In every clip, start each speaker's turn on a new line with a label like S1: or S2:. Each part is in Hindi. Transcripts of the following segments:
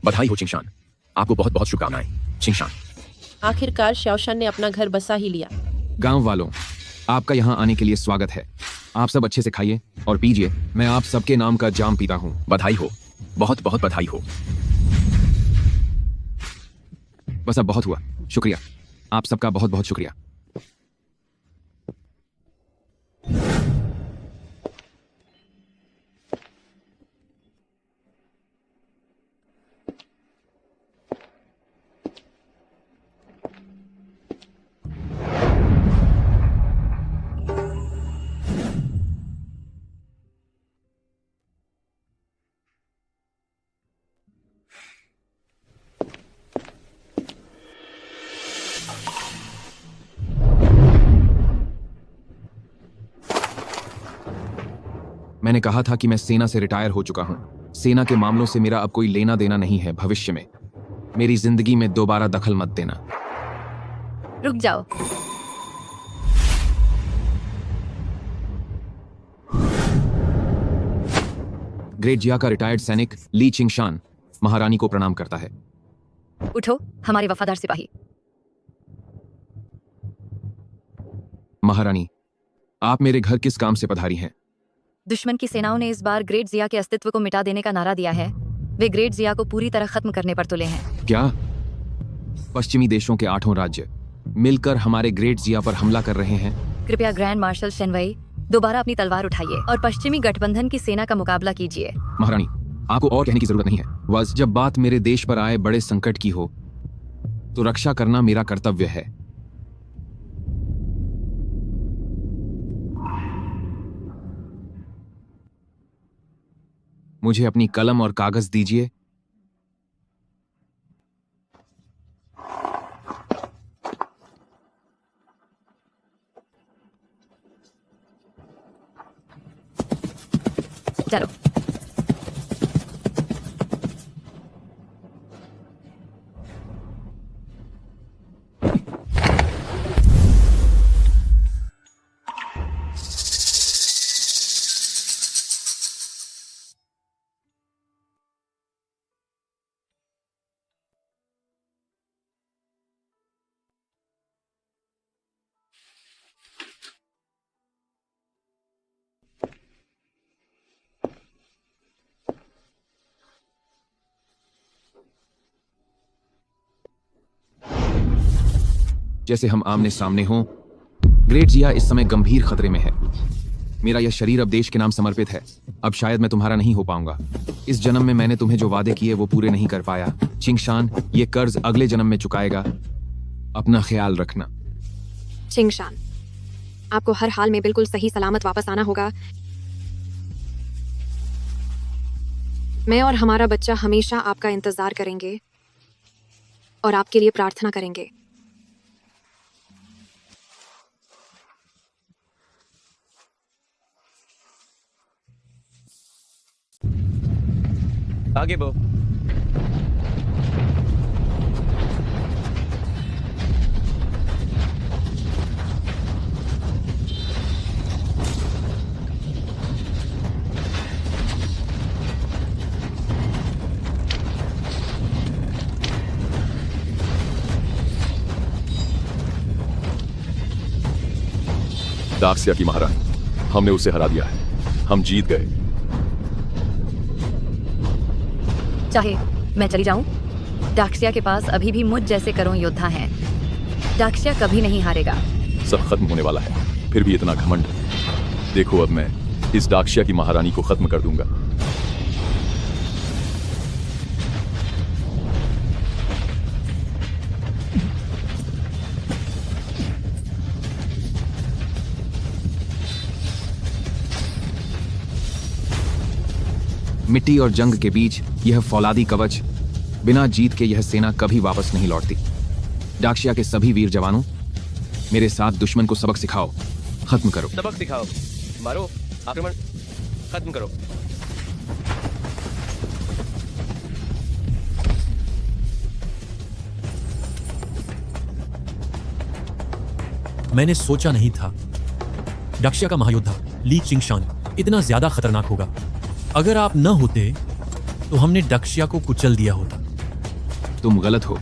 S1: बधाई हो चिंगशान, आपको बहुत बहुत शुभकामनाएं चिंगशान।
S2: आखिरकार शाओशान ने अपना घर बसा ही लिया।
S3: गांव वालों, आपका यहाँ आने के लिए स्वागत है। आप सब अच्छे से खाइए और पीजिए। मैं आप सबके नाम का जाम पीता हूँ।
S1: बधाई हो, बहुत बहुत बधाई हो।
S3: बस अब बहुत हुआ, शुक्रिया। आप सबका बहुत बहुत शुक्रिया। मैंने कहा था कि मैं सेना से रिटायर हो चुका हूं। सेना के मामलों से मेरा अब कोई लेना देना नहीं है। भविष्य में मेरी जिंदगी में दोबारा दखल मत देना।
S4: रुक जाओ।
S3: ग्रेट जिया का रिटायर्ड सैनिक ली चिंगशान महारानी को प्रणाम करता है।
S4: उठो, हमारे वफादार सिपाही।
S3: महारानी, आप मेरे घर किस काम से पधारी हैं?
S4: दुश्मन की सेनाओं ने इस बार ग्रेट जिया के अस्तित्व को मिटा देने का नारा दिया है। वे ग्रेट जिया को पूरी तरह खत्म करने पर तुले हैं।
S3: क्या पश्चिमी देशों के 8 राज्य मिलकर हमारे ग्रेट जिया पर हमला कर रहे हैं?
S4: कृपया ग्रैंड मार्शल शेनवई दोबारा अपनी तलवार उठाइए और पश्चिमी गठबंधन की सेना का मुकाबला कीजिए।
S3: महारानी, आपको और कहने की जरूरत नहीं है। बस जब बात मेरे देश पर आए बड़े संकट की हो तो रक्षा करना मेरा कर्तव्य है। मुझे अपनी कलम और कागज दीजिए।
S4: चलो।
S3: जैसे हम आमने सामने हों। ग्रेट जिया इस समय गंभीर खतरे में है। मेरा यह शरीर अब देश के नाम समर्पित है। अब शायद मैं तुम्हारा नहीं हो पाऊंगा। इस जन्म में मैंने तुम्हें जो वादे किए वो पूरे नहीं कर पाया। चिंगशान ये कर्ज अगले जन्म में चुकाएगा। अपना ख्याल रखना।
S5: चिंगशान, आपको हर हाल में बिल्कुल सही सलामत वापस आना होगा। मैं और हमारा बच्चा हमेशा आपका इंतजार करेंगे और आपके लिए प्रार्थना करेंगे।
S6: आगे बढ़ो।
S1: दाक्सिया की महारानी, हमने उसे हरा दिया है। हम जीत गए।
S4: चाहे मैं चली जाऊं, डाक्सिया के पास अभी भी मुझ जैसे करों योद्धा हैं। डाक्सिया कभी नहीं हारेगा।
S1: सब खत्म होने वाला है, फिर भी इतना घमंड। देखो, अब मैं इस दाक्सिया की महारानी को खत्म कर दूंगा।
S3: मिट्टी और जंग के बीच यह फौलादी कवच, बिना जीत के यह सेना कभी वापस नहीं लौटती। डाक्सिया के सभी वीर जवानों, मेरे साथ दुश्मन को सबक सिखाओ, खत्म करो।
S6: सबक सिखाओ, मारो, आक्रमण खत्म करो।
S7: मैंने सोचा नहीं था डाक्सिया का महायोद्धा ली चिंगशान इतना ज्यादा खतरनाक होगा। अगर आप न होते तो हमने डाक्सिया को कुचल दिया होता।
S3: तुम गलत हो।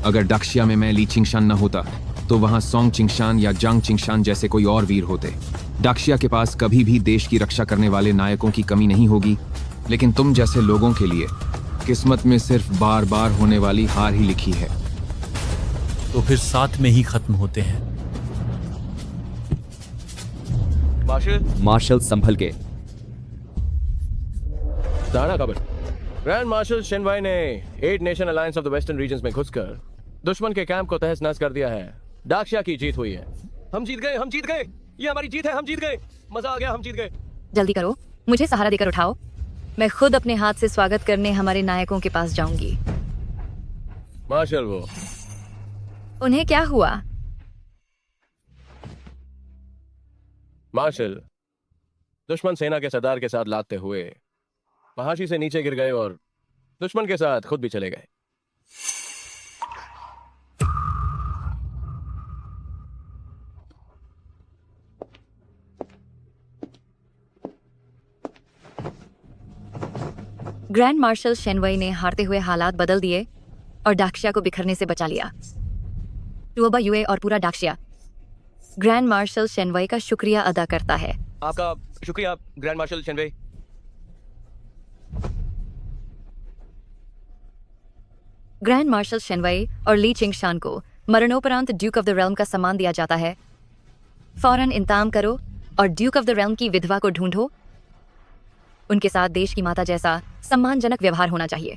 S3: अगर डाक्शिया में मैं ली चिंगशान न होता तो वहां सोंग चिंगशान या जांग चिंगशान जैसे कोई और वीर होते। डाक्शिया के पास कभी भी देश की रक्षा करने वाले नायकों की कमी नहीं होगी, लेकिन तुम जैसे लोगों के लिए किस्मत में सिर्फ बार बार होने वाली हार ही लिखी है।
S7: तो फिर साथ में ही खत्म होते हैं।
S6: मार्शल संभल के। ताना खबर। ग्रैंड मार्शल शेनवाई ने 8 nation alliance of the western regions में घुसकर दुश्मन के कैंप को तहस नहस कर दिया है। डाक्शिया की जीत हुई है। हम जीत गए, हम जीत गए। ये हमारी जीत है, हम जीत गए। मजा आ गया, हम जीत गए।
S4: जल्दी करो, मुझे सहारा देकर उठाओ। मैं खुद अपने हाथ से स्वागत करने हमारे नायकों के पास जाऊंगी।
S6: मार्शल वो
S4: उन्हें क्या हुआ?
S6: मार्शल दुश्मन सेना के सरदार के साथ लादते हुए पहाड़ी से नीचे गिर गए और दुश्मन के साथ खुद भी चले गए।
S4: ग्रैंड मार्शल शेनवई ने हारते हुए हालात बदल दिए और डाक्शिया को बिखरने से बचा लिया। टुओबा युए और पूरा डाक्शिया ग्रैंड मार्शल शेनवई का शुक्रिया अदा करता है।
S6: आपका शुक्रिया ग्रैंड मार्शल शेनवे।
S4: ग्रैंड मार्शल शेनवई और ली चिंगशान को मरणोपरांत ड्यूक ऑफ द रेल्म का सम्मान दिया जाता है। फौरन इंतकाम करो और ड्यूक ऑफ द रेल्म की विधवा को ढूंढो। उनके साथ देश की माता जैसा सम्मानजनक व्यवहार होना चाहिए।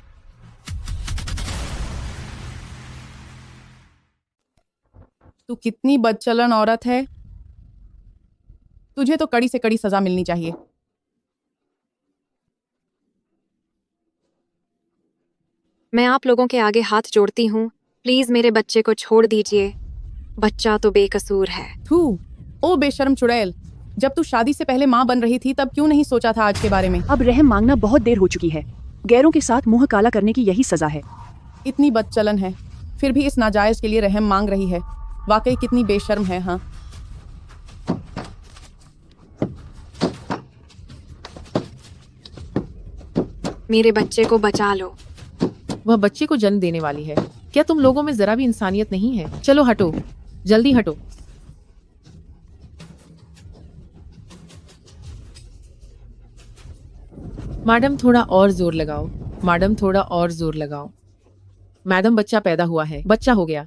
S8: तू कितनी बदचलन औरत है। तुझे तो कड़ी से कड़ी सजा मिलनी चाहिए।
S5: मैं आप लोगों के आगे हाथ जोड़ती हूँ, प्लीज मेरे बच्चे को छोड़ दीजिए। बच्चा तो बेकसूर है।
S8: थू, ओ बेशर्म चुड़ैल, जब तू शादी से पहले माँ बन रही थी तब क्यों नहीं सोचा था आज के बारे में?
S9: अब रहम मांगना बहुत देर हो चुकी है। गैरों के साथ मुंह काला करने की यही सजा है।
S8: इतनी बदचलन है, फिर भी इस नाजायज के लिए रहम मांग रही है। वाकई कितनी बेशर्म है। हाँ,
S5: मेरे बच्चे को बचा लो।
S2: वह बच्चे को जन्म देने वाली है। क्या तुम लोगों में जरा भी इंसानियत नहीं है? चलो हटो, जल्दी हटो। मैडम थोड़ा और जोर लगाओ। मैडम थोड़ा और जोर लगाओ। मैडम बच्चा पैदा हुआ है। बच्चा हो गया।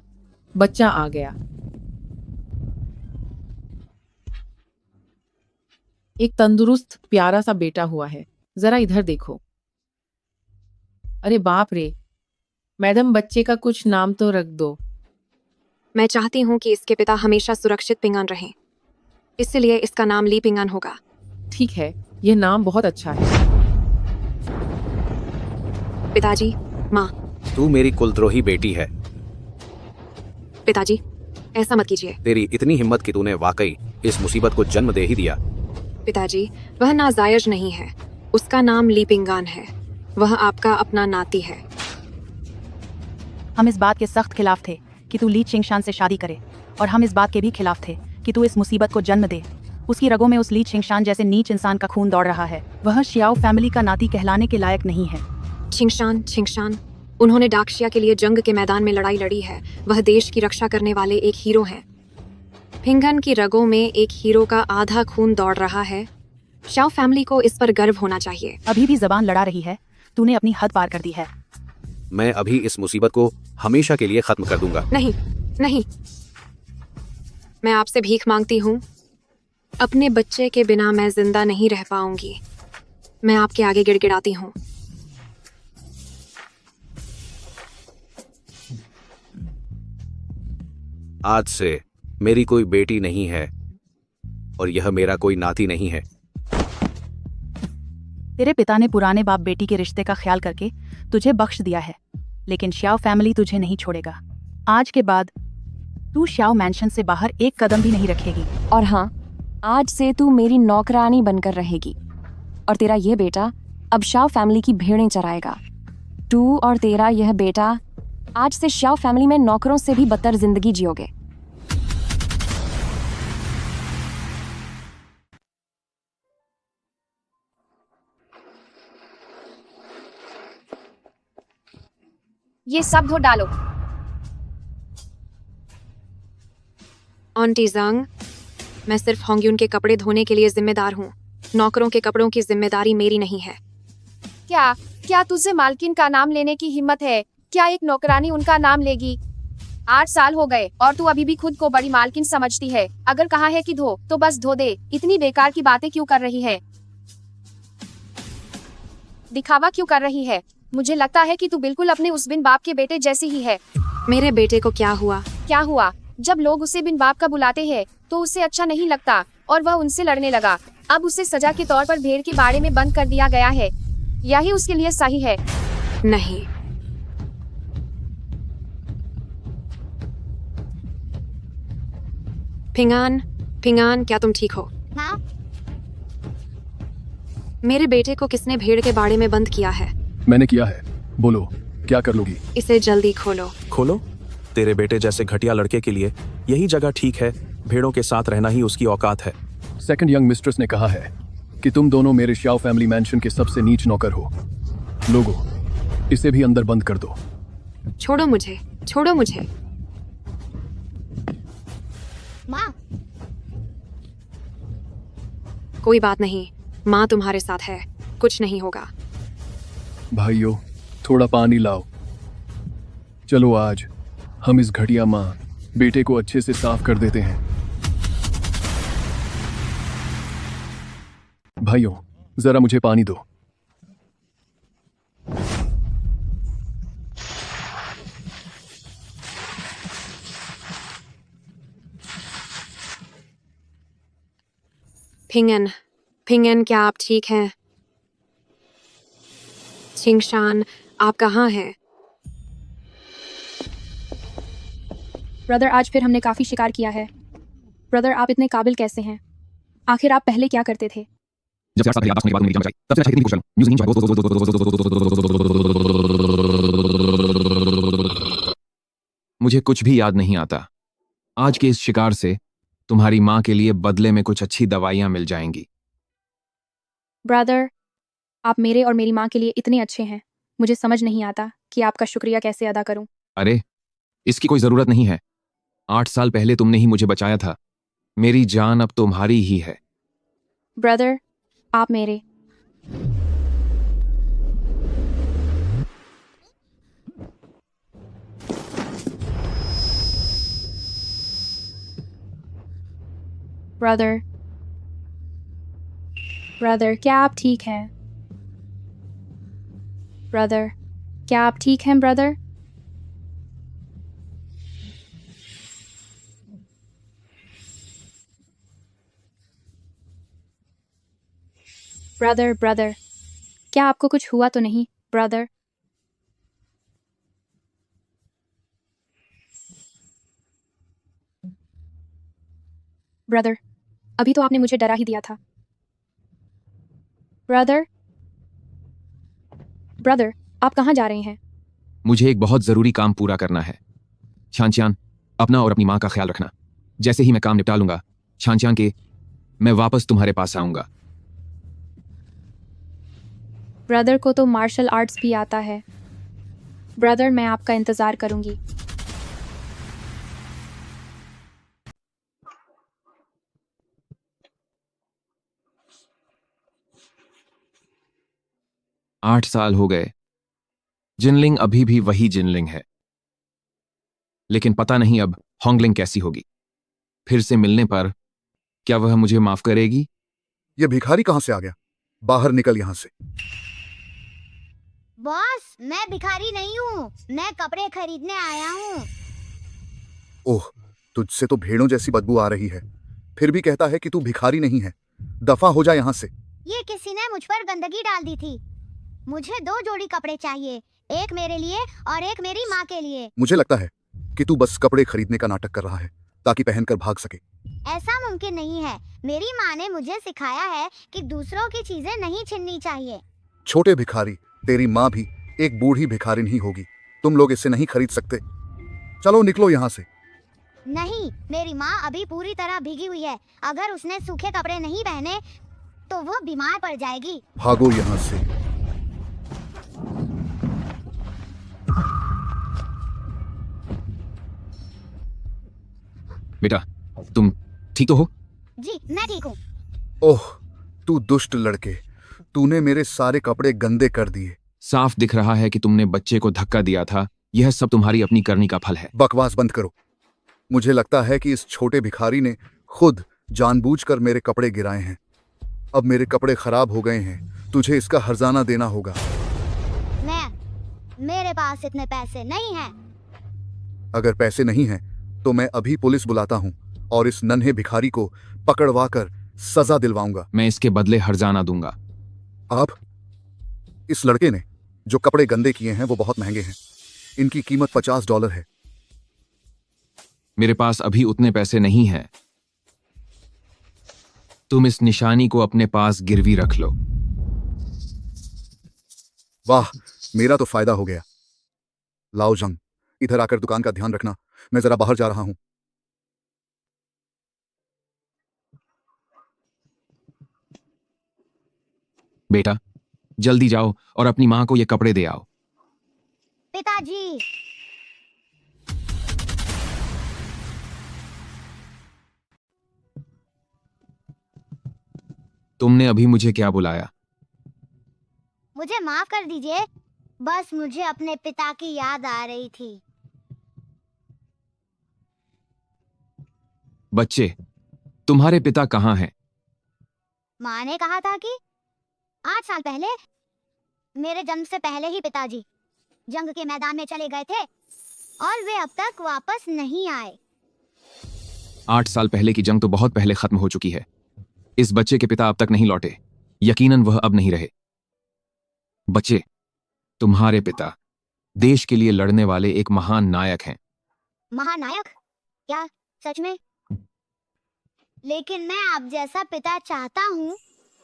S2: बच्चा आ गया। एक तंदुरुस्त प्यारा सा बेटा हुआ है। जरा इधर देखो। अरे बाप रे। मैडम बच्चे का कुछ नाम तो रख दो।
S5: मैं चाहती हूँ कि इसके पिता हमेशा सुरक्षित पिंगान रहें, इसलिए इसका नाम ली पिंगान होगा।
S2: ठीक है, यह नाम बहुत अच्छा है।
S5: पिताजी, माँ।
S10: तू मेरी कुलद्रोही बेटी है।
S5: पिताजी, ऐसा मत कीजिए।
S10: तेरी इतनी हिम्मत कि तूने वाकई इस मुसीबत को जन्म दे ही दिया।
S5: पिताजी, वह नाजायज नहीं है। उसका नाम ली पिंगान है। वह आपका अपना नाती है।
S9: हम इस बात के सख्त खिलाफ थे कि तू ली चिंगशान से शादी करे, और हम इस बात के भी खिलाफ थे कि तू इस मुसीबत को जन्म दे। उसकी रगों में उस ली चिंगशान जैसे नीच इंसान का खून दौड़ रहा है। वह शियाओ फैमिली का नाती कहलाने के लायक नहीं है।
S5: चिंगशान, उन्होंने डाक्शिया के लिए जंग के मैदान में लड़ाई लड़ी है। वह देश की रक्षा करने वाले एक हीरो हैं। पिंगन की रगों में एक हीरो का आधा खून दौड़ रहा है। शाओ फैमिली को इस पर गर्व होना चाहिए।
S9: अभी भी जबान लड़ा रही है। तूने अपनी हद पार कर दी है।
S10: मैं अभी इस मुसीबत को हमेशा के लिए खत्म कर दूंगा।
S5: नहीं, मैं आपसे भीख मांगती हूँ। अपने बच्चे के बिना मैं जिंदा नहीं रह पाऊंगी। मैं आपके आगे गिड़गिड़ाती हूँ।
S10: आज से मेरी कोई बेटी नहीं है और यह मेरा कोई नाती नहीं है।
S9: तेरे पिता ने पुराने बाप बेटी के रिश्ते का ख्याल करके तुझे बख्श दिया है, लेकिन श्याओ फैमिली तुझे नहीं छोड़ेगा। आज के बाद तू श्याओ मैंशन से बाहर एक कदम भी नहीं रखेगी।
S11: और हाँ, आज से तू मेरी नौकरानी बनकर रहेगी और तेरा ये बेटा अब शाओ फैमिली की भेड़ें चराएगा। तू और तेरा यह बेटा आज से शाओ फैमिली में नौकरों से भी बदतर जिंदगी जियोगे।
S5: ये सब धो डालो। आंटी जंग, मैं सिर्फ होंग्युन के कपड़े धोने के लिए जिम्मेदार हूँ। नौकरों के कपड़ों की जिम्मेदारी मेरी नहीं है।
S12: क्या तुझे मालकिन का नाम लेने की हिम्मत है? क्या एक नौकरानी उनका नाम लेगी? 8 साल हो गए और तू अभी भी खुद को बड़ी मालकिन समझती है। अगर कहा है कि धो तो बस धो दे। इतनी बेकार की बातें क्यों कर रही है? दिखावा क्यों कर रही है? मुझे लगता है कि तू बिल्कुल अपने उस बिन बाप के बेटे जैसी ही है।
S5: मेरे बेटे को क्या हुआ?
S12: क्या हुआ? जब लोग उसे बिन बाप का बुलाते हैं तो उसे अच्छा नहीं लगता और वह उनसे लड़ने लगा। अब उसे सजा के तौर पर भेड़ के बाड़े में बंद कर दिया गया है। यही उसके लिए सही है।
S5: नहीं, पिंगान, क्या तुम ठीक हो?
S13: हाँ?
S5: मेरे बेटे को किसने भेड़ के बाड़े में बंद किया है?
S1: मैंने किया है। बोलो क्या कर लोगी?
S5: इसे जल्दी खोलो।
S10: खोलो? तेरे बेटे जैसे घटिया लड़के के लिए यही जगह ठीक है। भेड़ों के साथ रहना ही उसकी औकात है।
S1: सेकंड यंग मिस्ट्रेस ने कहा है कि तुम दोनों मेरे श्याओ फैमिली मैंशन के सबसे नीच नौकर हो। लोगो, इसे भी अंदर बंद कर दो।
S5: छोड़ो मुझे।
S13: माँ,
S5: कोई बात नहीं, माँ तुम्हारे साथ है, कुछ नहीं होगा।
S1: भाइयों, थोड़ा पानी लाओ। चलो आज हम इस घटिया माँ बेटे को अच्छे से साफ कर देते हैं। भाइयों, जरा मुझे पानी दो।
S5: पिंगन, क्या आप ठीक हैं? चिंगशान, आप कहाँ हैं?
S14: ब्रदर, आज फिर हमने काफी शिकार किया है। ब्रदर, आप इतने काबिल कैसे हैं? आखिर आप पहले क्या करते थे?
S3: जब से 8 साल पहले आप के बाद मेरी जान बचाई, तब से अच्छा कितनी कोशिश म्यूजिक नहीं चाहिए। मुझे कुछ भी याद नहीं आता। आज के इस शिकार से तुम्हारी माँ के लिए बदले में कुछ अच्छी दवाइयाँ मिल जाएंगी।
S14: ब्रदर, आप मेरे और मेरी माँ के लिए इतने अच्छे हैं, मुझे समझ नहीं आता कि आपका शुक्रिया कैसे अदा करूं।
S3: अरे, इसकी कोई जरूरत नहीं है। 8 साल पहले तुमने ही मुझे बचाया था। मेरी जान अब तुम्हारी ही है।
S14: ब्रदर, आप मेरे ब्रदर, क्या आप ठीक हैं? ब्रदर, क्या आप ठीक हैं? ब्रदर, ब्रदर, क्या आपको कुछ हुआ तो नहीं? ब्रदर, अभी तो आपने मुझे डरा ही दिया था। ब्रदर, आप कहाँ जा रहे हैं?
S3: मुझे एक बहुत जरूरी काम पूरा करना है। छानचियान, अपना और अपनी माँ का ख्याल रखना। जैसे ही मैं काम निपटा लूंगा छानचियान के, मैं वापस तुम्हारे पास आऊंगा।
S14: ब्रदर को तो मार्शल आर्ट्स भी आता है। ब्रदर, मैं आपका इंतजार करूंगी।
S3: आठ साल हो गए। जिनलिंग अभी भी वही जिनलिंग है, लेकिन पता नहीं अब होंगलिंग कैसी होगी। फिर से मिलने पर क्या वह मुझे माफ करेगी?
S15: यह भिखारी कहां से आ गया? बाहर निकल यहां से।
S13: बॉस, मैं भिखारी नहीं हूँ, मैं कपड़े खरीदने आया हूँ।
S15: ओह, तुझसे तो भेड़ों जैसी बदबू आ रही है, फिर भी कहता है कि तू भिखारी नहीं है। दफा हो जा यहाँ से।
S13: ये किसी ने मुझ पर गंदगी डाल दी थी। मुझे 2 जोड़ी कपड़े चाहिए, एक मेरे लिए और एक मेरी माँ के लिए।
S15: मुझे लगता है कि तू बस कपड़े खरीदने का नाटक कर रहा है ताकि पहनकर भाग सके।
S13: ऐसा मुमकिन नहीं है। मेरी माँ ने मुझे सिखाया है कि दूसरों की चीजें नहीं छीननी चाहिए।
S15: छोटे भिखारी, तेरी माँ भी एक बूढ़ी भिखारिन ही होगी। तुम लोग इसे नहीं खरीद सकते। चलो निकलो यहाँ से।
S13: नहीं, मेरी माँ अभी पूरी तरह भीगी हुई है। अगर उसने सूखे कपड़े नहीं पहने तो वो बीमार पड़ जाएगी।
S15: भागो यहाँ से।
S3: बेटा, तुम ठीक तो हो?
S13: जी मैं ठीक हूँ।
S15: ओह, तू दुष्ट लड़के, तूने मेरे सारे कपड़े गंदे कर दिए।
S3: साफ दिख रहा है कि तुमने बच्चे को धक्का दिया था। यह सब तुम्हारी अपनी करनी का फल है।
S15: बकवास बंद करो। मुझे लगता है कि इस छोटे भिखारी ने खुद जानबूझकर मेरे कपड़े गिराए हैं। अब मेरे कपड़े खराब हो गए हैं, तुझे इसका हर्जाना देना होगा।
S13: मेरे पास इतने पैसे नहीं हैं।
S15: अगर पैसे नहीं हैं तो मैं अभी पुलिस बुलाता हूँ और इस नन्हे भिखारी को पकड़वा कर सजा दिलवाऊंगा।
S3: मैं इसके बदले हर्जाना दूंगा।
S15: आप? इस लड़के ने जो कपड़े गंदे किए हैं वो बहुत महंगे हैं। इनकी कीमत $50 है।
S3: मेरे पास अभी उतने पैसे नहीं हैं। तुम इस निशानी को अपने पास गिरवी रख लो।
S15: वाह, मेरा तो फायदा हो गया। लाओ जंग, इधर आकर दुकान का ध्यान रखना। मैं जरा बाहर जा रहा हूं।
S3: बेटा, जल्दी जाओ और अपनी मां को ये कपड़े दे आओ।
S13: पिताजी।
S3: तुमने अभी मुझे क्या बुलाया?
S13: मुझे माफ कर दीजिए, बस मुझे अपने पिता की याद आ रही थी।
S3: बच्चे, तुम्हारे पिता कहाँ हैं?
S13: माँ ने कहा था कि 8 साल पहले, मेरे जन्म से पहले ही पिताजी जंग के मैदान में चले गए थे और वे अब तक वापस नहीं आए।
S3: 8 साल पहले की जंग तो बहुत पहले खत्म हो चुकी है। इस बच्चे के पिता अब तक नहीं लौटे। यकीनन वह अब नहीं रहे। बच्चे, तुम्हारे पिता देश के लिए लड़ने वाले एक महान नायक हैं।
S13: महानायक? क्या सच में? लेकिन मैं आप जैसा पिता चाहता हूँ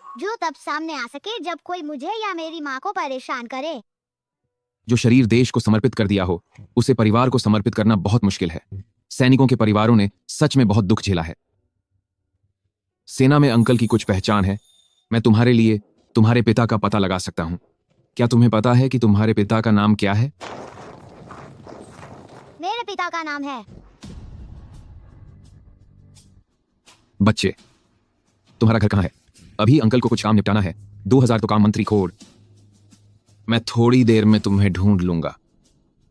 S13: जो तब सामने आ सके जब कोई मुझे या मेरी माँ को परेशान करे।
S3: जो शरीर देश को समर्पित कर दिया हो, उसे परिवार को समर्पित करना बहुत मुश्किल है। सैनिकों के परिवारों ने सच में बहुत दुख झेला है। सेना में अंकल की कुछ पहचान है। मैं तुम्हारे लिए तुम्हारे पिता का पता लगा सकता हूं। क्या तुम्हें पता है कि तुम्हारे पिता का नाम क्या है?
S13: मेरे पिता का नाम है।
S3: बच्चे, तुम्हारा घर कहाँ है? अभी अंकल को कुछ काम निपटाना है। 2000 तो काम मंत्री खोड़। मैं थोड़ी देर में तुम्हें ढूंढ लूंगा।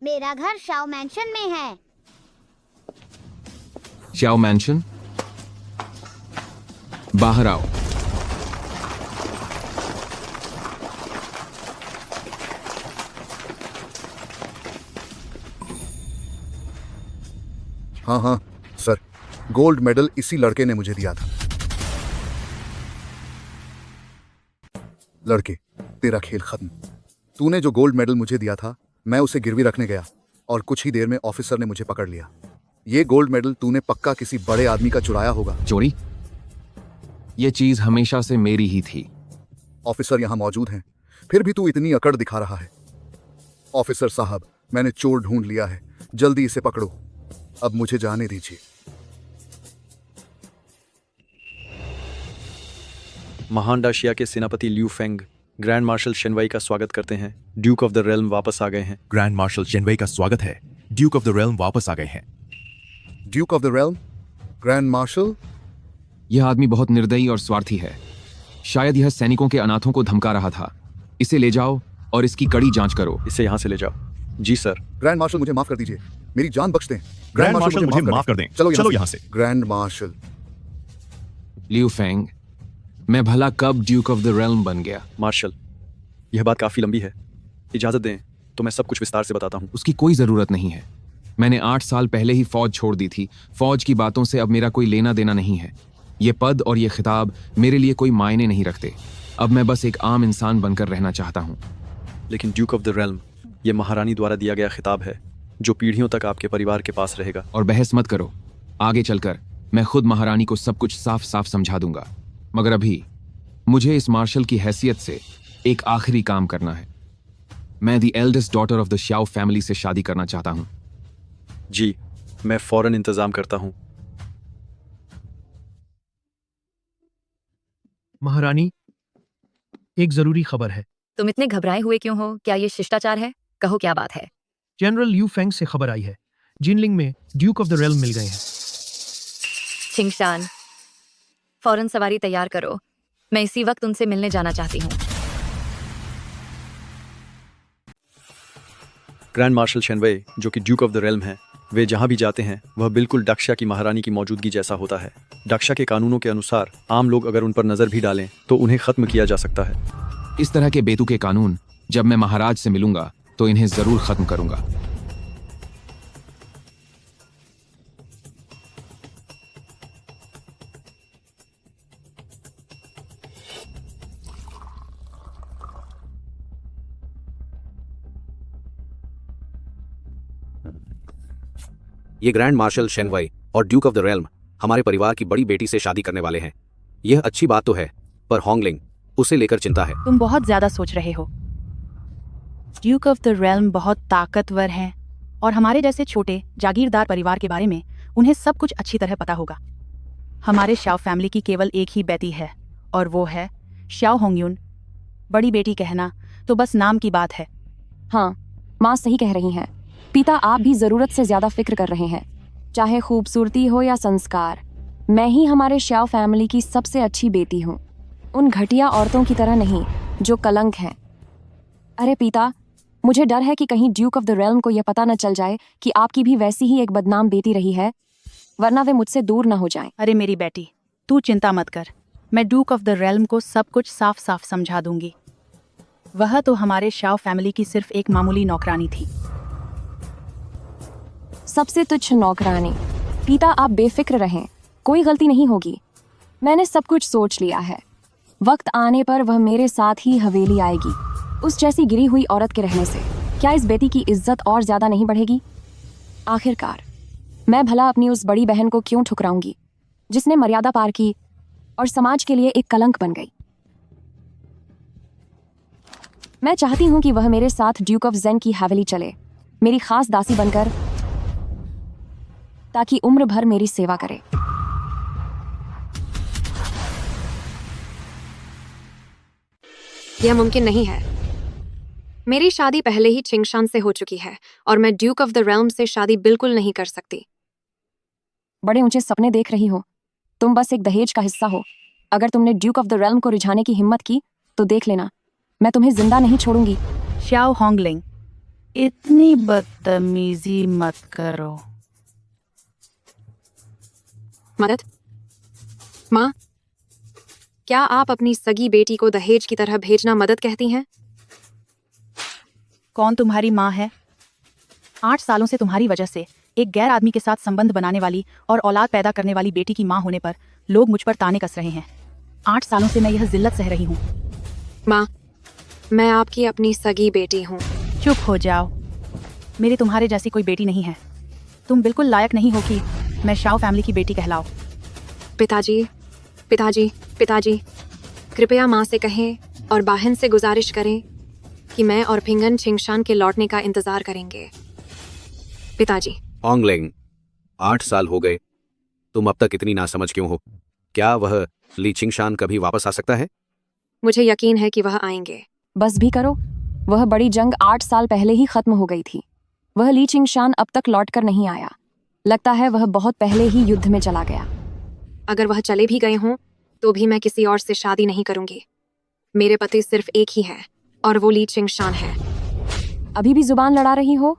S13: मेरा घर शाओ मैंशन में है।
S3: Shao mention? बाहर आओ।
S15: हाँ सर, गोल्ड मेडल इसी लड़के ने मुझे दिया था। लड़के, तेरा खेल खत्म। तूने जो गोल्ड मेडल मुझे दिया था, मैं उसे गिरवी रखने गया और कुछ ही देर में ऑफिसर ने मुझे पकड़ लिया। ये गोल्ड मेडल तूने पक्का किसी बड़े आदमी का चुराया होगा।
S3: चोरी? ये चीज हमेशा से मेरी ही थी।
S15: ऑफिसर यहाँ मौजूद हैं, फिर भी तू इतनी अकड़ दिखा रहा है। ऑफिसर साहब, मैंने चोर ढूंढ लिया है, जल्दी इसे पकड़ो। अब मुझे जाने दीजिए।
S16: महान डाशिया के सेनापति ल्यू फेंग ग्रैंड मार्शल शेनवाई का स्वागत करते हैं। ड्यूक ऑफ द रेल्म वापस आ गए हैं।
S7: ग्रैंड मार्शल शेनवाई का स्वागत है। ड्यूक ऑफ द रेल्म वापस आ गए हैं।
S15: Duke of the realm? Grand marshal?
S3: यह आदमी बहुत निर्दयी और स्वार्थी है। शायद यह सैनिकों के अनाथों को धमका रहा था। इसे ले जाओ और इसकी कड़ी जांच करो।
S16: इसे यहाँ से ले जाओ। जी सर।
S15: ग्रैंड मार्शल, मुझे माफ कर दीजिए, मेरी जान बख्श दें।
S7: ग्रैंड मार्शल, मुझे माफ कर दें। चलो यहाँ से।
S15: Grand martial.
S3: ल्यू फेंग, मैं भला कब ड्यूक ऑफ द रेल्म बन गया?
S16: मार्शल, यह बात काफी लंबी है। इजाजत दें तो मैं सब कुछ विस्तार से बताता हूँ।
S3: उसकी कोई जरूरत नहीं है। मैंने 8 साल पहले ही फौज छोड़ दी थी। फौज की बातों से अब मेरा कोई लेना देना नहीं है। ये पद और ये खिताब मेरे लिए कोई मायने नहीं रखते। अब मैं बस एक आम इंसान बनकर रहना चाहता हूँ।
S16: लेकिन ड्यूक ऑफ द रेल्म ये महारानी द्वारा दिया गया खिताब है जो पीढ़ियों तक आपके परिवार के पास रहेगा।
S3: और बहस मत करो। आगे चलकर मैं खुद महारानी को सब कुछ साफ साफ समझा दूंगा। मगर अभी मुझे इस मार्शल की हैसियत से एक आखिरी काम करना है। मैं the eldest daughter of the Xiao family से शादी करना चाहता हूँ।
S16: जी, मैं फौरन इंतजाम करता हूँ।
S17: महारानी, एक जरूरी खबर है।
S4: तुम इतने घबराए हुए क्यों हो? क्या ये शिष्टाचार है? कहो क्या बात है?
S17: जनरल ल्यू फेंग से खबर आई है। जिनलिंग में ड्यूक ऑफ द रेल्म मिल गए हैं।
S4: छिंगशान, फौरन सवारी तैयार करो। मैं इसी वक्त उनसे मिलने जाना चाहती हूँ।
S16: ग्रैंड मार्शल शेनवे, जो कि ड्यूक ऑफ द रेल्म हैं, वे जहाँ भी जाते हैं वह बिल्कुल दक्षा की महारानी की मौजूदगी जैसा होता है। दक्षा के कानूनों के अनुसार आम लोग अगर उन पर नजर भी डालें तो उन्हें खत्म किया जा सकता है।
S3: इस तरह के बेतुके कानून जब मैं महाराज से मिलूंगा तो इन्हें जरूर खत्म करूंगा।
S10: ये ग्रैंड मार्शल शेनवाई और ड्यूक ऑफ द रेल्म हमारे परिवार की बड़ी बेटी से शादी करने वाले हैं। यह अच्छी बात तो है, पर होंगलिंग उसे लेकर चिंता है।
S9: तुम बहुत ज्यादा सोच रहे हो। ड्यूक ऑफ द रेल्म बहुत ताकतवर हैं और हमारे जैसे छोटे जागीरदार परिवार के बारे में उन्हें सब कुछ अच्छी तरह पता होगा। हमारे शाओ फैमिली की केवल एक ही बेटी है और वो है शाओ होंगयुन। बड़ी बेटी कहना तो बस नाम की बात है।
S11: हाँ, माँ सही कह रही हैं। पिता, आप भी जरूरत से ज्यादा फिक्र कर रहे हैं। चाहे खूबसूरती हो या संस्कार, मैं ही हमारे शाओ फैमिली की सबसे अच्छी बेटी हूँ। उन घटिया औरतों की तरह नहीं जो कलंक हैं। अरे पिता, मुझे डर है कि कहीं ड्यूक ऑफ द रेल्म को यह पता न चल जाए कि आपकी भी वैसी ही एक बदनाम बेटी रही है, वरना वे मुझसे दूर न हो जाएं।
S9: अरे मेरी बेटी, तू चिंता मत कर। मैं ड्यूक ऑफ द रेल्म को सब कुछ साफ साफ समझा दूंगी। वह तो हमारे शाओ फैमिली की सिर्फ एक मामूली नौकरानी थी।
S11: सबसे तुच्छ नौकरानी। पिता, आप बेफिक्र रहें, कोई गलती नहीं होगी। मैंने सब कुछ सोच लिया है। वक्त आने पर वह मेरे साथ ही हवेली आएगी। उस जैसी गिरी हुई औरत के रहने से क्या इस बेटी की इज्जत और ज्यादा नहीं बढ़ेगी? आखिरकार मैं भला अपनी उस बड़ी बहन को क्यों ठुकराऊंगी जिसने मर्यादा पार की और समाज के लिए एक कलंक बन गई। मैं चाहती हूं कि वह मेरे साथ ड्यूक ऑफ जेन की हवेली चले, मेरी खास दासी बनकर, ताकि उम्र भर मेरी सेवा करे।
S5: यह मुमकिन नहीं है। मेरी शादी पहले ही छिंगशान से हो चुकी है और मैं ड्यूक ऑफ द रेल्म से शादी बिल्कुल नहीं कर सकती।
S11: बड़े ऊंचे सपने देख रही हो। तुम बस एक दहेज का हिस्सा हो। अगर तुमने ड्यूक ऑफ द रेल्म को रिझाने की हिम्मत की तो देख लेना, मैं तुम्हें जिंदा नहीं छोड़ूंगी।
S9: शाओ होंगलिंग, इतनी बदतमीजी मत करो।
S5: मदद? माँ, क्या आप अपनी सगी बेटी को दहेज की तरह भेजना मदद कहती हैं?
S9: कौन तुम्हारी माँ है? 8 सालों से तुम्हारी वजह से एक गैर आदमी के साथ संबंध बनाने वाली और औलाद पैदा करने वाली बेटी की माँ होने पर लोग मुझ पर ताने कस रहे हैं। 8 सालों से मैं यह जिल्लत सह रही हूँ।
S5: माँ, मैं आपकी अपनी सगी बेटी हूँ।
S9: चुप हो जाओ। मेरी तुम्हारे जैसी कोई बेटी नहीं है। तुम बिल्कुल लायक नहीं हो कि मैं शाओ फैमिली की बेटी कहलाओ।
S5: पिताजी, पिताजी, पिताजी, कृपया माँ से कहें और बहन से गुजारिश करें कि मैं और फिंगन छिंगशान के लौटने का इंतजार करेंगे। पिताजी।
S10: होंगलिंग, 8 साल हो गए, तुम अब तक इतनी नासमझ क्यों हो? क्या वह ली छिंगशान कभी वापस आ सकता है?
S5: मुझे यकीन है कि वह आएंगे।
S11: बस भी करो। वह बड़ी जंग 8 साल पहले ही खत्म हो गई थी। वह ली छिंगशान अब तक लौटकर नहीं आया। लगता है वह बहुत पहले ही युद्ध में चला गया।
S5: अगर वह चले भी गए हों तो भी मैं किसी और से शादी नहीं करूंगी। मेरे पति सिर्फ एक ही है और वो ली छिंगशान है।
S11: अभी भी जुबान लड़ा रही हो?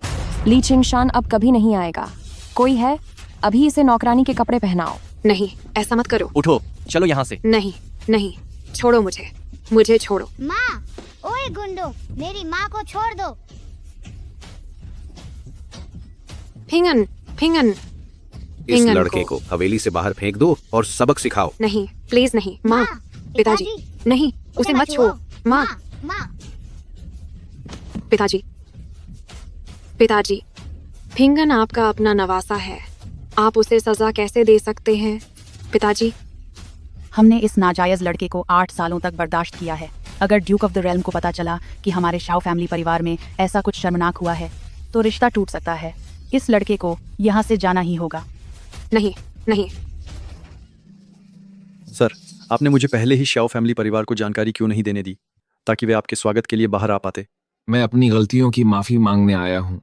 S11: ली छिंगशान अब कभी नहीं आएगा। कोई है? अभी इसे नौकरानी के कपड़े पहनाओ।
S5: नहीं, ऐसा मत करो।
S6: उठो, चलो यहाँ से।
S5: नहीं, नहीं, छोड़ो मुझे छोड़ो।
S13: माँ, ओए गुंडो, मेरी माँ को छोड़ दो।
S5: फिंगन, फिंगन,
S10: इस
S5: फिंगन
S10: लड़के को हवेली से बाहर फेंक दो और सबक सिखाओ।
S5: नहीं, प्लीज नहीं। माँ, पिताजी, नहीं, उसे मत छुओ। माँ, पिताजी, पिताजी, फिंगन आपका अपना नवासा है। आप उसे सजा कैसे दे सकते हैं? पिताजी,
S9: हमने इस नाजायज लड़के को 8 सालों तक बर्दाश्त किया है। अगर ड्यूक ऑफ द रेल्म को पता चला कि हमारे शाओ फैमिली परिवार में ऐसा कुछ शर्मनाक हुआ है तो रिश्ता टूट सकता है। इस लड़के को यहाँ से जाना ही होगा।
S5: नहीं, नहीं।
S16: सर, आपने मुझे पहले ही शाओ फैमिली परिवार को जानकारी क्यों नहीं देने दी ताकि वे आपके स्वागत के लिए बाहर आ पाते?
S3: मैं अपनी गलतियों की माफी मांगने आया हूँ।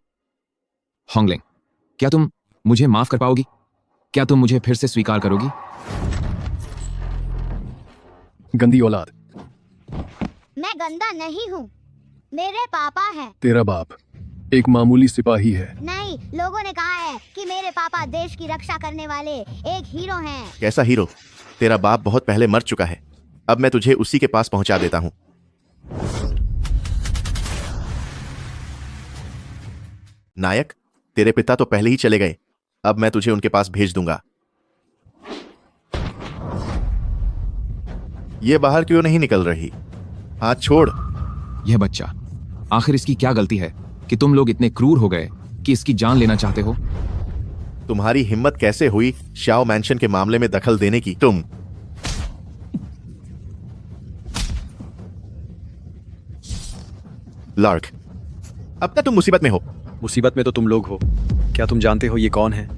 S3: होंगलिंग, क्या तुम मुझे माफ कर पाओगी? क्या तुम मुझे फिर से स्वीकार करोगी?
S1: गंदी औलाद।
S13: मैं गंदा नहीं हूँ, मेरे पापा हैं।
S1: तेरा बाप एक मामूली सिपाही है।
S13: नहीं, लोगों ने कहा है कि मेरे पापा देश की रक्षा करने वाले एक हीरो हैं।
S18: कैसा हीरो? तेरा बाप बहुत पहले मर चुका है। अब मैं तुझे उसी के पास पहुंचा देता हूं। नायक, तेरे पिता तो पहले ही चले गए, अब मैं तुझे उनके पास भेज दूंगा। ये बाहर क्यों नहीं निकल रही? हाथ छोड़।
S3: यह बच्चा, आखिर इसकी क्या गलती है कि तुम लोग इतने क्रूर हो गए कि इसकी जान लेना चाहते हो?
S18: तुम्हारी हिम्मत कैसे हुई शाओ मैंशन के मामले में दखल देने की? तुम लार्क, अब तक तुम मुसीबत में हो।
S16: मुसीबत में तो तुम लोग हो। क्या तुम जानते हो ये कौन है?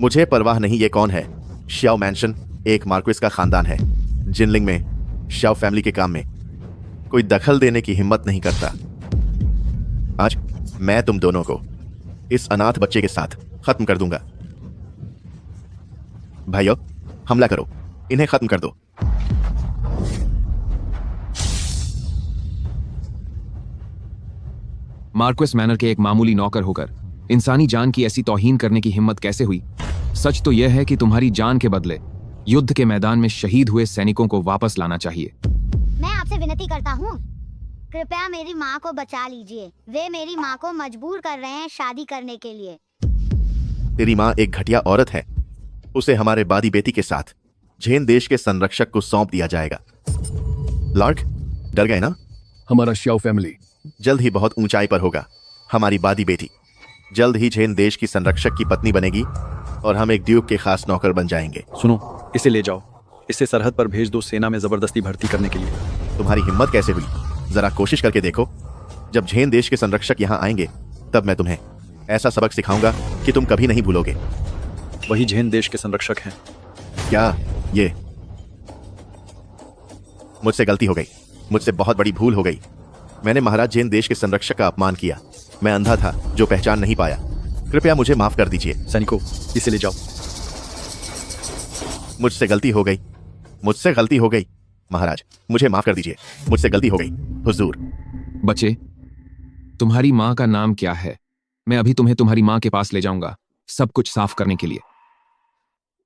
S18: मुझे परवाह नहीं ये कौन है। शाओ मैंशन एक मार्क्वेस का खानदान है। जिनलिंग में शाओ फैमिली के काम में कोई दखल देने की हिम्मत नहीं करता। आज मैं तुम दोनों को इस अनाथ बच्चे के साथ खत्म कर दूंगा। भाइयों, हमला करो, इन्हें खत्म कर दो।
S3: मार्क्वेस मैनर के एक मामूली नौकर होकर इंसानी जान की ऐसी तौहीन करने की हिम्मत कैसे हुई? सच तो यह है कि तुम्हारी जान के बदले युद्ध के मैदान में शहीद हुए सैनिकों को वापस लाना चाहिए।
S13: मैं आपसे विनती करता हूँ, कृपया मेरी माँ को बचा लीजिए। वे मेरी माँ को मजबूर कर रहे हैं शादी करने के लिए।
S18: तेरी माँ एक घटिया औरत है। उसे हमारे बादी बेटी के साथ झेन देश के संरक्षक को सौंप दिया जाएगा। लार्क, डर गए ना?
S1: हमारा शाओ फैमिली
S18: जल्द ही बहुत ऊंचाई पर होगा। हमारी बादी बेटी जल्द ही झेन देश की संरक्षक की पत्नी बनेगी और हम एक ड्यूक के खास नौकर बन जाएंगे।
S16: सुनो, इसे ले जाओ, इसे सरहद पर भेज दो सेना में जबरदस्ती भर्ती करने के लिए।
S18: तुम्हारी हिम्मत कैसे हुई? जरा कोशिश करके देखो। जब झेन देश के संरक्षक यहाँ आएंगे तब मैं तुम्हें ऐसा सबक सिखाऊंगा कि तुम कभी नहीं भूलोगे।
S16: वही झेन देश के संरक्षक हैं।
S18: क्या ये? मुझसे गलती हो गई, मुझसे बहुत बड़ी भूल हो गई। मैंने महाराज झेन देश के संरक्षक का अपमान किया। मैं अंधा था जो पहचान नहीं पाया। कृपया मुझे माफ कर दीजिए।
S16: सैनिकों, इसे ले जाओ।
S18: मुझसे गलती हो गई, मुझसे गलती हो गई। महाराज, मुझे माफ कर दीजिए, मुझसे गलती हो गई। हुजूर।
S3: बच्चे, तुम्हारी माँ का नाम क्या है? मैं अभी तुम्हें तुम्हारी माँ के पास ले जाऊंगा, सब कुछ साफ करने के लिए।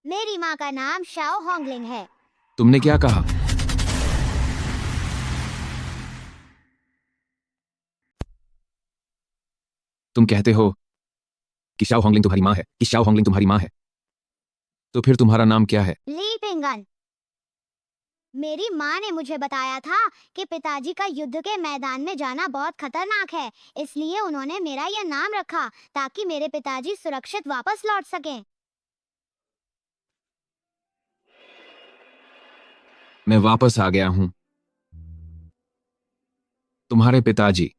S13: मेरी माँ का नाम शाओ होंगलिंग है।
S3: तुमने क्या कहा? तुम कहते हो कि शाओ होंगलिंग तुम्हारी माँ है, कि शाओ होंगलिंग तुम्हारी माँ है। तो फिर तुम्हारा नाम क्या है?
S13: ली पिंगन। मेरी माँ ने मुझे बताया था कि पिताजी का युद्ध के मैदान में जाना बहुत खतरनाक है, इसलिए उन्होंने मेरा यह नाम रखा ताकि मेरे पिताजी सुरक्षित वापस लौट सकें।
S3: मैं वापस आ गया हूं। तुम्हारे पिताजी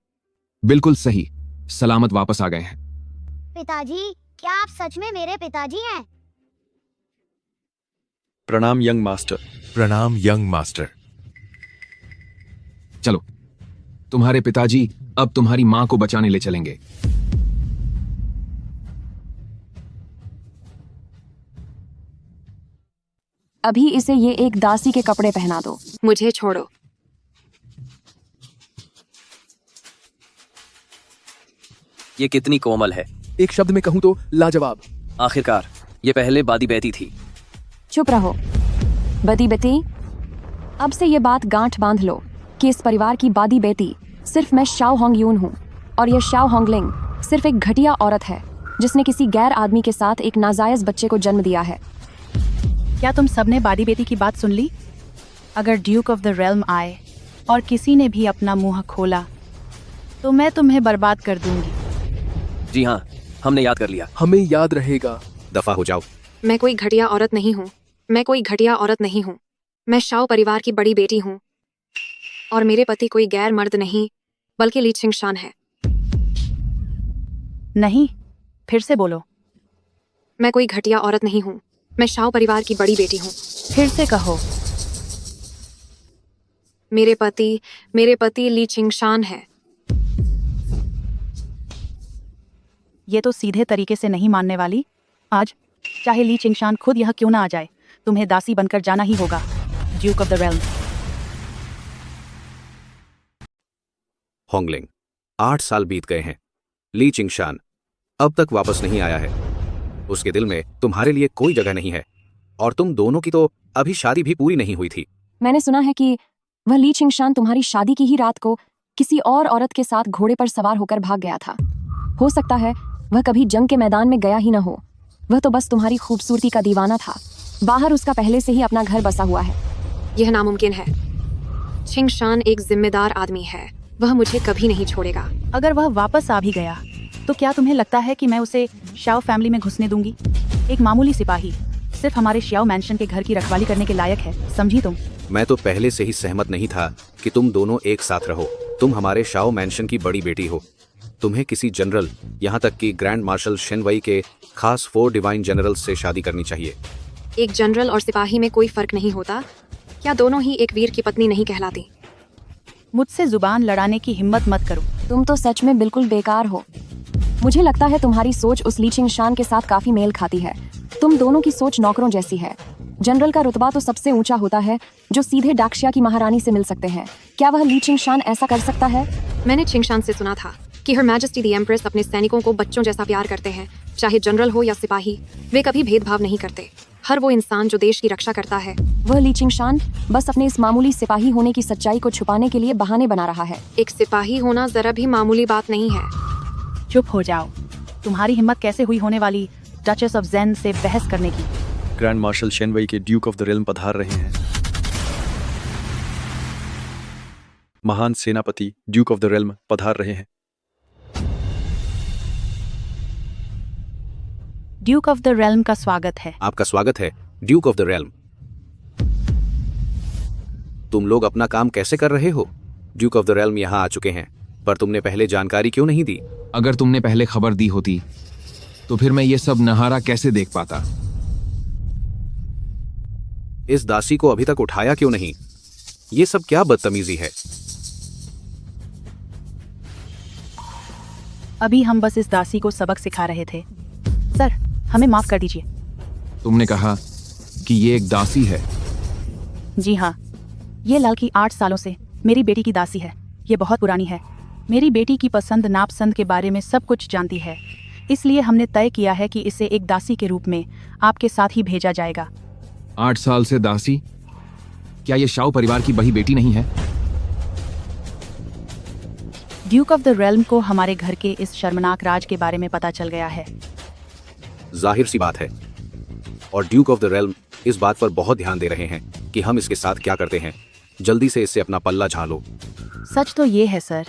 S3: बिल्कुल सही सलामत वापस आ गए हैं।
S13: पिताजी, क्या आप सच में मेरे पिताजी हैं?
S16: प्रणाम यंग मास्टर।
S19: प्रणाम यंग मास्टर।
S3: चलो, तुम्हारे पिताजी अब तुम्हारी माँ को बचाने ले चलेंगे।
S11: अभी इसे ये एक दासी के कपड़े पहना दो।
S5: मुझे छोड़ो।
S20: ये कितनी कोमल है।
S1: एक शब्द में कहूं तो लाजवाब।
S20: आखिरकार ये पहले बादी बेटी थी।
S11: चुप रहो बदी बेटी। अब से ये बात गांठ बांध लो कि इस परिवार की बादी बेटी सिर्फ मैं शाओ होंग यून हूँ और यह शाओ होंगलिंग सिर्फ एक घटिया औरत है जिसने किसी गैर आदमी के साथ एक नाजायज बच्चे को जन्म दिया है।
S9: क्या तुम सबने बादी बेटी की बात सुन ली? अगर ड्यूक ऑफ द रेल्म आए और किसी ने भी अपना मुंह खोला तो मैं तुम्हें बर्बाद कर दूंगी।
S20: जी हाँ, हमने याद कर लिया।
S1: हमें याद रहेगा।
S10: दफा हो जाओ।
S5: मैं कोई घटिया औरत नहीं हूँ। मैं कोई घटिया औरत नहीं हूँ। मैं शाओ परिवार की बड़ी बेटी हूँ और मेरे पति कोई गैर मर्द नहीं बल्कि ली चिंगशान है।
S9: नहीं, फिर से बोलो।
S5: मैं कोई घटिया औरत नहीं हूँ। मैं शाओ परिवार की बड़ी बेटी हूँ।
S9: फिर से कहो।
S5: मेरे पति ली चिंगशान है।
S9: ये तो सीधे तरीके से नहीं मानने वाली। आज चाहे ली चिंगशान खुद यह क्यों ना आ जाए, तुम्हें दासी बनकर जाना ही होगा, Duke of the realm.
S10: Hongling, 8 साल बीत गए हैं। ली चिंगशान अब तक वापस नहीं आया है। उसके दिल में तुम्हारे लिए कोई जगह नहीं है, और तुम दोनों की तो अभी शादी भी पूरी नहीं हुई थी।
S11: मैंने सुना है कि वह ली चिंगशान तुम्हारी शादी की ही रात को किसी और औरत के साथ घोड़े पर सवार होकर भाग गया था। हो सकता है वह कभी जंग के मैदान में गया ही न हो। वह तो बस तुम्हारी खूबसूरती का दीवाना था। बाहर उसका पहले से ही अपना घर बसा हुआ है।
S5: यह नामुमकिन है। चिंगशान एक जिम्मेदार आदमी है, वह मुझे कभी नहीं छोड़ेगा।
S9: अगर वह वापस आ भी गया तो क्या तुम्हें लगता है कि मैं उसे शाओ फैमिली में घुसने दूंगी? एक मामूली सिपाही सिर्फ हमारे शाओ मैंशन के घर की रखवाली करने के लायक है, समझी तुम?
S10: मैं तो पहले से ही सहमत नहीं था कि तुम दोनों एक साथ रहो। तुम हमारे शाओ मैंशन की बड़ी बेटी हो। तुम्हें किसी जनरल, यहाँ तक कि ग्रैंड मार्शल शेनवाई के खास 4 डिवाइन जनरल्स से शादी करनी चाहिए।
S5: एक जनरल और सिपाही में कोई फर्क नहीं होता? क्या दोनों ही एक वीर की पत्नी नहीं कहलाती?
S9: मुझसे जुबान लड़ाने की हिम्मत मत करो।
S11: तुम तो सच में बिल्कुल बेकार हो। मुझे लगता है तुम्हारी सोच उस ली चिंगशान के साथ काफी मेल खाती है। तुम दोनों की सोच नौकरों जैसी है। जनरल का रुतबा तो सबसे ऊंचा होता है जो सीधे डाक्शिया की महारानी से मिल सकते हैं। क्या वह ली चिंगशान ऐसा कर सकता है?
S5: मैंने चिंगशान से सुना था कि हर मैजेस्टी द एम्प्रेस अपने सैनिकों को बच्चों जैसा प्यार करते हैं। चाहे जनरल हो या सिपाही, वे कभी भेदभाव नहीं करते। हर वो इंसान जो देश की रक्षा करता है।
S11: वह ली चिंगशान बस अपने इस मामूली सिपाही होने की सच्चाई को छुपाने के लिए बहाने बना रहा है।
S5: एक सिपाही होना जरा भी मामूली बात नहीं है।
S9: चुप हो जाओ। तुम्हारी हिम्मत कैसे हुई होने वाली डचेस ऑफ जेन से बहस करने की?
S16: ग्रैंड मार्शल शेनवाई के ड्यूक ऑफ द रेल्म पधार रहे हैं। महान सेनापति ड्यूक ऑफ द रेल्म पधार रहे हैं।
S9: ड्यूक ऑफ द रेल्म का स्वागत है।
S10: आपका स्वागत है, ड्यूक ऑफ द रेल्म। तुम लोग अपना काम कैसे कर रहे हो? ड्यूक ऑफ द रेल्म यहाँ आ चुके हैं, पर तुमने पहले जानकारी क्यों नहीं दी?
S3: अगर तुमने पहले खबर दी होती तो फिर मैं ये सब नहारा कैसे देख पाता?
S10: इस दासी को अभी तक उठाया क्यों नहीं? ये सब क्या बदतमीजी है?
S9: अभी हम बस इस दासी को सबक सिखा रहे थे। सर, हमें माफ कर दीजिए।
S3: तुमने कहा कि ये एक दासी है?
S9: जी हाँ, ये लड़की 8 सालों से मेरी बेटी की दासी है। ये बहुत पुरानी है। मेरी बेटी की पसंद नापसंद के बारे में सब कुछ जानती है। इसलिए हमने तय किया है कि इसे एक दासी के रूप में आपके साथ ही भेजा जाएगा।
S3: 8 साल से दासी? क्या ये शाओ परिवार की बही बेटी नहीं है?
S9: ड्यूक ऑफ द रेल्म को हमारे घर के इस शर्मनाक राज के बारे में पता चल गया है।
S10: जाहिर सी बात है, और ड्यूक ऑफ द रेल्म इस बात पर बहुत ध्यान दे रहे हैं कि हम इसके साथ क्या करते हैं। जल्दी से इससे अपना पल्ला झालो।
S9: सच तो ये है सर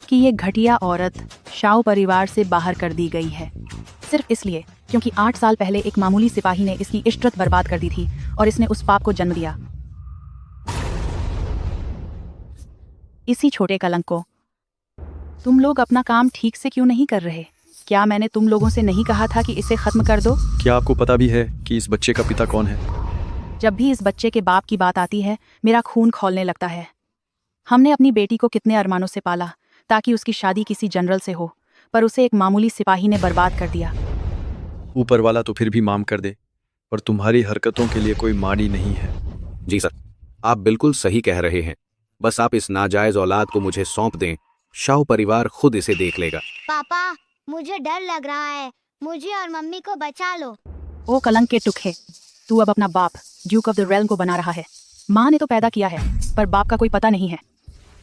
S9: कि ये घटिया औरत शाओ परिवार से बाहर कर दी गई है, सिर्फ इसलिए क्योंकि 8 साल पहले एक मामूली सिपाही ने इसकी इश्रत बर्बाद कर दी थी और इसने उस पाप को जन्म दिया। इसी छोटे कलंक को तुम लोग अपना काम ठीक से क्यों नहीं कर रहे? क्या मैंने तुम लोगों से नहीं कहा था कि इसे खत्म कर दो?
S16: क्या आपको पता भी है कि इस बच्चे का पिता कौन है?
S9: जब भी इस बच्चे के बाप की बात आती है मेरा खून खौलने लगता है। हमने अपनी बेटी को कितने अरमानों से पाला ताकि उसकी शादी किसी जनरल से हो, पर उसे एक मामूली सिपाही ने बर्बाद कर दिया।
S16: ऊपर वाला तो फिर भी माम कर दे, पर तुम्हारी हरकतों के लिए कोई मानी नहीं है।
S10: जी सर, आप बिल्कुल सही कह रहे हैं। बस आप इस नाजायज औलाद को मुझे सौंप दें, शाओ परिवार खुद इसे देख लेगा।
S13: पापा, मुझे डर लग रहा है। मुझे और मम्मी को बचा लो।
S9: ओ कलंक के टुकड़े, तू अब अपना बाप ड्यूक ऑफ द रेल्म को बना रहा है। माँ ने तो पैदा किया है, पर बाप का कोई पता नहीं है।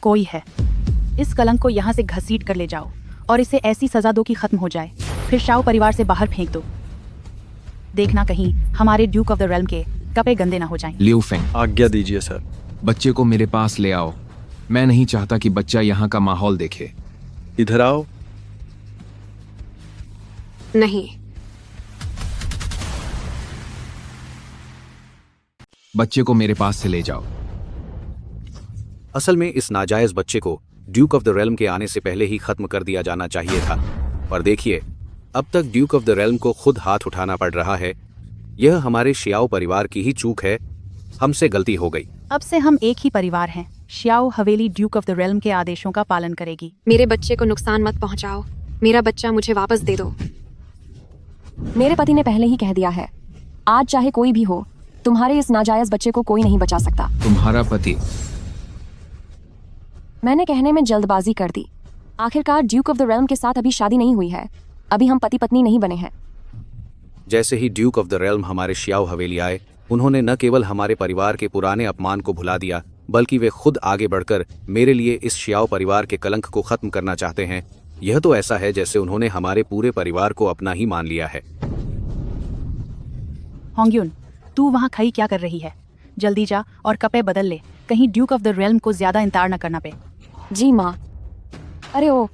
S9: कोई है। इस कलंक को यहाँ से घसीट कर ले जाओ और इसे ऐसी सजा दो कि खत्म हो जाए, फिर शाओ परिवार से बाहर फेंक दो। देखना कहीं हमारे ड्यूक ऑफ द रेल्म के कपड़े गंदे ना हो जाएं।
S3: लियू फेंग,
S16: आज्ञा दीजिए सर।
S3: बच्चे को मेरे पास ले आओ। मैं नहीं चाहता कि बच्चा यहाँ का माहौल देखे।
S16: इधर आओ।
S5: नहीं।
S3: बच्चे को मेरे पास से ले जाओ।
S10: असल में इस नाजायज बच्चे को ड्यूक ऑफ द रेल्म के आने से पहले ही खत्म कर दिया जाना चाहिए था, पर देखिए अब तक ड्यूक ऑफ द रेल्म को खुद हाथ उठाना पड़ रहा है। यह हमारे शियाओ परिवार की ही चूक है। हमसे गलती हो गई।
S9: अब से हम एक ही परिवार हैं। Xiao Haveli Duke of the realm के आदेशों का पालन करेगी।
S5: मेरे बच्चे को नुकसान मत पहुंचाओ। मेरा बच्चा मुझे वापस दे दो।
S11: मेरे पति ने पहले ही कह दिया है आज चाहे कोई भी हो, तुम्हारे इस नाजायज बच्चे को कोई नहीं बचा सकता।
S3: तुम्हारा पति?
S11: मैंने कहने में जल्दबाजी कर दी। आखिरकार ड्यूक ऑफ द रेल्म के साथ अभी शादी नहीं हुई है। अभी हम पति पत्नी नहीं बने हैं।
S10: जैसे ही ड्यूक ऑफ द रेल्म हमारे शियाओ हवेली आए, उन्होंने न केवल हमारे परिवार के पुराने अपमान को भुला दिया, बल्कि वे खुद आगे बढ़कर मेरे लिए इस शियाओ परिवार के कलंक को खत्म करना चाहते हैं। यह तो ऐसा है जैसे उन्होंने हमारे पूरे परिवार को अपना ही मान लिया है।
S9: होंग्युन, तू वहाँ खई क्या कर रही है? जल्दी जा और कपड़े बदल ले, कहीं ड्यूक ऑफ द रेल्म को ज्यादा इंतजार न करना पे।
S11: जी माँ। अरे ओ,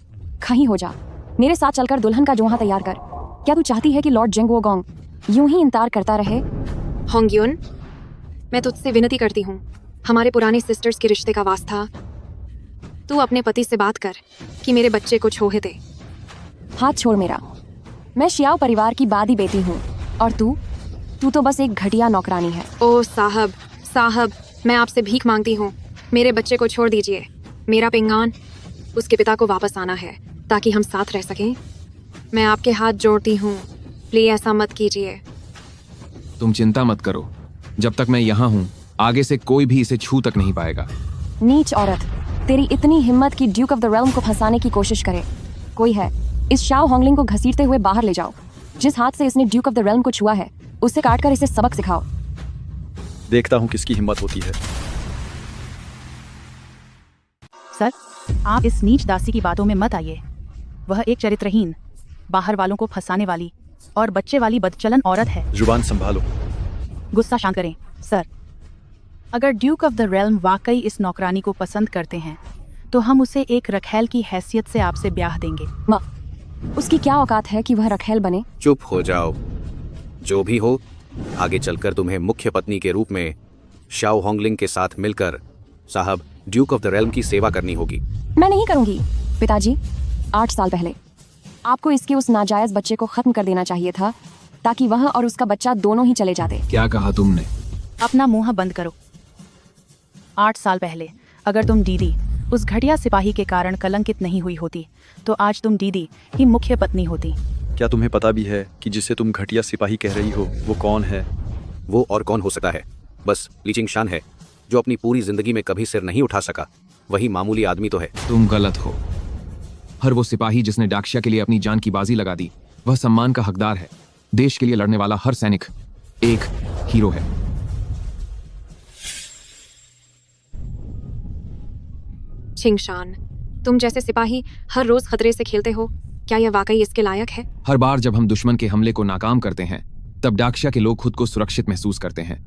S11: खही हो जा। मेरे साथ चलकर दुल्हन का जोहा तैयार कर। क्या तू चाहती है कि लॉर्ड जेंग वोगोंग यूं ही इंतजार करता रहे?
S5: होंग्युन, मैं तुझसे विनती करती हूँ, हमारे पुराने सिस्टर्स के रिश्ते का वास्ता, तू अपने पति से बात कर कि मेरे बच्चे को छोहे दे।
S11: हाथ छोड़ मेरा। मैं शियाओ परिवार की बादी बेटी हूँ और तू तो बस एक घटिया नौकरानी है।
S5: ओ साहब, साहब, मैं आपसे भीख मांगती हूँ, मेरे बच्चे को छोड़ दीजिए। मेरा पिंगान, उसके पिता को वापस आना है ताकि हम साथ रह सकें। मैं आपके हाथ जोड़ती हूँ, प्लीज ऐसा मत कीजिए।
S3: तुम चिंता मत करो, जब तक मैं यहाँ हूँ आगे से कोई भी इसे छू तक नहीं पाएगा।
S11: नीच औरत, तेरी इतनी हिम्मत कि ड्यूक ऑफ द रेल्म को फंसाने की कोशिश करे। कोई है, इस शाओ होंगलिंग को घसीटते हुए बाहर ले जाओ। जिस हाथ से इसने ड्यूक ऑफ द रेल्म को छुआ है, उससे काटकर इसे सबक सिखाओ।
S16: देखता हूँ किसकी हिम्मत होती है।
S9: सर, आप इस नीच दासी की बातों में मत आइए। वह एक चरित्रहीन, बाहर वालों को फंसाने वाली और बच्चे वाली बदचलन औरत है।
S16: जुबान संभालो।
S9: गुस्सा शांत करें सर। अगर ड्यूक ऑफ द रेल्म वाकई इस नौकरानी को पसंद करते हैं तो हम उसे एक रखेल की हैसियत से आपसे ब्याह देंगे।
S11: माँ, उसकी क्या औकात है कि वह रखेल बने?
S10: चुप हो जाओ। जो भी हो, आगे चलकर तुम्हें मुख्य पत्नी के रूप में शाओ होंगलिंग के साथ मिलकर साहब ड्यूक ऑफ द रेल्म की सेवा करनी होगी।
S11: मैं नहीं करूंगी पिताजी। 8 साल पहले आपको इसके उस नाजायज बच्चे को खत्म कर देना चाहिए था ताकि वह और उसका बच्चा दोनों ही चले जाते।
S3: क्या कहा तुमने?
S9: अपना मुंह बंद करो। 8 साल पहले अगर तुम दीदी उस घटिया सिपाही के कारण कलंकित नहीं हुई होती तो आज तुम दीदी ही मुख्य पत्नी होती।
S16: क्या तुम्हें पता भी है कि जिसे तुम घटिया सिपाही कह रही हो वो कौन है?
S10: वो और कौन हो सकता है? बस ली चिंगशान है, जो अपनी पूरी जिंदगी में कभी सिर नहीं उठा सका। वही मामूली आदमी तो है।
S3: तुम गलत हो। हर वो सिपाही जिसने डाक्शिया के लिए अपनी जान की बाजी लगा दी, वह सम्मान का हकदार है। देश के लिए लड़ने वाला हर सैनिक एक हीरो है।
S5: चिंगशान, तुम जैसे सिपाही हर रोज खतरे से खेलते हो, क्या यह वाकई इसके लायक है?
S3: हर बार जब हम दुश्मन के हमले को नाकाम करते हैं तब डाक्शिया के लोग खुद को सुरक्षित महसूस करते हैं।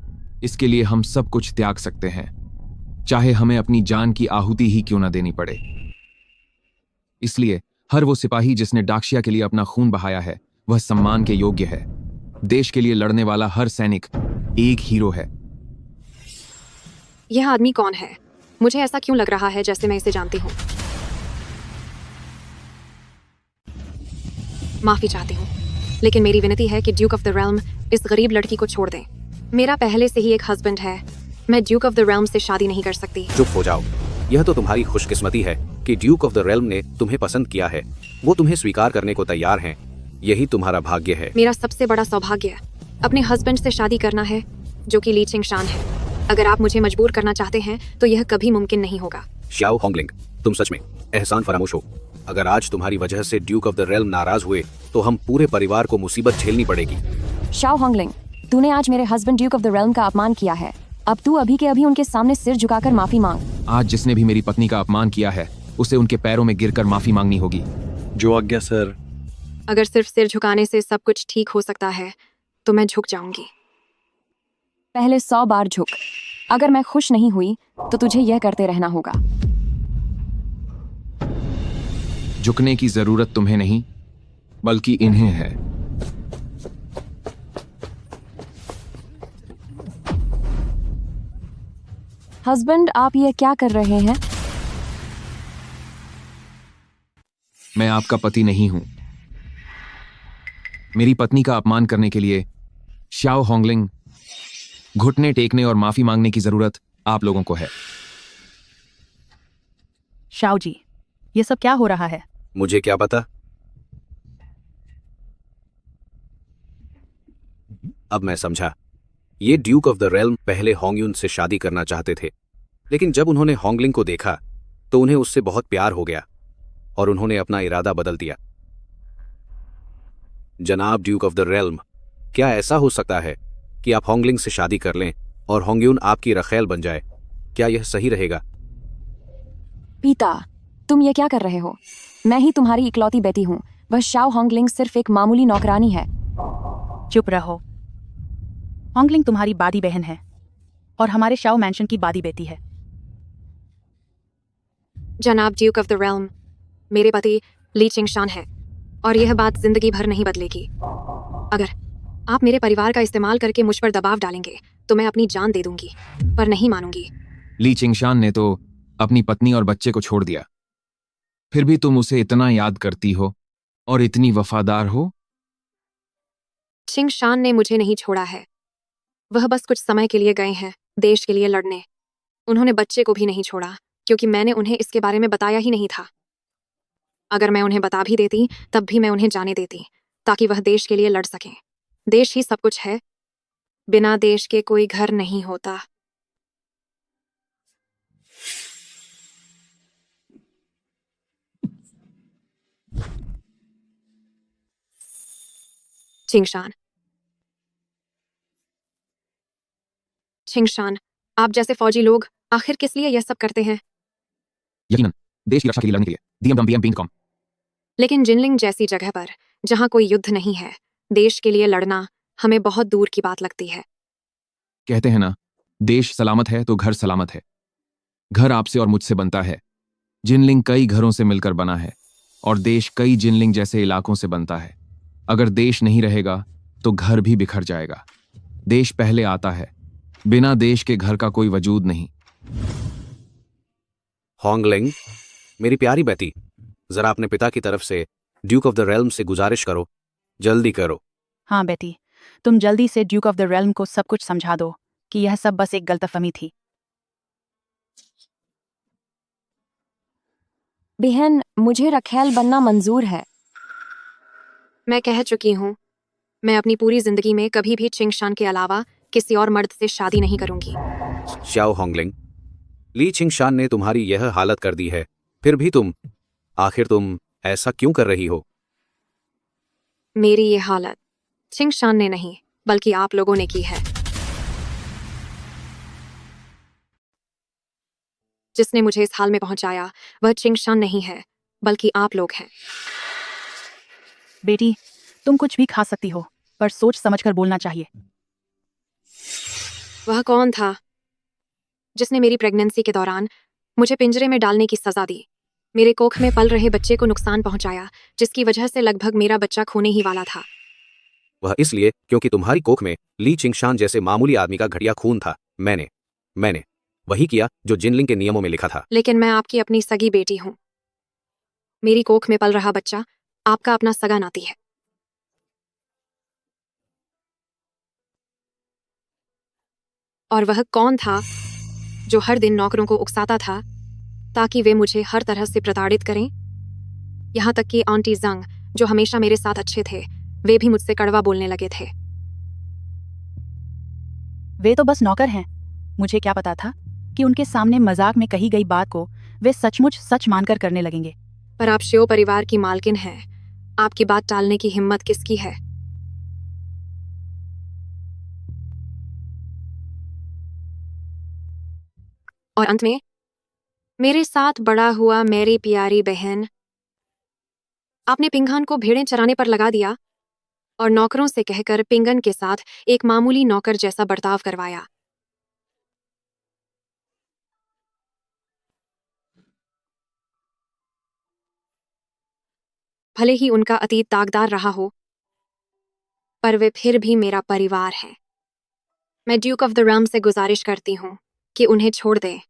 S3: इसके लिए हम सब कुछ त्याग सकते हैं, चाहे हमें अपनी जान की आहुति ही क्यों न देनी पड़े। इसलिए हर वो सिपाही जिसने डाक्शिया के लिए अपना खून बहाया है वह सम्मान के योग्य है। देश के लिए लड़ने वाला हर सैनिक एक हीरो है।
S5: यह आदमी कौन है? मुझे ऐसा क्यों लग रहा है जैसे मैं इसे जानती हूँ। माफी चाहती हूँ, लेकिन मेरी विनती है कि ड्यूक ऑफ द रेल्म इस गरीब लड़की को छोड़ दें। मेरा पहले से ही एक हस्बैंड है, मैं ड्यूक ऑफ द रेल्म से शादी नहीं कर सकती।
S10: चुप हो जाओ। यह तो तुम्हारी खुशकिस्मती है कि ड्यूक ऑफ द रेल्म ने तुम्हें पसंद किया है। वो तुम्हें स्वीकार करने को तैयार हैं। यही तुम्हारा भाग्य है।
S5: मेरा सबसे बड़ा सौभाग्य अपने हस्बैंड से शादी करना है, जो कि ली चिंगशान है। अगर आप मुझे मजबूर करना चाहते हैं तो यह कभी मुमकिन नहीं होगा।
S10: शाओ होंगलिंग, तुम सच में एहसान फरामोश हो। अगर आज तुम्हारी वजह से ड्यूक ऑफ द रेल्म नाराज हुए तो हम पूरे परिवार को मुसीबत झेलनी पड़ेगी।
S11: शाओ होंगलिंग, तूने आज मेरे husband Duke of the realm का अपमान किया है। अब तू अभी के अभी उनके सामने सिर झुकाकर माफी मांग।
S3: आज जिसने भी मेरी पत्नी का अपमान किया है उसे उनके पैरों में गिरकर माफी मांगनी होगी।
S16: जो आज्ञा सर।
S5: अगर सिर्फ सिर झुकाने से सब कुछ ठीक हो सकता है तो मैं झुक जाऊंगी।
S11: पहले 100 बार झुक। अगर मैं खुश नहीं हुई तो तुझे यह करते रहना होगा।
S3: झुकने की जरूरत तुम्हें नहीं बल्कि इन्हें है।
S11: हस्बैंड, आप ये क्या कर रहे हैं?
S3: मैं आपका पति नहीं हूं। मेरी पत्नी का अपमान करने के लिए शाओ होंगलिंग, घुटने टेकने और माफी मांगने की जरूरत आप लोगों को है।
S9: शाओ जी, ये सब क्या हो रहा है?
S10: मुझे क्या पता। अब मैं समझा। ये ड्यूक ऑफ द रेल्म पहले होंगयुन से शादी करना चाहते थे, लेकिन जब उन्होंने होंगलिंग को देखा तो उन्हें उससे बहुत प्यार हो गया और उन्होंने अपना इरादा बदल दिया। जनाब ड्यूक ऑफ द रेल्म, क्या ऐसा हो सकता है कि आप होंगलिंग से शादी कर लें और होंगयुन आपकी रखेल बन जाए? क्या यह सही रहेगा?
S11: पिता, तुम ये क्या कर रहे हो? मैं ही तुम्हारी इकलौती बेटी हूँ। वह शाओ होंगलिंग सिर्फ एक मामूली नौकरानी है।
S9: चुप रहो। होंगलिंग तुम्हारी बादी बहन है और हमारे शाओ मैंशन की बादी बेटी है।
S5: जनाब ड्यूक ऑफ द रेल्म, मेरे पति ली चिंगशान है और यह बात जिंदगी भर नहीं बदलेगी। अगर आप मेरे परिवार का इस्तेमाल करके मुझ पर दबाव डालेंगे तो मैं अपनी जान दे दूंगी, पर नहीं मानूंगी।
S3: ली चिंगशान ने तो अपनी पत्नी और बच्चे को छोड़ दिया, फिर भी तुम उसे इतना याद करती हो और इतनी वफादार हो।
S5: चिंगशान ने मुझे नहीं छोड़ा है। वह बस कुछ समय के लिए गए हैं देश के लिए लड़ने। उन्होंने बच्चे को भी नहीं छोड़ा क्योंकि मैंने उन्हें इसके बारे में बताया ही नहीं था। अगर मैं उन्हें बता भी देती तब भी मैं उन्हें जाने देती ताकि वह देश के लिए लड़ सकें। देश ही सब कुछ है, बिना देश के कोई घर नहीं होता। चिंगशान, चिंगशान, आप जैसे फौजी लोग आखिर किस लिए यह सब करते हैं?
S3: यकीनन देश की रक्षा के लिए लड़ने के लिए। dmdm.com।
S5: लेकिन जिनलिंग जैसी जगह पर जहां कोई युद्ध नहीं है, देश के लिए लड़ना हमें बहुत दूर की बात लगती है।
S3: कहते हैं ना, देश सलामत है तो घर सलामत है। घर आपसे और मुझसे बनता है। जिनलिंग कई घरों से मिलकर बना है और देश कई जिनलिंग जैसे इलाकों से बनता है। अगर देश नहीं रहेगा तो घर भी बिखर जाएगा। देश पहले आता है, बिना देश के घर का कोई वजूद नहीं।
S10: होंगलिंग, मेरी प्यारी बेटी, जरा अपने पिता की तरफ से ड्यूक ऑफ द रेल्म से गुजारिश करो, जल्दी करो।
S9: हाँ बेटी, तुम जल्दी से ड्यूक ऑफ द रेल्म को सब कुछ समझा दो कि यह सब बस एक गलतफहमी थी।
S11: बहन, मुझे रखेल बनना मंजूर है।
S5: मैं कह चुकी हूँ, मैं अपनी पूरी जिंदगी में कभी भी चिंगशान के अलावा किसी और मर्द से शादी नहीं करूंगी।
S10: शाओ होंगलिंग, ली चिंगशान ने तुम्हारी यह हालत कर दी है, फिर भी आखिर तुम ऐसा क्यों कर रही हो?
S5: मेरी ये हालत चिंगशान ने नहीं बल्कि आप लोगों ने की है। जिसने मुझे इस हाल में पहुंचाया वह चिंगशान नहीं है बल्कि आप लोग हैं।
S9: बेटी, तुम कुछ भी खा सकती हो, पर सोच समझकर बोलना चाहिए।
S5: वह कौन था जिसने मेरी प्रेगनेंसी के दौरान मुझे पिंजरे में डालने की सजा दी, मेरे कोख में पल रहे बच्चे को नुकसान पहुंचाया, जिसकी वजह से लगभग मेरा बच्चा खोने ही वाला था?
S10: वह इसलिए क्योंकि तुम्हारी कोख में ली चिंगशान जैसे मामूली आदमी का घटिया खून था। मैंने वही किया जो जिनलिंग के नियमों में लिखा था।
S5: लेकिन मैं आपकी अपनी सगी बेटी हूं। मेरी कोख में पल रहा बच्चा आपका अपना सगा नाती है। और वह कौन था जो हर दिन नौकरों को उकसाता था ताकि वे मुझे हर तरह से प्रताड़ित करें? यहां तक कि आंटी जंग, जो हमेशा मेरे साथ अच्छे थे, वे भी मुझसे कड़वा बोलने लगे थे।
S9: वे तो बस नौकर हैं। मुझे क्या पता था कि उनके सामने मजाक में कही गई बात को वे सचमुच सच मानकर करने लगेंगे।
S5: पर आप शिव परिवार की मालकिन हैं, आपकी बात टालने की हिम्मत किसकी है? और अंत में मेरे साथ बड़ा हुआ मेरी प्यारी बहन, आपने पिंघान को भेड़ें चराने पर लगा दिया और नौकरों से कहकर पिंगन के साथ एक मामूली नौकर जैसा बर्ताव करवाया। भले ही उनका अतीत दागदार रहा हो, पर वे फिर भी मेरा परिवार है। मैं ड्यूक ऑफ द रेल्म से गुजारिश करती हूँ कि उन्हें छोड़ दें।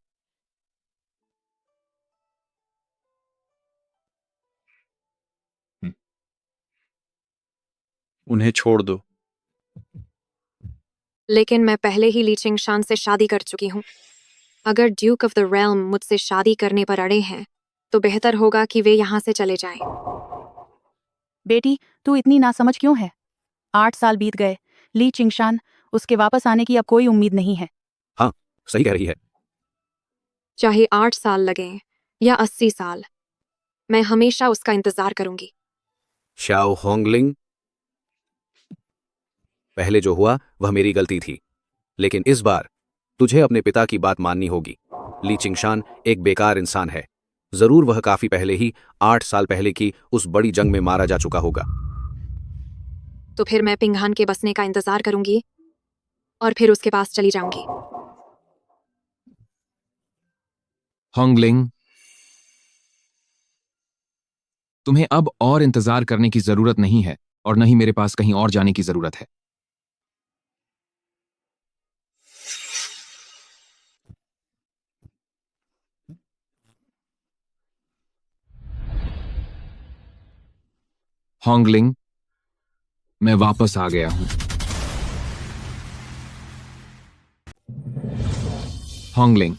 S16: उन्हें छोड़ दो।
S5: लेकिन मैं पहले ही ली चिंगशान से शादी कर चुकी हूँ। अगर ड्यूक ऑफ द रेल्म मुझसे शादी करने पर अड़े हैं तो बेहतर होगा कि वे यहाँ से चले जाएं।
S9: बेटी, तू इतनी नासमझ क्यों है? 8 साल बीत गए, ली चिंगशान, उसके वापस आने की अब कोई उम्मीद नहीं है।
S10: हाँ, सही कह रही है।
S5: चाहे 8 साल लगें या 80 साल, मैं हमेशा उसका इंतजार करूंगी।
S10: शाओ होंगलिंग, पहले जो हुआ वह मेरी गलती थी, लेकिन इस बार तुझे अपने पिता की बात माननी होगी। ली चिंगशान एक बेकार इंसान है। जरूर वह काफी पहले ही 8 साल पहले की उस बड़ी जंग में मारा जा चुका होगा।
S5: तो फिर मैं पिंगहान के बसने का इंतजार करूंगी और फिर उसके पास चली जाऊंगी।
S3: होंगलिंग, तुम्हें अब और इंतजार करने की जरूरत नहीं है और न ही मेरे पास कहीं और जाने की जरूरत है। होंगलिंग, मैं वापस आ गया हूं। होंगलिंग,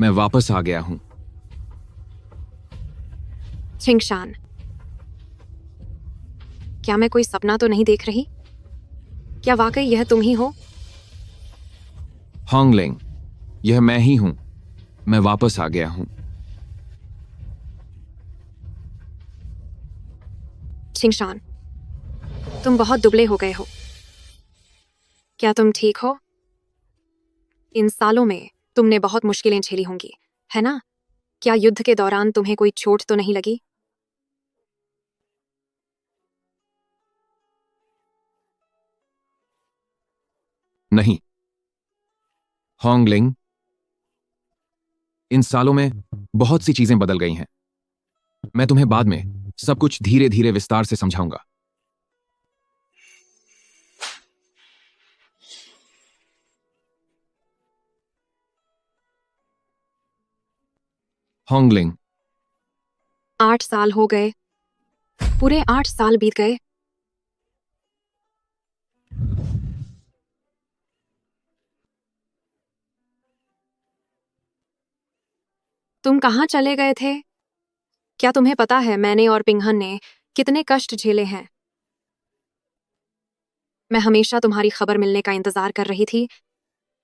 S3: मैं वापस आ गया हूं।
S5: चिंगशान, क्या मैं कोई सपना तो नहीं देख रही? क्या वाकई यह तुम ही हो?
S3: होंगलिंग, यह मैं ही हूं। मैं वापस आ गया हूं।
S5: चिंगशान, तुम बहुत दुबले हो गए हो। क्या तुम ठीक हो? इन सालों में तुमने बहुत मुश्किलें झेली होंगी, है ना? क्या युद्ध के दौरान तुम्हें कोई चोट तो नहीं लगी?
S3: नहीं होंगलिंग, इन सालों में बहुत सी चीजें बदल गई हैं। मैं तुम्हें बाद में सब कुछ धीरे धीरे विस्तार से समझाऊंगा। होंगलिंग,
S5: 8 साल हो गए, पूरे 8 साल बीत गए। तुम कहाँ चले गए थे? क्या तुम्हें पता है मैंने और पिंगहन ने कितने कष्ट झेले हैं? मैं हमेशा तुम्हारी खबर मिलने का इंतजार कर रही थी।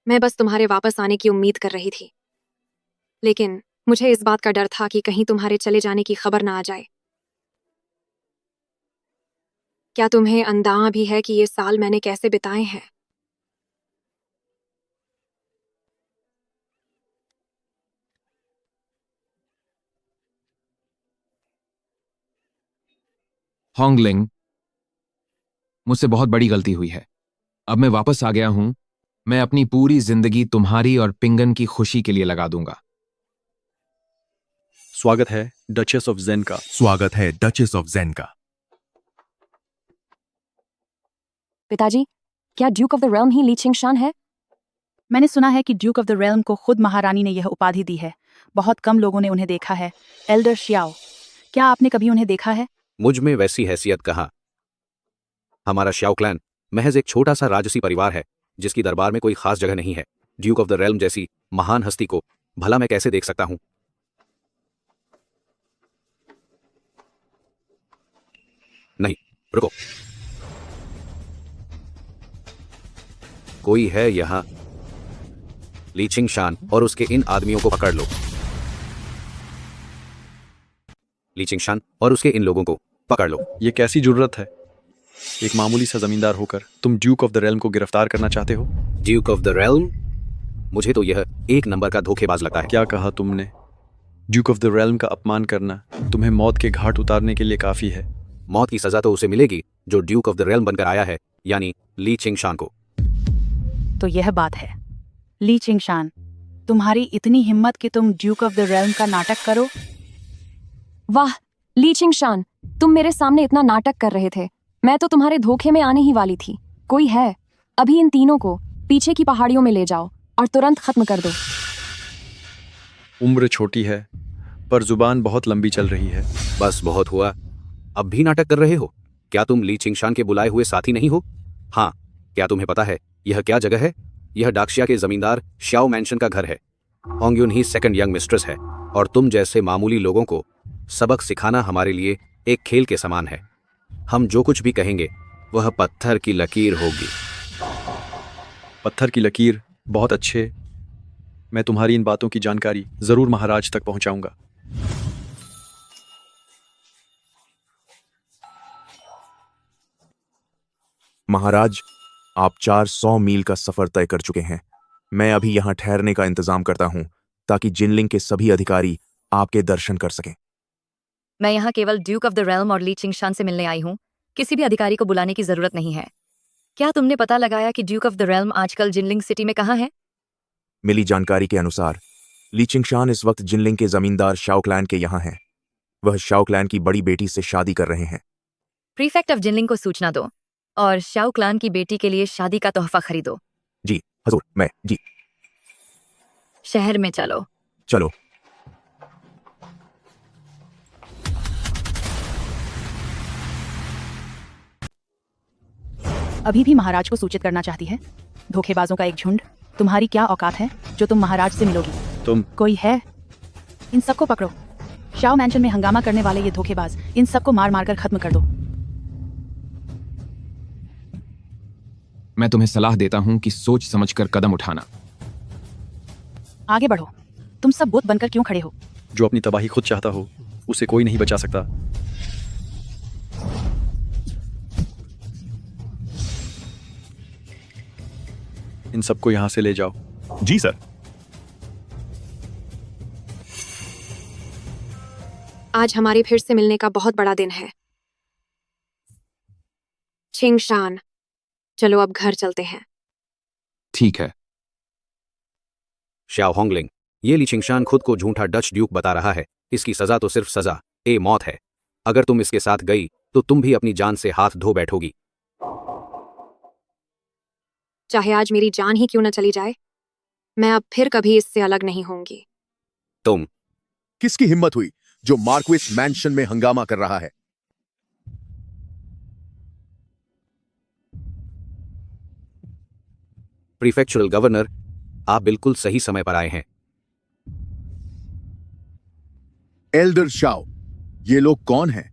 S5: मैं बस तुम्हारे वापस आने की उम्मीद कर रही थी, लेकिन मुझे इस बात का डर था कि कहीं तुम्हारे चले जाने की खबर ना आ जाए। क्या तुम्हें अंदाज़ा भी है कि ये साल मैंने कैसे बिताए हैं?
S3: होंगलिंग, मुझसे बहुत बड़ी गलती हुई है। अब मैं वापस आ गया हूं। मैं अपनी पूरी जिंदगी तुम्हारी और पिंगन की खुशी के लिए लगा दूंगा।
S16: स्वागत है डचेस ऑफ जेन का।
S19: स्वागत है डचेस ऑफ जेन का।
S11: पिताजी, क्या ड्यूक ऑफ द रेल्म ही ली चिंगशान है?
S9: मैंने सुना है कि ड्यूक ऑफ द रेल्म को खुद महारानी ने यह उपाधि दी है। बहुत कम लोगों ने उन्हें देखा है। एल्डर शियाओ, क्या आपने कभी उन्हें देखा है?
S10: मुझ में वैसी हैसियत कहाँ। हमारा श्याओ क्लैन महज एक छोटा सा राजसी परिवार है जिसकी दरबार में कोई खास जगह नहीं है। ड्यूक ऑफ द रेल्म जैसी महान हस्ती को भला मैं कैसे देख सकता हूं? नहीं, रुको। कोई है यहां? ली चिंगशान और उसके इन आदमियों को पकड़ लो। ली चिंगशान और उसके इन लोगों को पकड़ लो।
S16: ये कैसी जुर्रत है? एक मामूली सा जमींदार होकर तुम ड्यूक ऑफ द रेल्म को गिरफ्तार करना चाहते हो?
S10: Duke of the realm? मुझे तो यह एक नंबर का धोखेबाज लगता है।
S16: क्या कहा तुमने? ड्यूक ऑफ द रेल्म का अपमान करना तुम्हें मौत के घाट उतारने के लिए काफी है।
S10: मौत की सजा तो उसे मिलेगी जो ड्यूक ऑफ द रेल्म बनकर आया है, यानी ली चिंगशान को।
S9: तो यह बात है। ली चिंगशान, तुम्हारी इतनी हिम्मत कि तुम ड्यूक ऑफ द रेल्म का नाटक करो?
S11: वाह ली चिंगशान, तुम मेरे सामने इतना नाटक कर रहे थे। मैं तो तुम्हारे धोखे में आने ही वाली थी। कोई है? अभी इन तीनों को पीछे की पहाड़ियों में ले जाओ और तुरंत खत्म कर दो।
S16: उम्र छोटी है पर जुबान बहुत लंबी चल रही है।
S10: बस बहुत हुआ। अब भी नाटक कर रहे हो? क्या तुम ली चिंगशान के बुलाए हुए साथी नहीं हो? हाँ, क्या तुम्हें पता है यह क्या जगह है? यह डाक्शिया के जमींदार श्याओ मैंशन का घर है। होंगयुन ही सेकंड यंग मिस्ट्रेस है और तुम जैसे मामूली लोगों को सबक सिखाना हमारे लिए एक खेल के समान है। हम जो कुछ भी कहेंगे वह पत्थर की लकीर होगी।
S16: पत्थर की लकीर, बहुत अच्छे। मैं तुम्हारी इन बातों की जानकारी जरूर महाराज तक पहुंचाऊंगा।
S19: महाराज, आप 400 मील का सफर तय कर चुके हैं। मैं अभी यहाँ ठहरने का इंतजाम करता हूँ ताकि जिनलिंग के सभी अधिकारी आपके दर्शन कर सकें।
S4: मैं यहाँ केवल ड्यूक ऑफ द रेल्म और ली चिंगशान से मिलने आई हूँ। किसी भी अधिकारी को बुलाने की जरूरत नहीं है। क्या तुमने पता लगाया कि ड्यूक ऑफ द रेल्म आजकल जिनलिंग सिटी में कहाँ है?
S19: मिली जानकारी के अनुसार ली चिंगशान इस वक्त जिनलिंग के जमींदार शाओ क्लैन के यहाँ हैं। वह शाओ क्लैन की बड़ी बेटी से शादी कर रहे हैं।
S4: प्रीफेक्ट ऑफ जिनलिंग को सूचना दो और शाओ क्लान की बेटी के लिए शादी का तोहफा खरीदो।
S19: जी हजूर, मैं जी।
S4: शहर में चलो।
S19: चलो।
S9: अभी भी महाराज को सूचित करना चाहती है? धोखेबाजों का एक झुंड। तुम्हारी क्या औकात है जो तुम महाराज से मिलोगी?
S16: तुम
S9: कोई है? इन सबको पकड़ो। शाओ मैंशन में हंगामा करने वाले ये धोखेबाज, इन सबको मार मार कर खत्म कर दो।
S3: मैं तुम्हें सलाह देता हूं कि सोच समझकर कदम उठाना।
S9: आगे बढ़ो। तुम सब बुत बनकर क्यों खड़े हो?
S16: जो अपनी तबाही खुद चाहता हो उसे कोई नहीं बचा सकता। इन सबको यहां से ले जाओ।
S19: जी सर।
S5: आज हमारे फिर से मिलने का बहुत बड़ा दिन है। चिंगशान, चलो अब घर चलते हैं।
S3: ठीक है।
S10: शाओ होंगलिंग, ये ली चिंगशान खुद को झूठा डच ड्यूक बता रहा है। इसकी सजा तो सिर्फ सजा मौत है। अगर तुम इसके साथ गई तो तुम भी अपनी जान से हाथ धो बैठोगी।
S5: चाहे आज मेरी जान ही क्यों न चली जाए, मैं अब फिर कभी इससे अलग नहीं होंगी।
S10: तुम
S15: किसकी हिम्मत हुई जो मार्क्विस मैंशन में हंगामा कर रहा है?
S10: प्रीफेक्चुरल गवर्नर, आप बिल्कुल सही समय पर आए हैं।
S15: एल्डर शाओ, ये लोग कौन हैं?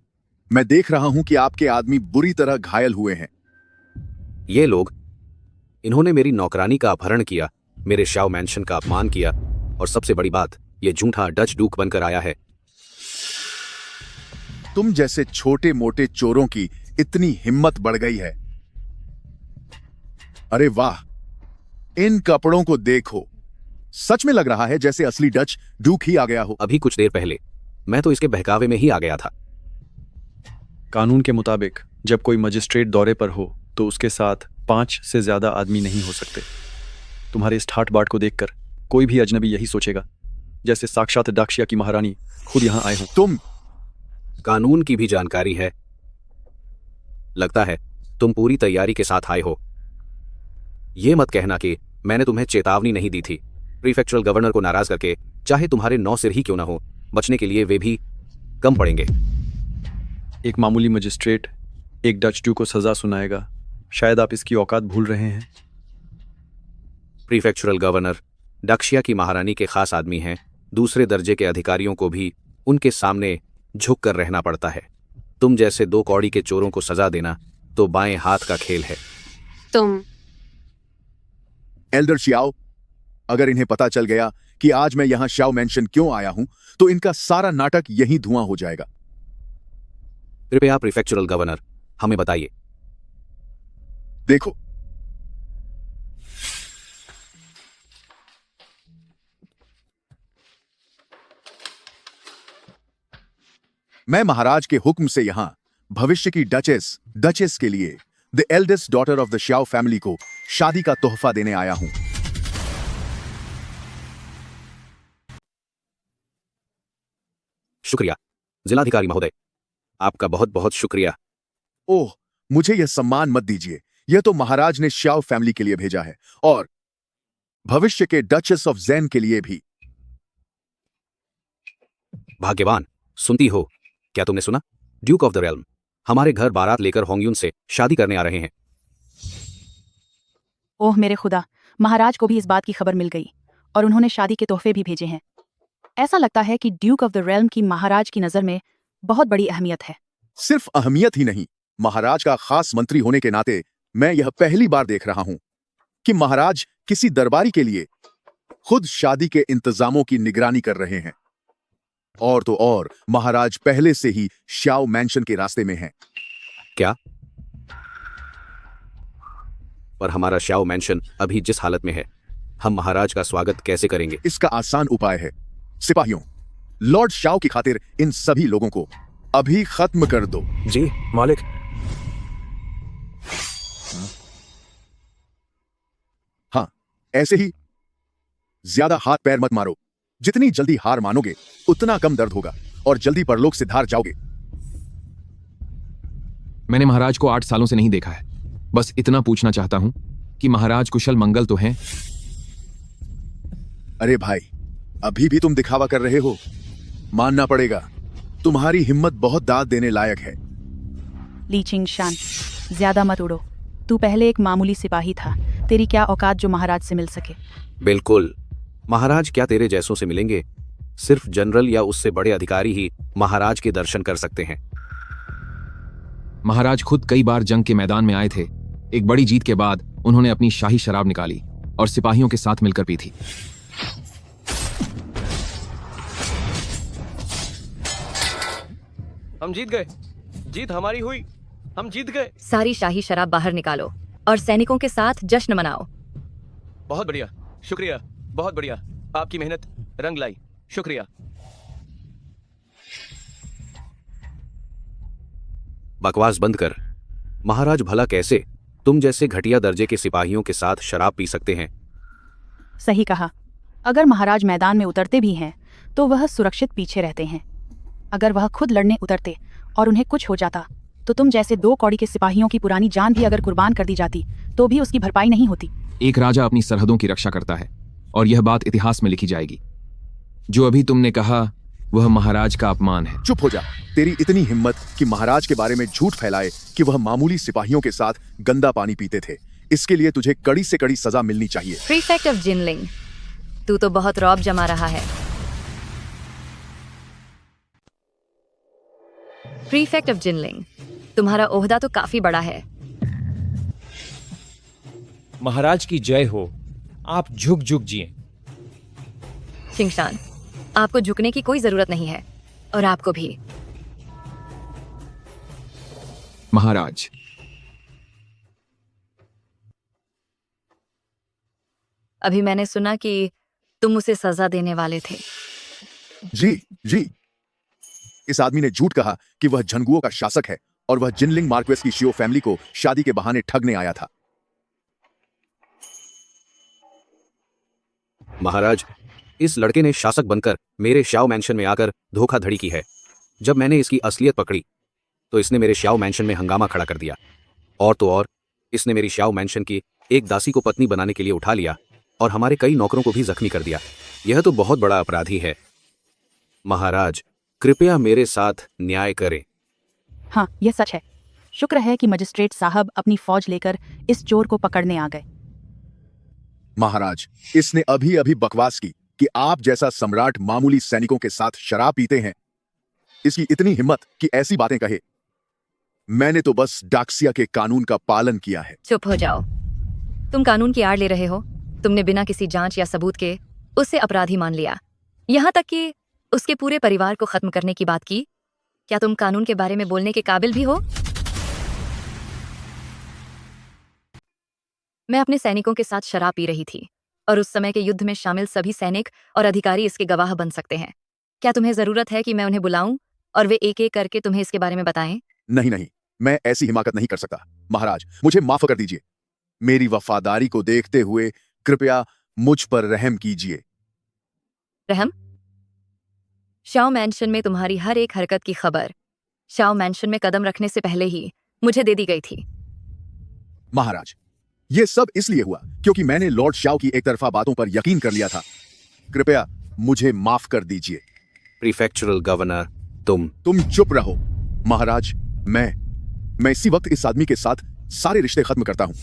S15: मैं देख रहा हूं कि आपके आदमी बुरी तरह घायल हुए हैं।
S10: ये लोग, इन्होंने मेरी नौकरानी का अपहरण किया, मेरे शाओ मैंशन का अपमान किया और सबसे बड़ी बात, ये झूठा डच डूक बनकर आया है।
S15: तुम जैसे छोटे मोटे चोरों की इतनी हिम्मत बढ़ गई है। अरे वाह, इन कपड़ों को देखो। सच में लग रहा है जैसे असली डच डूक ही आ गया हो।
S10: अभी कुछ देर पहले मैं तो इसके बहकावे में ही आ गया था।
S16: कानून के मुताबिक जब कोई मजिस्ट्रेट दौरे पर हो तो उसके साथ 5 से ज्यादा आदमी नहीं हो सकते। तुम्हारे इस ठाट बाट को देखकर कोई भी अजनबी यही सोचेगा जैसे साक्षात दाक्षिया की महारानी खुद यहां आए हो।
S15: तुम
S10: कानून की भी जानकारी है। लगता है तुम पूरी तैयारी के साथ आए हो। यह मत कहना कि मैंने तुम्हें चेतावनी नहीं दी थी। प्रीफेक्चुरल गवर्नर को नाराज करके चाहे तुम्हारे 9 सिर ही क्यों ना हो, बचने के लिए वे भी कम पड़ेंगे।
S16: एक मामूली मजिस्ट्रेट एक डच ड्यू को सजा सुनाएगा। शायद आप इसकी औकात भूल रहे हैं।
S10: प्रीफेक्चुरल गवर्नर दाक्षिया की महारानी के खास आदमी हैं। दूसरे दर्जे के अधिकारियों को भी उनके सामने झुक कर रहना पड़ता है। तुम जैसे 2 कौड़ी के चोरों को सजा देना तो बाएं हाथ का खेल है।
S5: तुम
S15: एल्डर शियाओ, अगर इन्हें पता चल गया कि आज मैं यहां शाओ मैंशन क्यों आया हूं तो इनका सारा नाटक यहीं धुआं हो जाएगा।
S10: कृपया प्रीफेक्चुरल गवर्नर हमें बताइए।
S15: देखो, मैं महाराज के हुक्म से यहां भविष्य की डचेस के लिए the eldest daughter of the Shao family को शादी का तोहफा देने आया हूं।
S10: शुक्रिया जिलाधिकारी महोदय, आपका बहुत बहुत शुक्रिया।
S15: ओह, मुझे यह सम्मान मत दीजिए। यह तो महाराज ने शाओ फैमिली के लिए भेजा है और भविष्य के डचेस ऑफ ज़ेन के लिए भी।
S10: भाग्यवान, सुनती हो? क्या तुमने सुना? ड्यूक ऑफ द रेल्म हमारे घर बारात लेकर होंगयुन से शादी करने आ रहे हैं।
S9: ओह मेरे खुदा, महाराज को भी इस बात की खबर मिल गई और उन्होंने शादी के तोहफे भी भेजे हैं। ऐसा लगता है कि ड्यूक ऑफ द रेल्म की महाराज की नजर में बहुत बड़ी अहमियत है।
S15: सिर्फ अहमियत ही नहीं, महाराज का खास मंत्री होने के नाते मैं यह पहली बार देख रहा हूं कि महाराज किसी दरबारी के लिए खुद शादी के इंतजामों की निगरानी कर रहे हैं। और तो और महाराज पहले से ही श्याओ मैंशन के रास्ते में हैं।
S10: क्या? पर हमारा श्याओ मैंशन अभी जिस हालत में है, हम महाराज का स्वागत कैसे करेंगे?
S15: इसका आसान उपाय है, सिपाहियों, लॉर्ड शाओ की खातिर इन सभी लोगों को अभी खत्म कर दो।
S18: जी मालिक।
S15: हाँ, ऐसे ही ज्यादा हाथ पैर मत मारो। जितनी जल्दी हार मानोगे उतना कम दर्द होगा और जल्दी परलोक सिद्धार जाओगे।
S3: मैंने महाराज को 8 सालों से नहीं देखा है। बस इतना पूछना चाहता हूं कि महाराज कुशल मंगल तो हैं?
S15: अरे भाई, अभी भी तुम दिखावा कर रहे हो। मानना पड़ेगा, तुम्हारी हिम्मत बहुत दाद देने लायक है।
S9: ली चिंगशान, ज्यादा मत उड़ो। तू पहले एक मामूली सिपाही था। तेरी क्या औकात जो महाराज से मिल सके?
S10: बिल्कुल, महाराज क्या तेरे जैसों से मिलेंगे? सिर्फ जनरल या उससे बड़े अधिकारी ही महाराज के दर्शन कर सकते हैं।
S3: महाराज खुद कई बार जंग के मैदान में आए थे। एक बड़ी जीत के बाद उन्होंने अपनी शाही शराब निकाली और सिपाहियों के साथ मिलकर पी थी।
S6: हम जीत गए, जीत हमारी हुई, हम जीत गए।
S4: सारी शाही शराब बाहर निकालो और सैनिकों के साथ जश्न मनाओ।
S6: बहुत बढ़िया, शुक्रिया, बहुत बढ़िया। आपकी मेहनत रंग लाई, शुक्रिया।
S10: बकवास बंद कर। महाराज भला कैसे तुम जैसे घटिया दर्जे के सिपाहियों के साथ शराब पी सकते हैं?
S9: सही कहा। अगर महाराज मैदान में उतरते भी हैं तो वह सुरक्षित पीछे रहते हैं। अगर वह खुद लड़ने उतरते और उन्हें कुछ हो जाता तो तुम जैसे 2 कौड़ी के सिपाहियों की पुरानी जान भी अगर कुर्बान कर दी जाती तो भी उसकी भरपाई नहीं होती।
S3: एक राजा अपनी सरहदों की रक्षा करता है और यह बात इतिहास में लिखी जाएगी। जो अभी तुमने कहा वह महाराज का अपमान है।
S15: चुप हो जा। तेरी इतनी हिम्मत कि महाराज के बारे में झूठ फैलाए कि वह मामूली सिपाहियों के साथ गंदा पानी पीते थे। इसके लिए तुझे कड़ी से कड़ी सजा मिलनी चाहिए।
S4: प्रीफेक्ट ऑफ जिनलिंग, तू तो बहुत रौब जमा रहा है। प्रीफेक्ट ऑफ जिनलिंग, तुम्हारा ओहदा तो काफी बड़ा है।
S21: महाराज की जय हो। आप झुक झुक जिए।
S4: चिंगशान, आपको झुकने की कोई जरूरत नहीं है और आपको भी।
S3: महाराज,
S4: अभी मैंने सुना कि तुम उसे सजा देने वाले थे।
S15: जी। इस आदमी ने झूठ कहा कि वह झंगुओं का शासक है और वह जिनलिंग मार्क्वेस की शियो फैमिली को शादी के बहाने ठगने आया था।
S10: महाराज, इस लड़के ने शासक बनकर मेरे श्याओ मैंशन में आकर धोखाधड़ी की है। जब मैंने इसकी असलियत पकड़ी तो इसने मेरे श्याओ मैंशन में हंगामा खड़ा कर दिया। और तो और इसने मेरी श्याओ मैंशन की एक दासी को पत्नी बनाने के लिए उठा लिया और हमारे कई नौकरों को भी जख्मी कर दिया। यह तो बहुत बड़ा अपराधी है। महाराज, कृपया मेरे साथ न्याय करें।
S9: हाँ, यह सच है। शुक्र है कि मजिस्ट्रेट साहब अपनी फौज लेकर इस चोर को पकड़ने आ गए।
S15: महाराज, इसने अभी अभी बकवास की कि आप जैसा सम्राट मामूली सैनिकों के साथ शराब पीते हैं। इसकी इतनी हिम्मत कि ऐसी बातें कहे। मैंने तो बस डाक्सिया के कानून का पालन किया है।
S4: चुप हो जाओ। तुम कानून की आड़ ले रहे हो। तुमने बिना किसी जांच या सबूत के उसे अपराधी मान लिया, यहां तक कि उसके पूरे परिवार को खत्म करने की बात की। क्या तुम कानून के बारे में बोलने के काबिल भी हो? मैं अपने सैनिकों के साथ शराब पी रही थी और उस समय के युद्ध में शामिल सभी सैनिक और अधिकारी इसके गवाह बन सकते हैं। क्या तुम्हें जरूरत है कि मैं उन्हें बुलाऊं और वे एक एक करके तुम्हें इसके बारे में बताएं?
S15: नहीं, मैं ऐसी हिमाकत नहीं कर सकता। महाराज, मुझे माफ कर दीजिए। मेरी वफादारी को देखते हुए कृपया मुझ पर रहम कीजिए।
S4: रहम? शाओ मैंशन में तुम्हारी हर एक हरकत की खबर शाओ मैंशन में कदम रखने से पहले ही मुझे दे दी गई थी।
S15: महाराज, यह सब इसलिए हुआ क्योंकि मैंने लॉर्ड शाओ की एक तरफा बातों पर यकीन कर लिया था। कृपया मुझे माफ कर दीजिए।
S10: प्रीफेक्चुरल गवर्नर,
S15: तुम चुप रहो। महाराज, मैं इसी वक्त इस आदमी के साथ सारे रिश्ते खत्म करता हूं।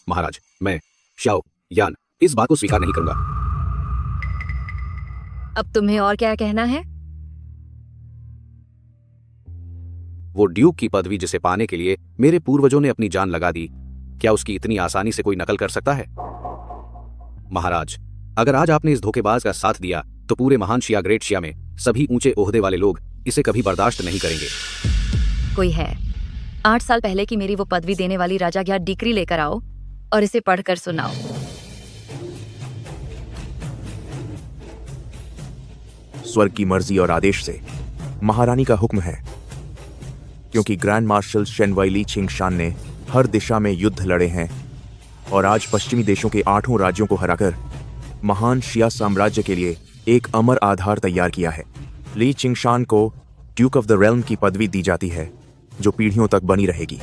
S10: महाराज, मैं शाओ यान इस बात को स्वीकार नहीं करूंगा।
S4: अब तुम्हें और क्या कहना है?
S10: वो ड्यूक की पदवी जिसे पाने के लिए मेरे पूर्वजों ने अपनी जान लगा दी, क्या उसकी इतनी आसानी से कोई नकल कर सकता है? महाराज, अगर आज आपने इस धोखेबाज का साथ दिया तो पूरे महान शिया ग्रेट शिया में सभी ऊंचे ओहदे वाले लोग इसे कभी बर्दाश्त नहीं करेंगे।
S4: कोई है 8 साल पहले की मेरी वो पदवी देने वाली राजा ज्ञात डिक्री लेकर आओ और इसे पढ़कर सुनाओ।
S19: स्वर्ग की मर्जी और आदेश से महारानी का हुक्म है, क्योंकि ग्रैंड मार्शल शेनवाई ली चिंगशान ने हर दिशा में युद्ध लड़े हैं और आज पश्चिमी देशों के 8 राज्यों को हराकर महान शिया साम्राज्य के लिए एक अमर आधार तैयार किया है। ली चिंगशान को ड्यूक ऑफ द रेल्म की पदवी दी जाती है, जो पीढ़ियों तक बनी रहेगी।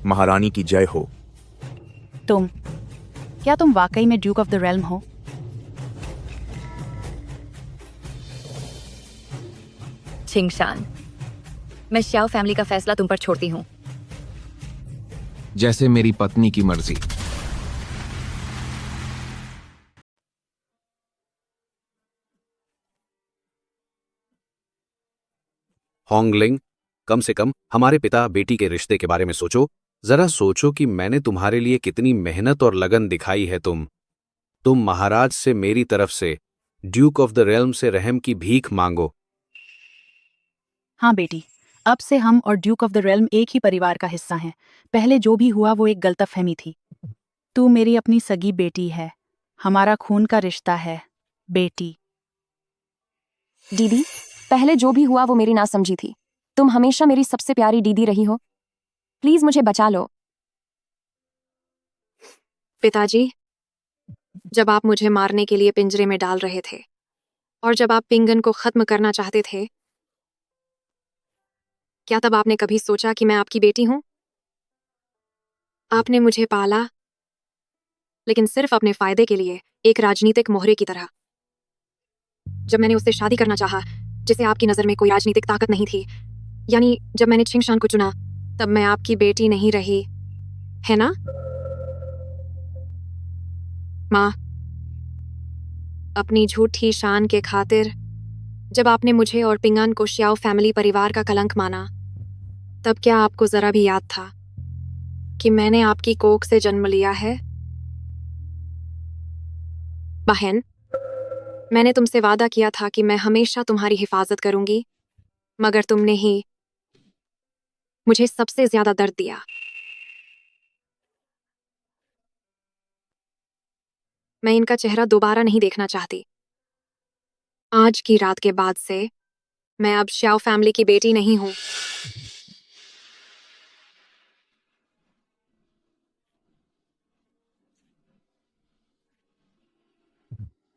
S19: महारानी की जय हो।
S9: क्या तुम वाकई में ड्यूक ऑफ द रेल्म हो?
S4: चिंगशान, मैं श्याओ फैमिली का फैसला तुम पर छोड़ती हूँ।
S3: जैसे मेरी पत्नी की मर्जी।
S10: होंगलिंग, कम से कम हमारे पिता बेटी के रिश्ते के बारे में सोचो। जरा सोचो कि मैंने तुम्हारे लिए कितनी मेहनत और लगन दिखाई है। तुम महाराज से मेरी तरफ से ड्यूक ऑफ द रेल्म से रहम की भीख मांगो।
S9: हाँ बेटी, अब से हम और ड्यूक ऑफ द रेल्म एक ही परिवार का हिस्सा हैं। पहले जो भी हुआ वो एक गलतफहमी थी। तू मेरी अपनी सगी बेटी है, हमारा खून का रिश्ता है बेटी।
S11: दीदी, पहले जो भी हुआ वो मेरी नासमझी थी। तुम हमेशा मेरी सबसे प्यारी दीदी रही हो। प्लीज मुझे बचा लो।
S5: पिताजी, जब आप मुझे मारने के लिए पिंजरे में डाल रहे थे और जब आप पिंगन को खत्म करना चाहते थे, क्या तब आपने कभी सोचा कि मैं आपकी बेटी हूं? आपने मुझे पाला, लेकिन सिर्फ अपने फायदे के लिए, एक राजनीतिक मोहरे की तरह। जब मैंने उससे शादी करना चाहा, जिसे आपकी नजर में कोई राजनीतिक ताकत नहीं थी, यानी जब मैंने चिंगशान को चुना, तब मैं आपकी बेटी नहीं रही, है ना माँ? अपनी झूठी शान के खातिर जब आपने मुझे और पिंगान को श्याओ फैमिली परिवार का कलंक माना, तब क्या आपको जरा भी याद था कि मैंने आपकी कोख से जन्म लिया है? बहन, मैंने तुमसे वादा किया था कि मैं हमेशा तुम्हारी हिफाजत करूंगी, मगर तुमने ही मुझे सबसे ज्यादा दर्द दिया। मैं इनका चेहरा दोबारा नहीं देखना चाहती। आज की रात के बाद से मैं अब श्याओ फैमिली की बेटी नहीं हूं।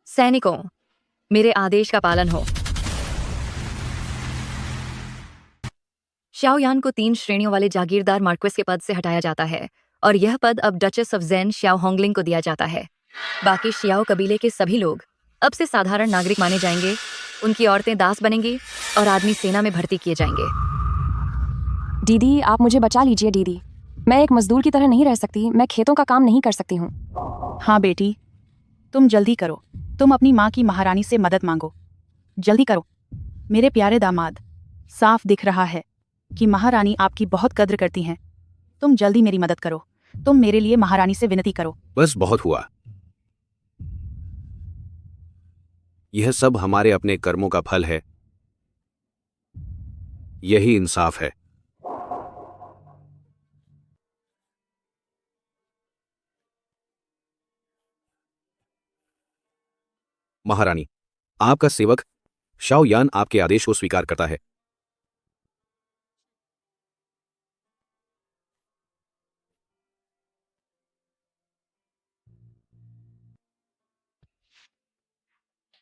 S4: सैनिकों, मेरे आदेश का पालन हो। श्याओयान को 3 श्रेणियों वाले जागीरदार मार्क्वेस के पद से हटाया जाता है और यह पद अब डचेस ऑफ ज़ेन श्याओ होंगलिंग को दिया जाता है। बाकी श्याओ कबीले के सभी लोग अब से साधारण नागरिक माने जाएंगे, उनकी औरतें दास बनेंगी और आदमी सेना में भर्ती किए जाएंगे।
S11: दीदी, आप मुझे बचा लीजिए दीदी। मैं एक मजदूर की तरह नहीं रह सकती। मैं खेतों का काम नहीं कर सकती हूँ।
S9: हाँ बेटी, तुम जल्दी करो। तुम अपनी माँ की महारानी से मदद मांगो। जल्दी करो मेरे प्यारे दामाद। साफ दिख रहा है कि महारानी आपकी बहुत कद्र करती हैं। तुम जल्दी मेरी मदद करो। तुम मेरे लिए महारानी से विनती करो।
S10: बस बहुत हुआ। यह सब हमारे अपने कर्मों का फल है। यही इंसाफ है। महारानी, आपका सेवक शाओयान आपके आदेश को स्वीकार करता है।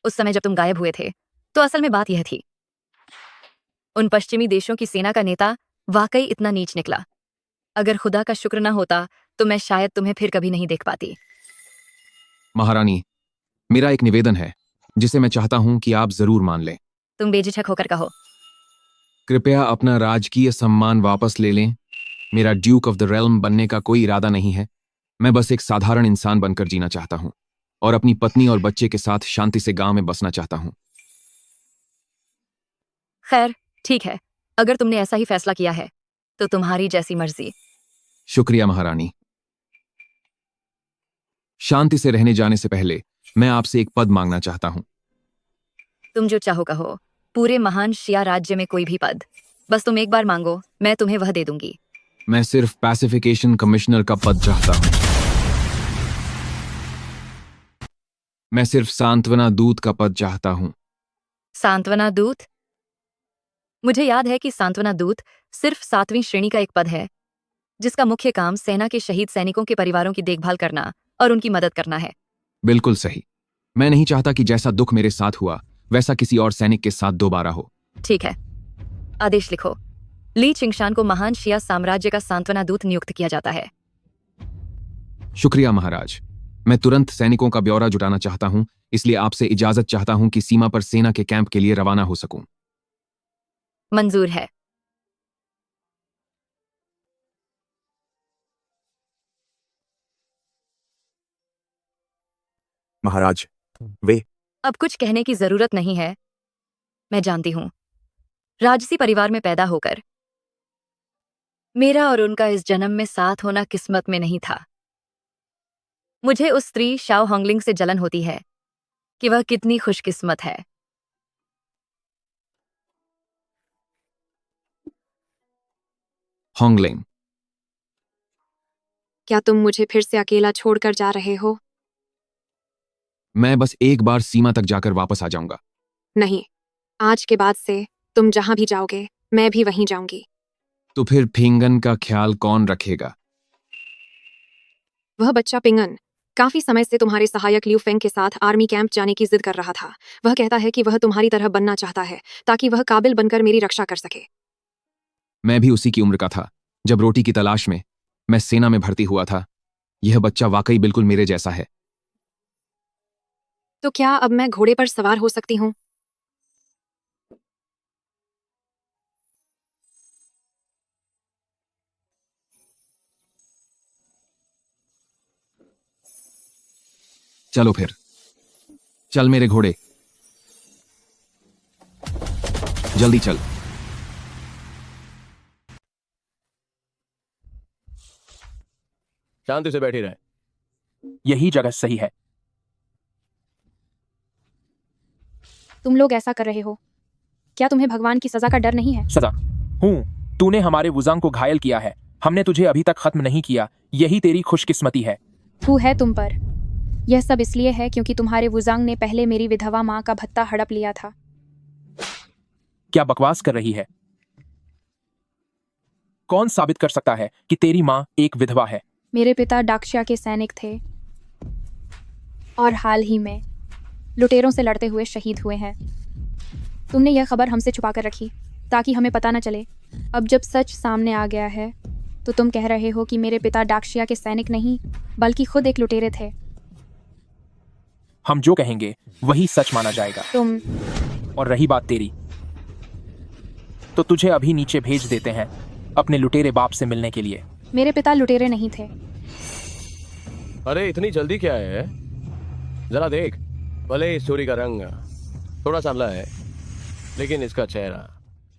S4: उस समय जब तुम गायब हुए थे, तो असल में बात यह थी। उन पश्चिमी देशों की सेना का नेता वाकई इतना नीच निकला। अगर खुदा का शुक्र न होता तो मैं शायद तुम्हें फिर कभी नहीं देख पाती।
S3: महारानी, मेरा एक निवेदन है जिसे मैं चाहता हूं कि आप जरूर मान लें।
S4: तुम बेझिझक होकर कहो।
S3: कृपया अपना राजकीय सम्मान वापस ले लें। मेरा ड्यूक ऑफ द रेल्म बनने का कोई इरादा नहीं है। मैं बस एक साधारण इंसान बनकर जीना चाहता हूं और अपनी पत्नी और बच्चे के साथ शांति से गांव में बसना चाहता हूं।
S4: खैर ठीक है, अगर तुमने ऐसा ही फैसला किया है तो तुम्हारी जैसी मर्जी।
S3: शुक्रिया महारानी। शांति से रहने जाने से पहले मैं आपसे एक पद मांगना चाहता हूं।
S4: तुम जो चाहो कहो, पूरे महान शिया राज्य में कोई भी पद, बस तुम एक बार मांगो, मैं तुम्हें वह दे दूंगी।
S3: मैं सिर्फ पैसिफिकेशन कमिश्नर का पद चाहता हूं। मैं सिर्फ सांत्वना दूत का पद चाहता हूं।
S4: सांत्वना दूत? मुझे याद है कि सांत्वना दूत सिर्फ 7वीं श्रेणी का एक पद है, जिसका मुख्य काम सेना के शहीद सैनिकों के परिवारों की देखभाल करना और उनकी मदद करना है।
S3: बिल्कुल सही। मैं नहीं चाहता कि जैसा दुख मेरे साथ हुआ वैसा किसी और सैनिक के साथ दोबारा हो।
S4: ठीक है, आदेश लिखो। ली चिंगशान को महान शिया साम्राज्य का सांत्वना दूत नियुक्त किया जाता है।
S3: शुक्रिया महाराज। मैं तुरंत सैनिकों का ब्यौरा जुटाना चाहता हूं, इसलिए आपसे इजाजत चाहता हूं कि सीमा पर सेना के कैंप के लिए रवाना हो सकूं।
S4: मंजूर है।
S19: महाराज, वे
S4: अब कुछ कहने की जरूरत नहीं है। मैं जानती हूं, राजसी परिवार में पैदा होकर मेरा और उनका इस जन्म में साथ होना किस्मत में नहीं था। मुझे उस स्त्री शाओ होंगलिंग से जलन होती है कि वह कितनी खुशकिस्मत है।
S3: होंगलिंग,
S5: क्या तुम मुझे फिर से अकेला छोड़कर जा रहे हो?
S3: मैं बस एक बार सीमा तक जाकर वापस आ जाऊंगा।
S5: नहीं, आज के बाद से तुम जहां भी जाओगे मैं भी वहीं जाऊंगी।
S3: तो फिर फिंगन का ख्याल कौन रखेगा?
S5: वह बच्चा पिंगन काफी समय से तुम्हारे सहायक लियू फेंग के साथ आर्मी कैंप जाने की जिद कर रहा था। वह कहता है कि वह तुम्हारी तरह बनना चाहता है ताकि वह काबिल बनकर मेरी रक्षा कर सके।
S3: मैं भी उसी की उम्र का था जब रोटी की तलाश में मैं सेना में भर्ती हुआ था। यह बच्चा वाकई बिल्कुल मेरे जैसा है।
S5: तो क्या अब मैं घोड़े पर सवार हो सकती हूँ?
S3: चलो फिर, चल मेरे घोड़े, जल्दी चल।
S6: शांति से बैठी रहे।
S8: यही जगह सही है।
S14: तुम लोग ऐसा कर रहे हो, क्या तुम्हें भगवान की सजा का डर नहीं है?
S8: सजा? तूने हमारे वुजांग को घायल किया है, हमने तुझे अभी तक खत्म नहीं किया। यही तेरी खुशकिस्मती है।
S14: तू है तुम पर। यह सब इसलिए है क्योंकि तुम्हारे वुजांग ने पहले मेरी विधवा माँ का भत्ता हड़प लिया था।
S8: क्या बकवास कर रही है? कौन साबित कर सकता है कि तेरी माँ एक विधवा है?
S14: मेरे पिता डाक्शिया के सैनिक थे और हाल ही में लुटेरों से लड़ते हुए शहीद हुए हैं। तुमने यह खबर हमसे छुपा कर रखी ताकि हमें पता न चले। अब जब सच सामने आ गया है तो तुम कह रहे हो कि मेरे पिता डाक्शिया के सैनिक नहीं बल्कि खुद एक लुटेरे थे।
S8: हम जो कहेंगे वही सच माना जाएगा। और रही बात तेरी, तो तुझे अभी नीचे भेज देते हैं अपने लुटेरे बाप से मिलने के लिए।
S14: मेरे पिता लुटेरे नहीं थे।
S6: अरे इतनी जल्दी क्या है? जरा देख, भले इस चोरी का रंग थोड़ा सांवला है, लेकिन इसका चेहरा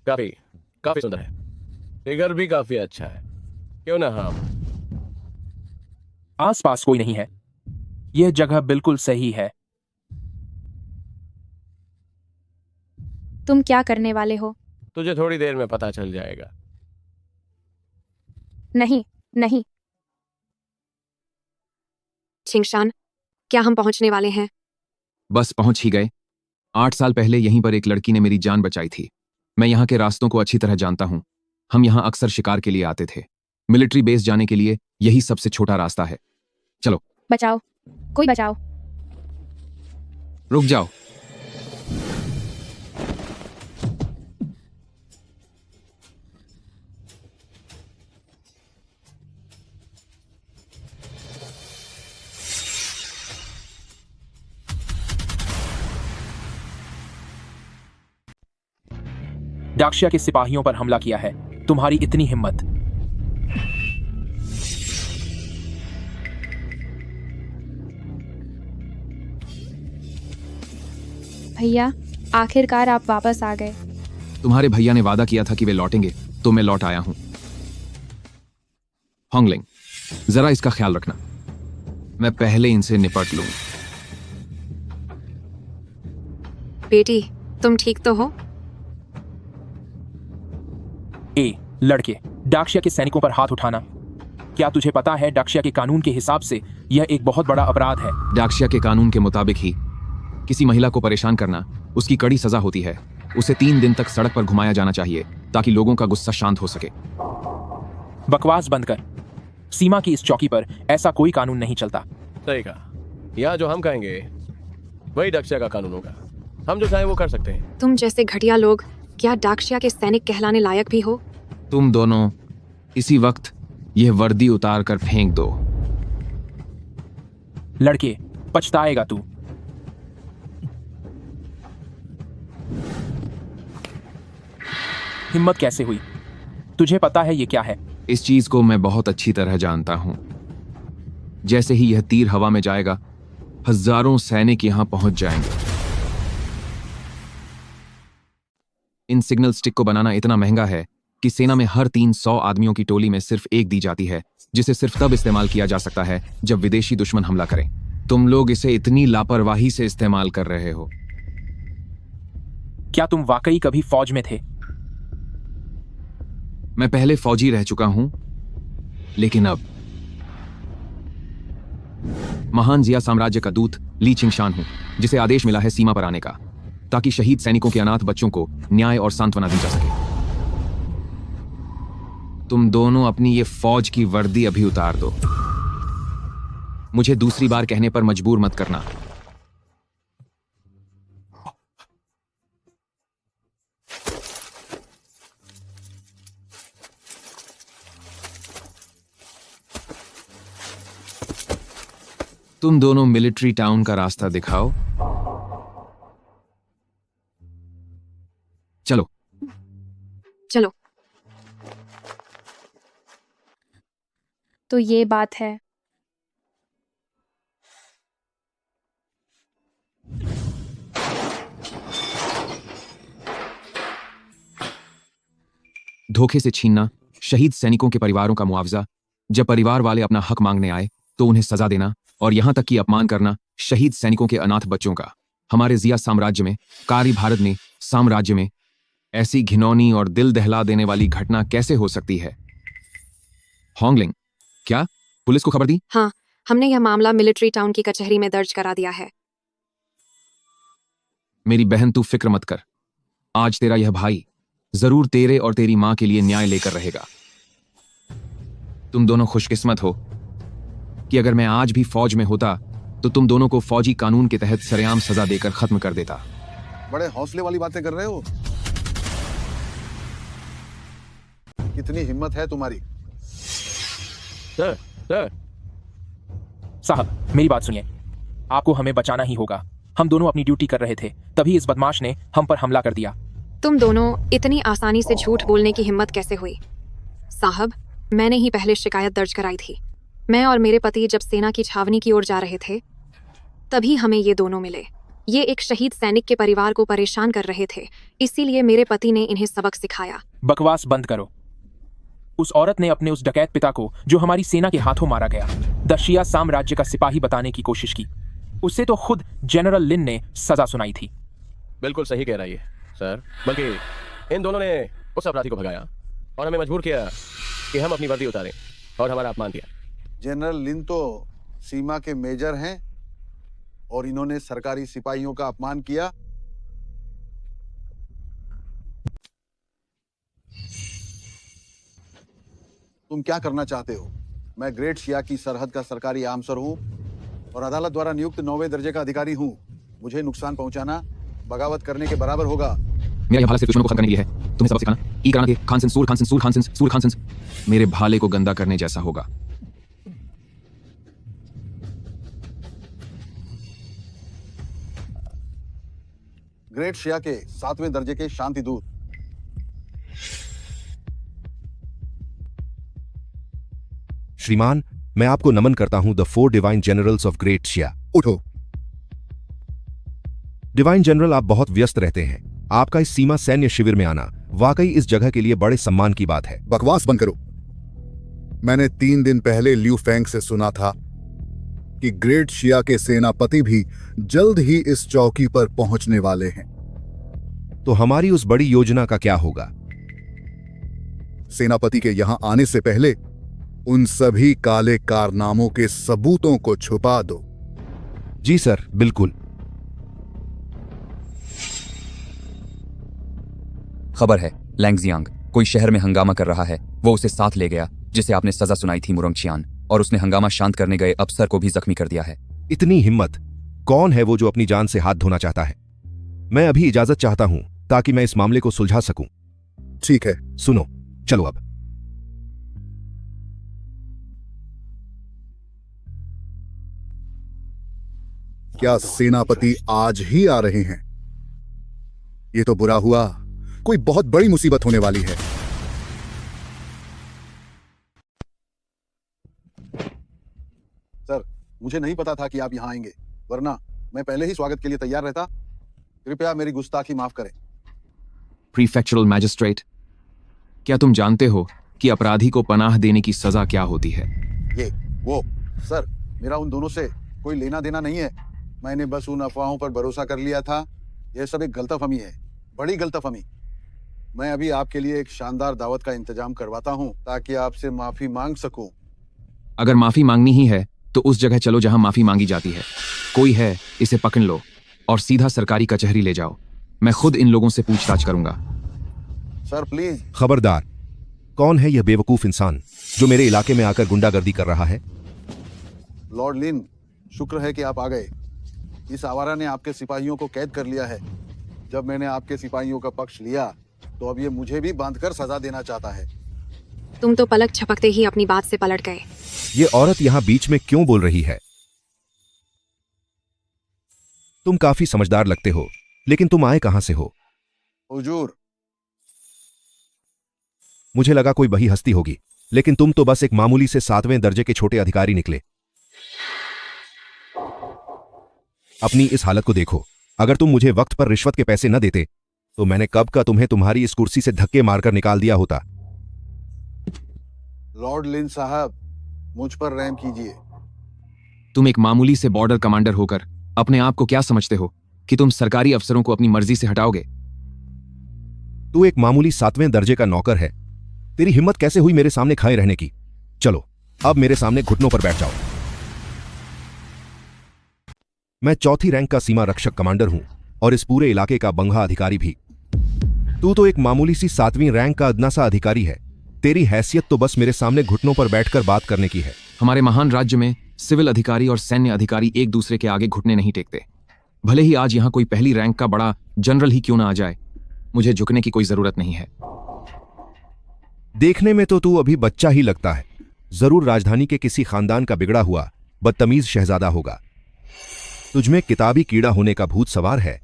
S6: काफी सुंदर है। फिगर भी काफी अच्छा है, क्यों ना? हाँ,
S8: आसपास कोई नहीं है। यह जगह बिल्कुल सही है।
S14: तुम क्या करने वाले हो?
S6: तुझे थोड़ी देर में पता चल जाएगा।
S14: नहीं।
S5: चिंगशान, क्या हम पहुंचने वाले हैं?
S3: बस पहुंच ही गए। 8 साल पहले यहीं पर एक लड़की ने मेरी जान बचाई थी। मैं यहाँ के रास्तों को अच्छी तरह जानता हूँ। हम यहाँ अक्सर शिकार के लिए आते थे। मिलिट्री बेस जाने के लिए यही सबसे छोटा रास्ता है। चलो।
S14: बचाओ, कोई बचाओ।
S3: रुक जाओ।
S8: डाक्शिया के सिपाहियों पर हमला किया है। तुम्हारी इतनी हिम्मत।
S14: भैया, आखिरकार आप वापस आ गए।
S3: तुम्हारे भैया ने वादा किया था कि वे लौटेंगे, तो मैं लौट आया हूं। होंगलिंग, जरा इसका ख्याल रखना, मैं पहले इनसे निपट लूं।
S5: बेटी, तुम ठीक तो हो?
S8: ए लड़के, डाक्शिया के सैनिकों पर हाथ उठाना, क्या तुझे पता है डाक्शिया के कानून के हिसाब से यह एक बहुत बड़ा अपराध है।
S3: डाक्शिया के कानून के मुताबिक ही किसी महिला को परेशान करना उसकी कड़ी सजा होती है। उसे 3 दिन तक सड़क पर घुमाया जाना चाहिए ताकि लोगों का गुस्सा शांत हो सके।
S8: बकवास बंद कर। सीमा की इस चौकी पर ऐसा कोई कानून नहीं चलता।
S6: सही कहा, यहाँ जो हम कहेंगे वही डाक्शिया का कानून होगा। हम जो चाहे वो कर सकते हैं।
S5: तुम जैसे घटिया लोग क्या डाक्शिया के सैनिक कहलाने लायक भी हो?
S3: तुम दोनों इसी वक्त यह वर्दी उतार कर फेंक दो।
S8: लड़के, पछताएगा तू। हिम्मत कैसे हुई? तुझे पता है ये क्या है?
S3: इस चीज को मैं बहुत अच्छी तरह जानता हूं। जैसे ही यह तीर हवा में जाएगा, हजारों सैनिक यहां पहुंच जाएंगे। इन सिग्नल स्टिक को बनाना इतना महंगा है कि सेना में हर 300 आदमियों की टोली में सिर्फ एक दी जाती है, जिसे सिर्फ तब इस्तेमाल किया जा सकता है जब विदेशी दुश्मन हमला करें। तुम लोग इसे इतनी लापरवाही से इस्तेमाल कर रहे हो।
S8: क्या तुम वाकई कभी फौज में थे?
S3: मैं पहले फौजी रह चुका हूं, लेकिन अब महान जिया साम्राज्य का दूत ली चिंगशान हूं, जिसे आदेश मिला है सीमा पर आने का, ताकि शहीद सैनिकों के अनाथ बच्चों को न्याय और सांत्वना दी जा सके। तुम दोनों अपनी ये फौज की वर्दी अभी उतार दो। मुझे दूसरी बार कहने पर मजबूर मत करना। तुम दोनों मिलिट्री टाउन का रास्ता दिखाओ। चलो
S5: चलो।
S14: तो ये बात है।
S3: धोखे से छीनना, शहीद सैनिकों के परिवारों का मुआवजा, जब परिवार वाले अपना हक मांगने आए तो उन्हें सजा देना, और यहां तक कि अपमान करना शहीद सैनिकों के अनाथ बच्चों का। हमारे जिया साम्राज्य में, कारी भारत में, साम्राज्य में ऐसी घिनौनी और दिल दहला देने वाली घटना कैसे हो सकती है? होंगलिंग, क्या पुलिस को खबर दी?
S5: हाँ, हमने यह मामला मिलिट्री टाउन की कचहरी में दर्ज करा दिया है।
S3: मेरी बहन, तू फिक्र मत कर। आज तेरा यह भाई जरूर तेरे और तेरी मां के लिए न्याय लेकर रहेगा। तुम दोनों खुशकिस्मत हो कि अगर मैं आज भी फौज में होता तो तुम दोनों को फौजी कानून के तहत सरेआम सजा देकर खत्म कर देता।
S15: बड़े हौसले वाली बातें कर रहे हो। कितनी हिम्मत है तुम्हारी?
S6: Sir, sir.
S8: साहब, मेरी बात सुनिए। आपको हमें बचाना ही होगा। हम दोनों अपनी ड्यूटी कर रहे थे, तभी इस बदमाश ने हम पर हमला कर दिया।
S5: तुम दोनों इतनी आसानी से झूठ बोलने की हिम्मत कैसे हुई? साहब, मैंने ही पहले शिकायत दर्ज कराई थी। मैं और मेरे पति जब सेना की छावनी की ओर जा रहे थे, तभी हमें ये दोनों मिले। ये एक शहीद सैनिक के परिवार को परेशान कर रहे थे, इसीलिए मेरे पति ने इन्हें सबक सिखाया।
S8: बकवास बंद करो। उस औरत ने अपने उस डकैत पिता को, जो हमारी सेना के हाथों मारा गया, दशिया साम्राज्य का सिपाही बताने की कोशिश की। उसे तो खुद जनरल लिन ने सजा सुनाई थी।
S6: बिल्कुल सही कह रहा है सर। बल्कि इन दोनों ने उस अपराधी को भगाया और हमें मजबूर किया कि हम अपनी वर्दी उतारें और हमारा अपमान किया।
S15: जनरल लिन तो सीमा के मेजर हैं और इन्होंने सरकारी सिपाहियों का अपमान किया। तुम क्या करना चाहते हो? मैं ग्रेट शिया की सरहद का सरकारी आमसर हूं और अदालत द्वारा नियुक्त 9वें दर्जे का अधिकारी हूं। मुझे नुकसान पहुंचाना बगावत करने के बराबर होगा।
S3: मेरा यह भाला सिर्फ दुश्मनों को खत्म करने के लिए है। तुम्हें सबक सिखाना, ई कराना के खानसिन सूर खानसिन सूर खानसिन सूर खानसिन मेरे भाले को गंदा करने जैसा होगा।
S15: ग्रेट शिया के 7वें दर्जे के शांति दूत।
S2: श्रीमान, मैं आपको नमन करता हूं the 4 divine generals of great Xia. उठो। डिवाइन जनरल, आप बहुत व्यस्त रहते हैं। आपका इस सीमा सैन्य शिविर में आना वाकई इस जगह के लिए बड़े सम्मान की बात है।
S15: बकवास बंद करो। मैंने 3 दिन पहले ल्यू फेंग से सुना था कि ग्रेट शिया के सेनापति भी जल्द ही इस चौकी पर पहुंचने वाले हैं।
S2: तो हमारी उस बड़ी योजना का क्या होगा?
S15: सेनापति के यहां आने से पहले उन सभी काले कारनामों के सबूतों को छुपा दो।
S2: जी सर, बिल्कुल।
S12: खबर है, लैंगजियांग कोई शहर में हंगामा कर रहा है। वो उसे साथ ले गया जिसे आपने सजा सुनाई थी मुरंगचियान, और उसने हंगामा शांत करने गए अफसर को भी जख्मी कर दिया है।
S2: इतनी हिम्मत! कौन है वो जो अपनी जान से हाथ धोना चाहता है? मैं अभी इजाजत चाहता हूं ताकि मैं इस मामले को सुलझा सकूं।
S15: ठीक है।
S2: सुनो, चलो अब।
S15: क्या सेनापति आज ही आ रहे हैं? ये तो बुरा हुआ, कोई बहुत बड़ी मुसीबत होने वाली है। सर, मुझे नहीं पता था कि आप यहां आएंगे, वरना मैं पहले ही स्वागत के लिए तैयार रहता। कृपया मेरी गुस्ताखी माफ करें।
S3: प्रीफेक्चुरल मैजिस्ट्रेट, क्या तुम जानते हो कि अपराधी को पनाह देने की सजा क्या होती है?
S15: ये वो सर, मेरा उन दोनों से कोई लेना देना नहीं है। मैंने बस उन अफवाहों पर भरोसा कर लिया था। यह सब एक गलतफहमी है, बड़ी गलतफहमी। मैं अभी आपके लिए एक शानदार दावत का इंतजाम करवाता हूं ताकि आपसे माफी मांग सकूं।
S3: अगर माफी मांगनी ही है तो उस जगह चलो जहां माफी मांगी जाती है। कोई है, इसे पकड़ लो और सीधा सरकारी कचहरी ले जाओ। मैं खुद इन लोगों से पूछताछ करूंगा।
S15: Sir please.
S2: खबरदार! कौन है यह बेवकूफ इंसान जो मेरे इलाके में आकर गुंडागर्दी कर रहा है?
S15: लॉर्ड लिन, शुक्र है कि आप आ गए। इस आवारा ने आपके सिपाहियों को कैद कर लिया है। जब मैंने आपके सिपाहियों का पक्ष लिया तो अब ये मुझे भी बांधकर सजा देना चाहता है।
S5: तुम तो पलक झपकते ही अपनी बात से पलट गए।
S2: ये औरत यहां बीच में क्यों बोल रही है? तुम काफी समझदार लगते हो, लेकिन तुम आए कहां से हो?
S15: हुजूर।
S2: मुझे लगा कोई बड़ी हस्ती होगी, लेकिन तुम तो बस एक मामूली से 7वें दर्जे के छोटे अधिकारी निकले। अपनी इस हालत को देखो। अगर तुम मुझे वक्त पर रिश्वत के पैसे न देते तो मैंने कब का तुम्हें तुम्हारी इस कुर्सी से धक्के मारकर निकाल दिया होता।
S15: लॉर्ड लिन साहब, मुझ पर रहम कीजिए।
S3: तुम एक मामूली से बॉर्डर कमांडर होकर अपने आप को क्या समझते हो कि तुम सरकारी अफसरों को अपनी मर्जी से हटाओगे?
S2: तू एक मामूली 7वें दर्जे का नौकर है। तेरी हिम्मत कैसे हुई मेरे सामने खड़े रहने की? चलो अब मेरे सामने घुटनों पर बैठ जाओ। मैं 4थी रैंक का सीमा रक्षक कमांडर हूं और इस पूरे इलाके का बंगा अधिकारी भी। तू तो एक मामूली सी 7वीं रैंक का अदना सा अधिकारी है। तेरी हैसियत तो बस मेरे सामने घुटनों पर बैठकर बात करने की है।
S3: हमारे महान राज्य में सिविल अधिकारी और सैन्य अधिकारी एक दूसरे के आगे घुटने नहीं टेकते। भले ही आज यहां कोई पहली रैंक का बड़ा जनरल ही क्यों ना आ जाए, मुझे झुकने की कोई जरूरत नहीं है।
S2: देखने में तो तू अभी बच्चा ही लगता है। जरूर राजधानी के किसी खानदान का बिगड़ा हुआ बदतमीज शहजादा होगा। तुझमें किताबी कीड़ा होने का भूत सवार है।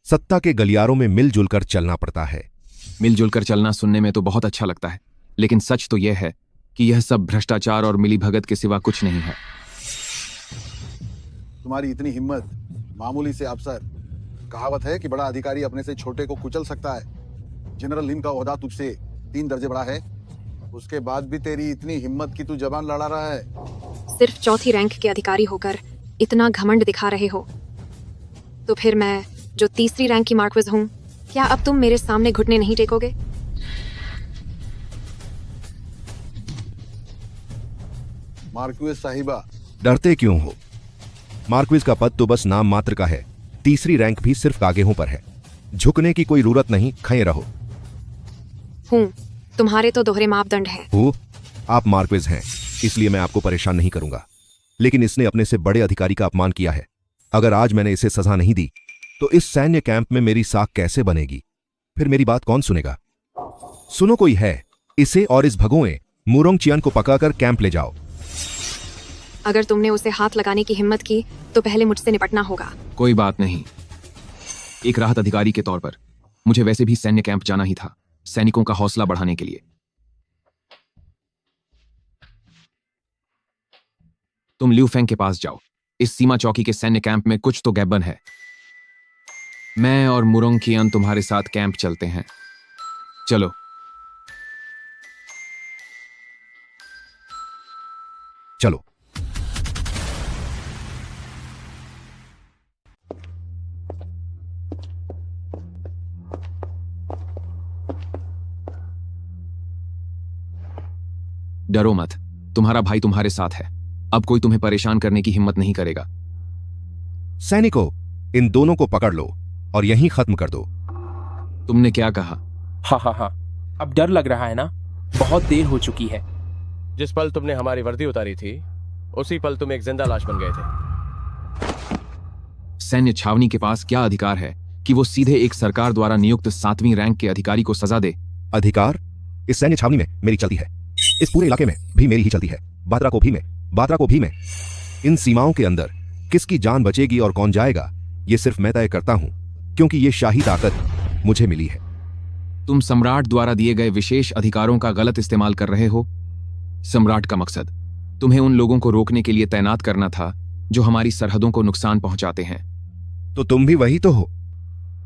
S2: सत्ता के गलियारों में मिलजुल कर चलना पड़ता है।
S3: मिलजुल कर चलना सुनने में तो बहुत अच्छा लगता है, लेकिन सच तो यह है कि यह सब भ्रष्टाचार और मिलीभगत के सिवा कुछ नहीं है।
S15: तुम्हारी इतनी हिम्मत, मामूली से अफसर। कहावत है कि बड़ा अधिकारी अपने से छोटे को कुचल सकता है। जनरल लिन का ओहदा तुझसे 3 दर्जे बड़ा है, उसके बाद भी तेरी इतनी हिम्मत कि तू जबान लड़ा रहा है।
S5: सिर्फ 4थी रैंक के अधिकारी होकर इतना घमंड दिखा रहे हो, तो फिर मैं जो 3री रैंक की मार्क्विस हूँ, क्या अब तुम मेरे सामने घुटने नहीं टेकोगे?
S15: मार्क्विस साहिबा।
S2: डरते क्यों हो? मार्क्विस का पद तो बस नाम मात्र का है। 3री रैंक भी सिर्फ कागेहों पर है। झुकने की कोई जरूरत नहीं, खड़े रहो।
S5: हूँ, तुम्हारे तो दोहरे मापदंड हैं।
S2: हो, आप मार्क्विस हैं, इसलिए मैं आपको परेशान नहीं करूंगा। लेकिन इसने अपने से बड़े अधिकारी का अपमान किया है। अगर आज मैंने इसे सजा नहीं दी तो इस सैन्य कैंप में मेरी साख कैसे बनेगी? फिर मेरी बात कौन सुनेगा? सुनो, कोई है, इसे और इस भगोए मुरोंगचियान को पकाकर कैंप ले जाओ।
S5: अगर तुमने उसे हाथ लगाने की हिम्मत की तो पहले मुझसे निपटना होगा।
S3: कोई बात नहीं। एक राहत अधिकारी के तौर पर मुझे वैसे भी सैन्य कैंप जाना ही था, सैनिकों का हौसला बढ़ाने के लिए। तुम ल्यू फेंग के पास जाओ। इस सीमा चौकी के सैन्य कैंप में कुछ तो गैबन है। मैं और मुरोंग कियान तुम्हारे साथ कैंप चलते हैं। चलो।
S2: चलो।
S3: डरो मत, तुम्हारा भाई तुम्हारे साथ है। अब कोई तुम्हें परेशान करने की हिम्मत नहीं करेगा।
S2: सैनिकों, इन दोनों को पकड़ लो और यहीं खत्म कर दो।
S3: तुमने क्या कहा?
S8: हाँ, अब डर लग रहा है ना? बहुत देर हो चुकी है।
S6: जिस पल तुमने हमारी वर्दी उतारी थी, उसी पल तुम एक जिंदा लाश बन गए थे।
S3: सैन्य छावनी के पास क्या अधिकार है कि वो सीधे एक सरकार द्वारा नियुक्त 7वीं रैंक के अधिकारी को सजा दे?
S2: अधिकार इस सैन्य छावनी में मेरी चलती है। इस पूरे इलाके में भी मेरी ही चलती है। बात्रा को भी मैं। इन सीमाओं के अंदर किसकी जान बचेगी और कौन जाएगा, ये सिर्फ मैं तय करता हूं, क्योंकि ये शाही ताकत मुझे मिली है।
S3: तुम सम्राट द्वारा दिए गए विशेष अधिकारों का गलत इस्तेमाल कर रहे हो। सम्राट का मकसद तुम्हें उन लोगों को रोकने के लिए तैनात करना था जो हमारी सरहदों को नुकसान पहुंचाते हैं।
S2: तो तुम भी वही तो हो।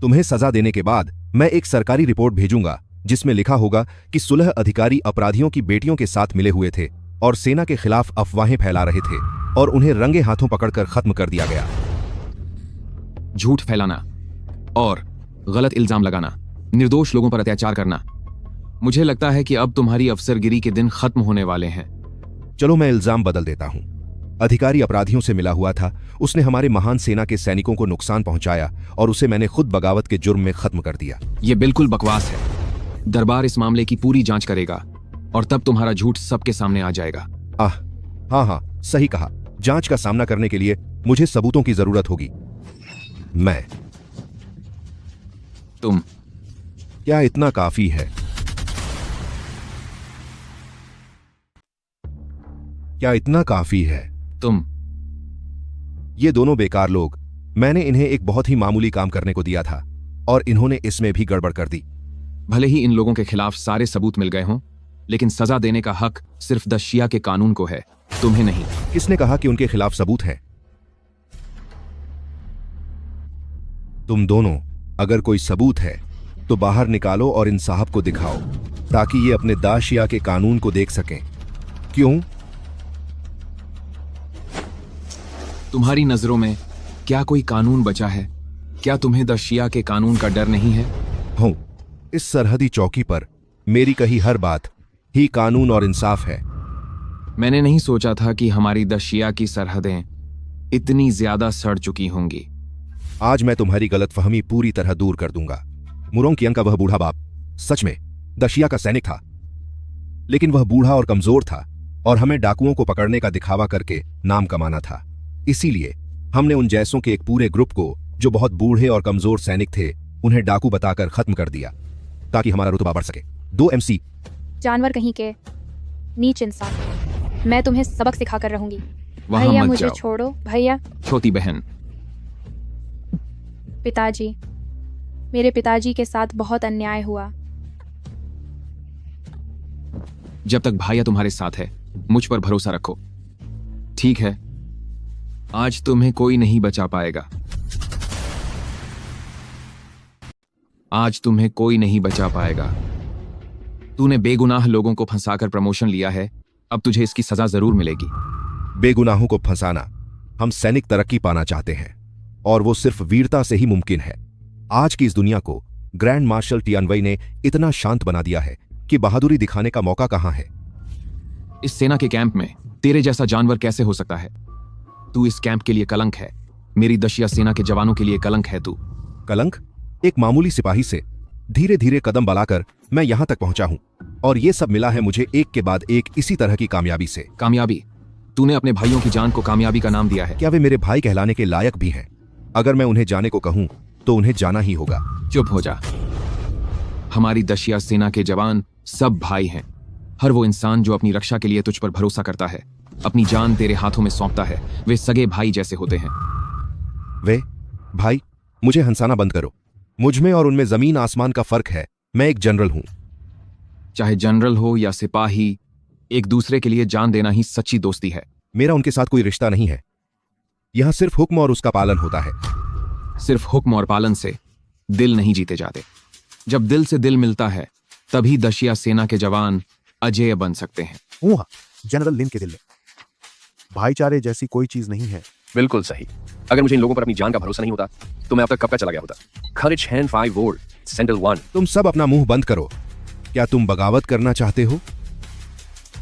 S2: तुम्हें सजा देने के बाद मैं एक सरकारी रिपोर्ट भेजूंगा जिसमें लिखा होगा कि सुलह अधिकारी अपराधियों की बेटियों के साथ मिले हुए थे और सेना के खिलाफ अफवाहें फैला रहे थे और उन्हें रंगे हाथों पकड़कर खत्म कर दिया गया।
S3: झूठ फैलाना और गलत इल्जाम लगाना, निर्दोष लोगों पर अत्याचार करना। मुझे लगता है कि अब तुम्हारी अफसरगिरी के दिन खत्म होने वाले हैं।
S2: चलो मैं इल्जाम बदल देता हूं। अधिकारी अपराधियों से मिला हुआ था, उसने हमारे महान सेना के सैनिकों को नुकसान पहुंचाया और उसे मैंने खुद बगावत के जुर्म में खत्म कर दिया।
S3: यह बिल्कुल बकवास है। दरबार इस मामले की पूरी जांच करेगा और तब तुम्हारा झूठ सबके सामने आ जाएगा।
S2: हाँ, सही कहा। जांच का सामना करने के लिए मुझे सबूतों की जरूरत होगी।
S3: तुम
S2: क्या इतना काफी है? क्या इतना काफी है?
S3: तुम
S2: ये दोनों बेकार लोग, मैंने इन्हें एक बहुत ही मामूली काम करने को दिया था और इन्होंने इसमें भी गड़बड़ कर दी।
S3: भले ही इन लोगों के खिलाफ सारे सबूत मिल गए हों, लेकिन सजा देने का हक सिर्फ दशिया के कानून को है, तुम्हें नहीं।
S2: किसने कहा कि उनके खिलाफ सबूत है? तुम दोनों, अगर कोई सबूत है तो बाहर निकालो और इन साहब को दिखाओ ताकि ये अपने दाशिया के कानून को देख सकें। क्यों?
S3: तुम्हारी नजरों में क्या कोई कानून बचा है? क्या तुम्हें दशिया के कानून का डर नहीं है?
S2: हूं। इस सरहदी चौकी पर मेरी कही हर बात ही कानून और इंसाफ है।
S3: मैंने नहीं सोचा था कि हमारी दशिया की सरहदें इतनी ज्यादा सड़ चुकी होंगी।
S2: आज मैं तुम्हारी गलतफहमी पूरी तरह दूर कर दूंगा। मुरोंग कियांग का वह बूढ़ा बाप सच में दशिया का सैनिक था, लेकिन वह बूढ़ा और कमजोर था और हमें डाकुओं को पकड़ने का दिखावा करके नाम कमाना था। इसीलिए हमने उन जैसों के एक पूरे ग्रुप को, जो बहुत बूढ़े और कमजोर सैनिक थे, उन्हें डाकू बताकर खत्म कर दिया ताकि हमारा रुतबा बढ़ सके। 2 MC
S14: जानवर कहीं के, नीच इंसान। मैं तुम्हें सबक सिखा कर रहूंगी।
S3: वहां
S14: भैया
S3: मत
S14: मुझे
S3: जाओ।
S14: छोड़ो भैया।
S3: छोटी बहन,
S14: पिताजी, मेरे पिताजी के साथ बहुत अन्याय हुआ।
S3: जब तक भाइया तुम्हारे साथ है, मुझ पर भरोसा रखो। ठीक है, आज तुम्हें कोई नहीं बचा पाएगा। आज तुम्हें कोई नहीं बचा पाएगा। तूने बेगुनाह लोगों को फंसाकर प्रमोशन लिया है, अब तुझे इसकी सजा जरूर मिलेगी।
S2: बेगुनाहों को फंसाना, हम सैनिक तरक्की पाना चाहते हैं और वो सिर्फ वीरता से ही मुमकिन है। आज की इस दुनिया को ग्रैंड मार्शल टियानवई ने इतना शांत बना दिया है कि बहादुरी दिखाने का मौका कहां है।
S3: इस सेना के कैंप में तेरे जैसा जानवर कैसे हो सकता है? तू इस कैंप के लिए कलंक है। मेरी दशिया सेना के जवानों के लिए कलंक है तू।
S2: कलंक? एक मामूली सिपाही से धीरे धीरे कदम बढ़ाकर मैं यहां तक पहुंचा हूं और ये सब मिला है मुझे एक के बाद एक इसी तरह की कामयाबी से।
S3: कामयाबी? तूने अपने भाइयों की जान को कामयाबी का नाम दिया है।
S2: क्या वे मेरे भाई कहलाने के लायक भी हैं? अगर मैं उन्हें जाने को कहूं तो उन्हें जाना ही होगा।
S3: चुप हो जा। हमारी दशिया सेना के जवान सब भाई हैं। हर वो इंसान जो अपनी रक्षा के लिए तुझ पर भरोसा करता है, अपनी जान तेरे हाथों में सौंपता है, वे सगे भाई जैसे होते हैं।
S2: वे भाई, मुझे हंसाना बंद करो। मुझ में और उनमें जमीन आसमान का फर्क है। मैं एक जनरल हूं।
S3: चाहे जनरल हो या सिपाही, एक दूसरे के लिए जान देना ही सच्ची दोस्ती है।
S2: मेरा उनके साथ कोई रिश्ता नहीं है। यहां सिर्फ हुक्म और उसका पालन होता है।
S3: सिर्फ हुक्म और पालन से दिल नहीं जीते जाते। जब दिल से दिल मिलता है तभी दशिया सेना के जवान अजेय बन सकते हैं।
S15: हुआ जनरल लिन के दिल में भाईचारे जैसी कोई चीज नहीं है।
S6: बिल्कुल सही। अगर मुझे इन लोगों पर अपनी जान का भरोसा नहीं होता तो मैं अब तक कब का चला गया होता। खरिच हैंड 5 वोल्ट सेंट्रल 1।
S2: तुम सब अपना मुंह बंद करो। क्या तुम बगावत करना चाहते हो?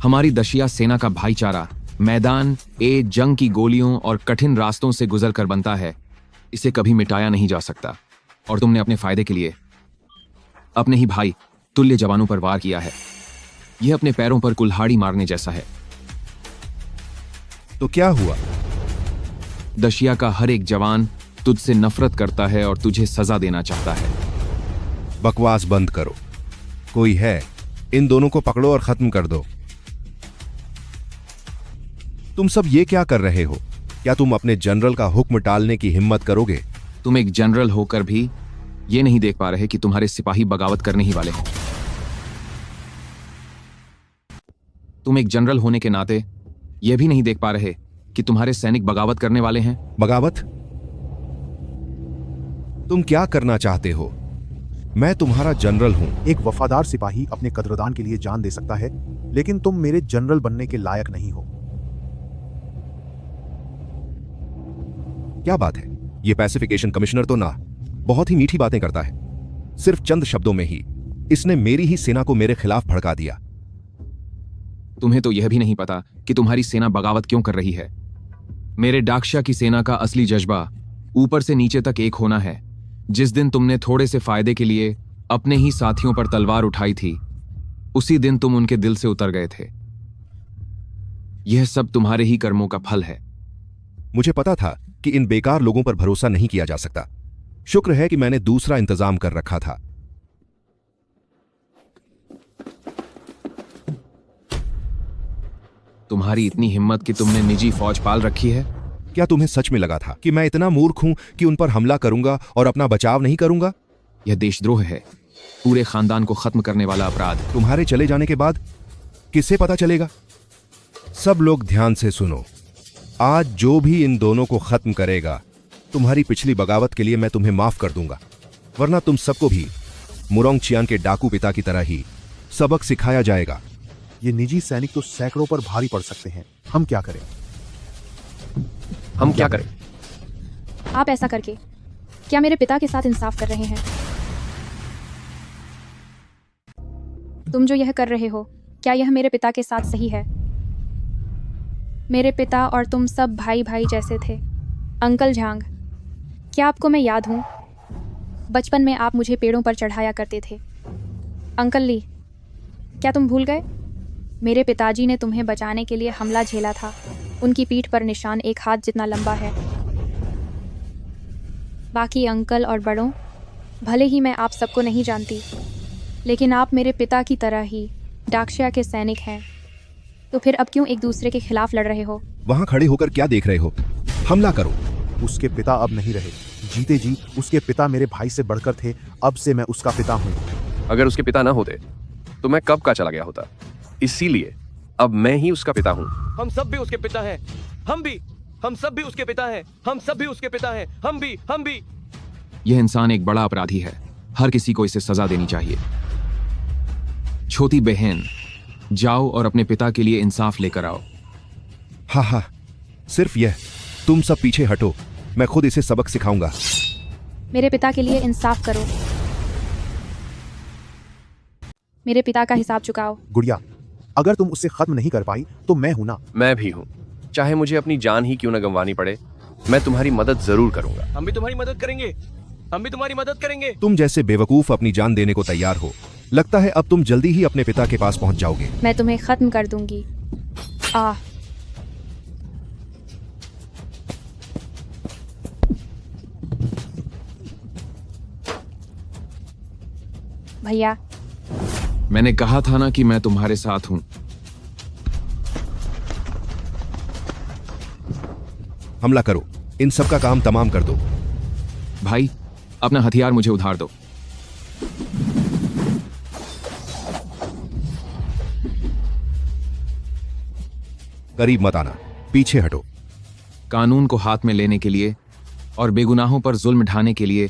S3: हमारी दशिया सेना का भाईचारा मैदान ए जंग की गोलियों और कठिन रास्तों से गुजर कर बनता है। इसे कभी मिटाया नहीं जा सकता। और तुमने अपने फायदे के लिए अपने ही भाई तुल्य जवानों पर वार किया है। यह अपने पैरों पर कुल्हाड़ी मारने जैसा है।
S2: तो क्या हुआ?
S3: दशिया का हर एक जवान तुझसे नफरत करता है और तुझे सजा देना चाहता है।
S2: बकवास बंद करो। कोई है, इन दोनों को पकड़ो और खत्म कर दो। तुम सब ये क्या कर रहे हो? क्या तुम अपने जनरल का हुक्म टालने की हिम्मत करोगे?
S3: तुम एक जनरल होकर भी ये नहीं देख पा रहे कि तुम्हारे सिपाही बगावत करने ही वाले हैं। तुम एक जनरल होने के नाते यह भी नहीं देख पा रहे कि तुम्हारे सैनिक बगावत करने वाले हैं।
S2: बगावत? तुम क्या करना चाहते हो? मैं तुम्हारा जनरल हूं।
S15: एक वफादार सिपाही अपने कद्रदान के लिए जान दे सकता है, लेकिन तुम मेरे जनरल बनने के लायक नहीं हो।
S2: क्या बात है? ये पैसिफिकेशन कमिश्नर तो ना बहुत ही मीठी बातें करता है। सिर्फ चंद शब्दों में ही इसने मेरी ही सेना को मेरे खिलाफ भड़का दिया।
S3: तुम्हें तो यह भी नहीं पता कि तुम्हारी सेना बगावत क्यों कर रही है। मेरे डाक्शा की सेना का असली जज्बा ऊपर से नीचे तक एक होना है। जिस दिन तुमने थोड़े से फायदे के लिए अपने ही साथियों पर तलवार उठाई थी, उसी दिन तुम उनके दिल से उतर गए थे। यह सब तुम्हारे ही कर्मों का फल है।
S2: मुझे पता था कि इन बेकार लोगों पर भरोसा नहीं किया जा सकता। शुक्र है कि मैंने दूसरा इंतजाम कर रखा था।
S3: तुम्हारी इतनी हिम्मत कि तुमने निजी फौज पाल रखी है।
S2: क्या तुम्हें सच में लगा था कि मैं इतना मूर्ख हूं कि उन पर हमला करूंगा और अपना बचाव नहीं करूंगा?
S3: यह देशद्रोह है, पूरे खानदान को खत्म करने वाला अपराध।
S2: तुम्हारे चले जाने के बाद किसे पता चलेगा? सब लोग ध्यान से सुनो। आज जो भी इन दोनों को खत्म करेगा, तुम्हारी पिछली बगावत के लिए मैं तुम्हें माफ कर दूंगा, वरना तुम सबको भी मुरोंगचियान के डाकू पिता की तरह ही सबक सिखाया जाएगा।
S15: ये निजी सैनिक तो सैकड़ों पर भारी पड़ सकते हैं। हम क्या करें?
S6: हम क्या करें?
S14: आप ऐसा करके क्या मेरे पिता के साथ इंसाफ कर रहे हैं? तुम जो यह कर रहे हो, क्या यह मेरे पिता के साथ सही है? मेरे पिता और तुम सब भाई भाई जैसे थे। अंकल झांग, क्या आपको मैं याद हूँ? बचपन में आप मुझे पेड़ों पर चढ़ाया करते थे। अंकल ली, क्या तुम भूल गए? मेरे पिताजी ने तुम्हें बचाने के लिए हमला झेला था। उनकी पीठ पर निशान एक हाथ जितना लंबा है। बाकी अंकल और बड़ों, भले ही मैं आप सबको नहीं जानती, लेकिन आप मेरे पिता की तरह ही डाक्शिया के सैनिक हैं। तो फिर अब क्यों एक दूसरे के खिलाफ लड़ रहे हो?
S2: वहां खड़े होकर क्या देख रहे हो? हमला करो।
S15: उसके पिता अब नहीं रहे। जीते जी उसके पिता मेरे भाई से बढ़कर थे। अब से मैं उसका पिता हूँ।
S6: अगर उसके पिता ना होते तो मैं कब का चला गया होता। इसीलिए अब मैं ही उसका पिता हूँ। हम सब भी उसके पिता हैं। हम सब भी उसके पिता हैं। हम सब भी उसके पिता हैं। हम भी।
S3: यह इंसान एक बड़ा अपराधी है। हर किसी को इसे सजा देनी चाहिए। छोटी बहन, जाओ और अपने पिता के लिए इंसाफ लेकर आओ।
S2: हाँ, सिर्फ यह। तुम सब पीछे हटो, मैं खुद इसे सबक सिखाऊंगा।
S14: मेरे पिता के लिए इंसाफ करो। मेरे पिता का हिसाब चुकाओ।
S15: गुड़िया, अगर तुम उससे खत्म नहीं कर पाई तो मैं हूं ना।
S6: मैं भी हूँ। चाहे मुझे अपनी जान ही क्यों न गंवानी पड़े, मैं तुम्हारी मदद जरूर करूंगा। हम भी तुम्हारी मदद करेंगे।
S2: तुम जैसे बेवकूफ अपनी जान देने को तैयार हो। लगता है अब तुम जल्दी ही अपने पिता के पास पहुंच जाओगे।
S14: मैं तुम्हें खत्म कर दूंगी। भैया,
S3: मैंने कहा था ना कि मैं तुम्हारे साथ हूं।
S2: हमला करो, इन सब का काम तमाम कर दो।
S3: भाई, अपना हथियार मुझे उधार दो।
S2: करीब मत आना, पीछे हटो।
S3: कानून को हाथ में लेने के लिए और बेगुनाहों पर जुल्म ढाने के लिए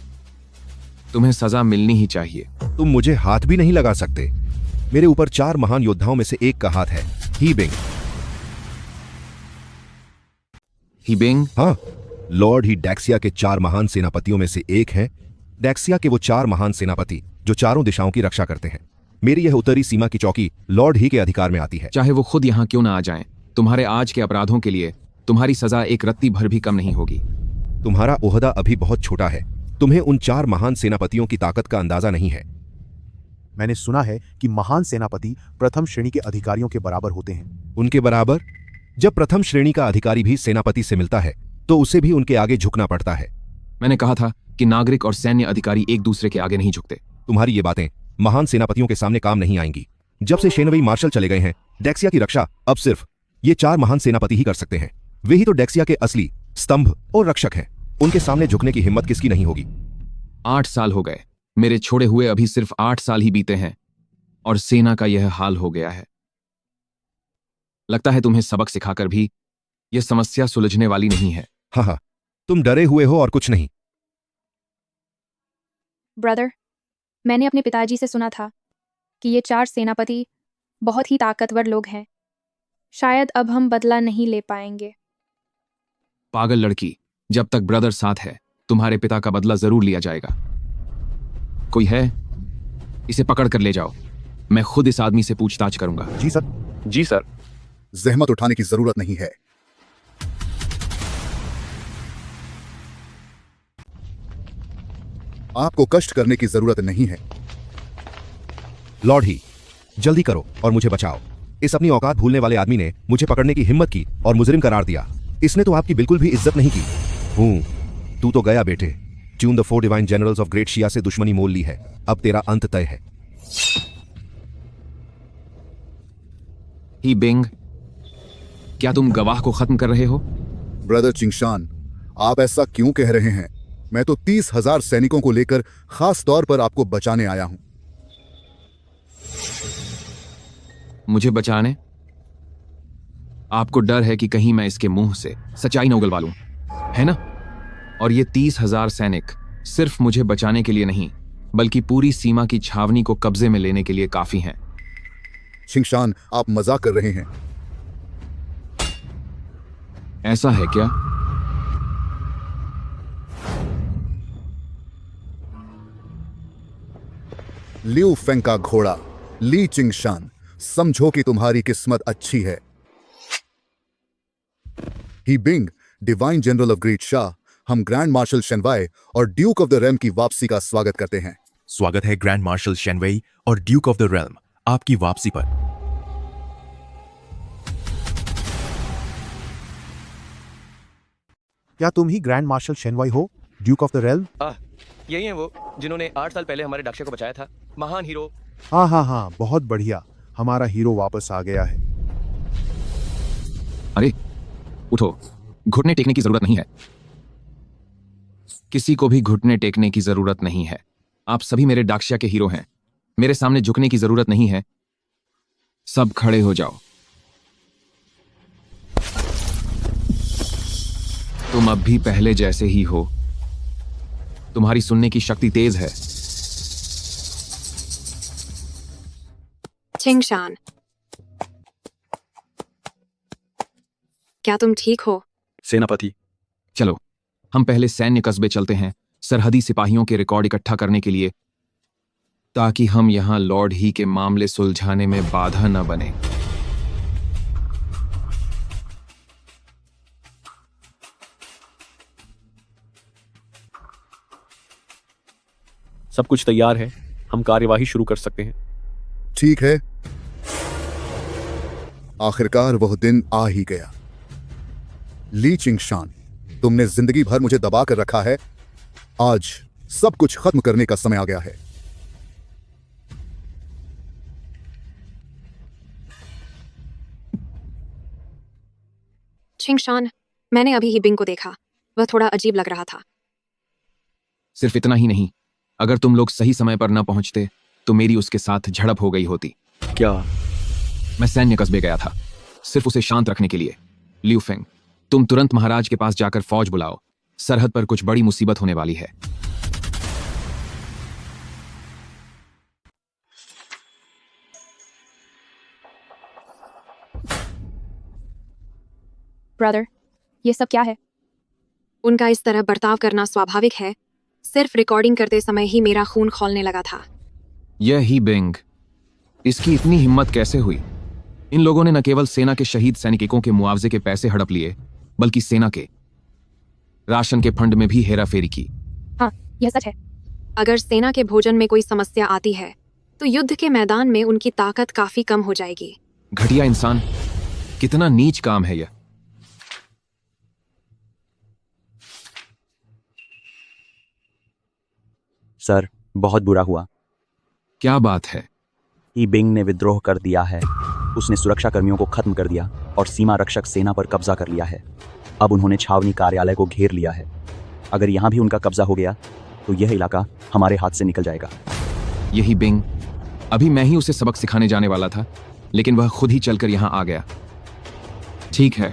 S3: तुम्हें सजा मिलनी ही चाहिए।
S2: तुम मुझे हाथ भी नहीं लगा सकते। मेरे ऊपर 4 महान योद्धाओं में से एक का हाथ है, ही बिंग।
S3: He Bing?
S2: हाँ, लॉर्ड ही डैक्सिया के 4 महान सेनापतियों में से एक हैं। डैक्सिया के वो 4 महान सेनापति जो चारों दिशाओं की रक्षा करते हैं। मेरी यह उत्तरी सीमा की चौकी लॉर्ड ही के अधिकार में आती है।
S3: चाहे वो खुद यहाँ क्यों ना आ जाएं, तुम्हारे आज के अपराधों के लिए तुम्हारी सजा एक रत्ती भर भी कम नहीं होगी।
S2: तुम्हारा ओहदा अभी बहुत छोटा है। तुम्हें उन 4 महान सेनापतियों की ताकत का अंदाजा नहीं है।
S15: मैंने सुना है कि महान सेनापति प्रथम श्रेणी के अधिकारियों के बराबर होते हैं।
S2: उनके बराबर? जब प्रथम श्रेणी का अधिकारी भी सेनापति से मिलता है तो उसे भी उनके आगे झुकना पड़ता है।
S3: मैंने कहा था कि नागरिक और सैन्य अधिकारी एक दूसरे के आगे नहीं झुकते।
S2: तुम्हारी ये बातें महान सेनापतियों के सामने काम नहीं आएंगी। जब से शेनवई मार्शल चले गए हैं, डैक्सिया की रक्षा अब सिर्फ ये 4 महान सेनापति ही कर सकते हैं। वे ही तो डैक्सिया के असली स्तंभ और रक्षक हैं। उनके सामने झुकने की हिम्मत किसकी नहीं होगी।
S3: 8 साल हो गए, मेरे छोड़े हुए अभी सिर्फ 8 साल ही बीते हैं और सेना का यह हाल हो गया है। लगता है तुम्हें सबक सिखाकर भी यह समस्या सुलझने वाली नहीं है।
S2: हाँ, तुम डरे हुए हो और कुछ नहीं।
S14: ब्रदर, मैंने अपने पिताजी से सुना था कि ये 4 सेनापति बहुत ही ताकतवर लोग हैं। शायद अब हम बदला नहीं ले पाएंगे।
S3: पागल लड़की, जब तक ब्रदर साथ है तुम्हारे पिता का बदला जरूर लिया जाएगा। कोई है? इसे पकड़ कर ले जाओ। मैं खुद इस आदमी से पूछताछ करूंगा।
S15: जी सर।
S6: जी सर।
S15: जहमत उठाने की जरूरत नहीं है। आपको कष्ट करने की जरूरत नहीं है।
S2: लॉर्ड ही, जल्दी करो और मुझे बचाओ। इस अपनी औकात भूलने वाले आदमी ने मुझे पकड़ने की हिम्मत की और मुजरिम करार दिया। इसने तो आपकी बिल्कुल भी इज्जत नहीं की। तू तो गया बेटे। ट्यून the 4 divine generals of great Xia से दुश्मनी मोल ली है। अब तेरा अंत तय है।
S3: ही बिंग, क्या तुम गवाह को खत्म कर रहे हो?
S15: ब्रदर चिंगशान, आप ऐसा क्यों कह रहे हैं? मैं तो 30,000 सैनिकों को लेकर खास तौर पर आपको बचाने आया हूं।
S3: मुझे बचाने? आपको डर है कि कहीं मैं इसके मुंह से सच्चाई न उगलवा लूं, है ना? और ये 30,000 सैनिक सिर्फ मुझे बचाने के लिए नहीं, बल्कि पूरी सीमा की छावनी को कब्जे में लेने के लिए काफी हैं।
S15: चिंगशान, आप मजाक कर रहे हैं।
S3: ऐसा है क्या?
S15: लियू फेंग का घोड़ा ली चिंगशान, समझो कि तुम्हारी किस्मत अच्छी है। He Bing, divine general of great Xia, हम ग्रैंड मार्शल शेनवाई और ड्यूक ऑफ द रेल्म की वापसी का स्वागत करते हैं।
S7: स्वागत है ग्रैंड मार्शल शेनवई और ड्यूक ऑफ द रेल्म आपकी वापसी पर।
S15: क्या तुम ही ग्रैंड मार्शल शेनवाई हो, ड्यूक ऑफ द रेल्म?
S6: यही है वो जिन्होंने 8 साल पहले हमारे डक्शा को बचाया था। महान हीरो।
S15: हाँ, बहुत बढ़िया। हमारा हीरो वापस आ गया है।
S3: अरे उठो, घुटने टेकने की जरूरत नहीं है। किसी को भी घुटने टेकने की जरूरत नहीं है। आप सभी मेरे डाक्शिया के हीरो हैं। मेरे सामने झुकने की जरूरत नहीं है। सब खड़े हो जाओ। तुम अब भी पहले जैसे ही हो। तुम्हारी सुनने की शक्ति तेज है।
S5: चिंगशान, क्या तुम ठीक हो?
S16: सेनापति,
S3: चलो हम पहले सैन्य कस्बे चलते हैं, सरहदी सिपाहियों के रिकॉर्ड इकट्ठा करने के लिए, ताकि हम यहां लॉर्ड ही के मामले सुलझाने में बाधा न बने।
S16: सब कुछ तैयार है, हम कार्यवाही शुरू कर सकते हैं।
S15: ठीक है। आखिरकार वह दिन आ ही गया। ली चिंगशान, तुमने जिंदगी भर मुझे दबा कर रखा है। आज सब कुछ खत्म करने का समय आ गया है।
S5: चिंगशान, मैंने अभी ही बिंग को देखा। वह थोड़ा अजीब लग रहा था।
S3: सिर्फ इतना ही नहीं, अगर तुम लोग सही समय पर न पहुंचते तो मेरी उसके साथ झड़प हो गई होती।
S16: क्या?
S3: मैं सैन्य कस्बे गया था, सिर्फ उसे शांत रखने के लिए। लियू फेंग, तुम तुरंत महाराज के पास जाकर फौज बुलाओ। सरहद पर कुछ बड़ी मुसीबत होने वाली है।
S14: ब्रदर, ये सब क्या है?
S5: उनका इस तरह बर्ताव करना स्वाभाविक है। सिर्फ रिकॉर्डिंग करते समय ही मेरा खून खौलने लगा था।
S3: यह ही बिंग, इसकी इतनी हिम्मत कैसे हुई? इन लोगों ने न केवल सेना के शहीद सैनिकों के मुआवजे के पैसे हड़प लिए, बल्कि सेना के राशन के फंड में भी हेराफेरी की।
S14: हाँ, यह सच है।
S5: अगर सेना के भोजन में कोई समस्या आती है तो युद्ध के मैदान में उनकी ताकत काफी कम हो जाएगी।
S3: घटिया इंसान, कितना नीच काम है यह।
S17: सर, बहुत बुरा हुआ।
S3: क्या बात है?
S17: ही बिंग ने विद्रोह कर दिया है। उसने सुरक्षा कर्मियों को खत्म कर दिया और सीमा रक्षक सेना पर कब्जा कर लिया है। अब उन्होंने छावनी कार्यालय को घेर लिया है। अगर यहाँ भी उनका कब्जा हो गया तो यह इलाका हमारे हाथ से निकल जाएगा।
S3: यही बिंग, अभी मैं ही उसे सबक सिखाने जाने वाला था, लेकिन वह खुद ही चलकर यहाँ आ गया। ठीक है।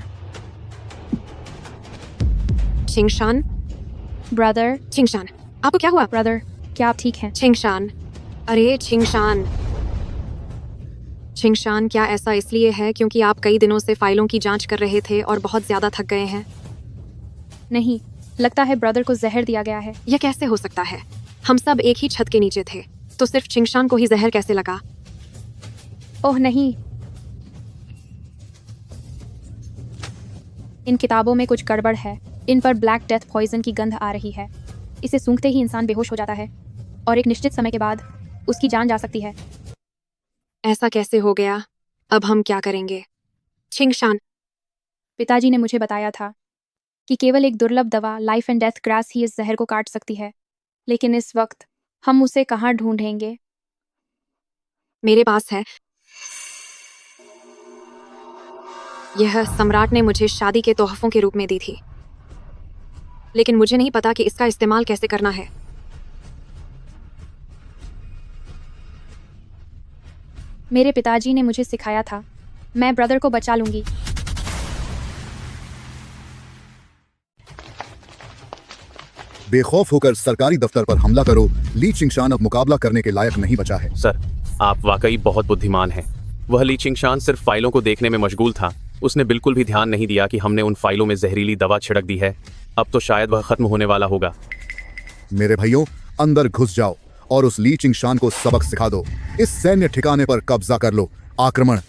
S5: छिंगशान,
S14: ब्रदर,
S5: छिंगशान, आपको क्या हुआ?
S14: ब्रदर, क्या आप ठीक हैं?
S5: छिंगशान, अरे छिंगशान, छिंगशान, क्या ऐसा इसलिए है क्योंकि आप कई दिनों से फाइलों की जांच कर रहे थे और बहुत ज्यादा थक गए हैं?
S14: नहीं, लगता है ब्रदर को जहर दिया गया है।
S5: यह कैसे हो सकता है? हम सब एक ही छत के नीचे थे, तो सिर्फ छिंगशान को ही जहर कैसे लगा?
S14: ओह नहीं, इन किताबों में कुछ गड़बड़ है। इन पर ब्लैक डेथ पॉइजन की गंध आ रही है। इसे सूंघते ही इंसान बेहोश हो जाता है और एक निश्चित समय के बाद उसकी जान जा सकती है।
S5: ऐसा कैसे हो गया? अब हम क्या करेंगे? छिंगशान,
S14: पिताजी ने मुझे बताया था कि केवल एक दुर्लभ दवा, लाइफ एंड डेथ ग्रास, ही इस जहर को काट सकती है, लेकिन इस वक्त हम उसे कहाँ ढूंढेंगे?
S5: मेरे पास है। यह सम्राट ने मुझे शादी के तोहफों के रूप में दी थी, लेकिन मुझे नहीं पता कि इसका इस्तेमाल कैसे करना है।
S14: मेरे पिताजी ने मुझे सिखाया था। मैं ब्रदर को बचा लूंगी।
S15: बेखौफ होकर सरकारी दफ्तर पर हमला करो। ली चिंगशान अब मुकाबला करने के लायक नहीं बचा है।
S10: सर, आप वाकई बहुत बुद्धिमान हैं। वह ली चिंगशान सिर्फ फाइलों को देखने में मशगूल था। उसने बिल्कुल भी ध्यान नहीं दिया कि हमने उन फाइलों में जहरीली दवा छिड़क दी है। अब तो शायद वह खत्म होने वाला होगा।
S15: मेरे भाइयों, अंदर घुस जाओ और उस ली चिंगशान को सबक सिखा दो। इस सैन्य ठिकाने पर कब्जा कर लो। आक्रमण।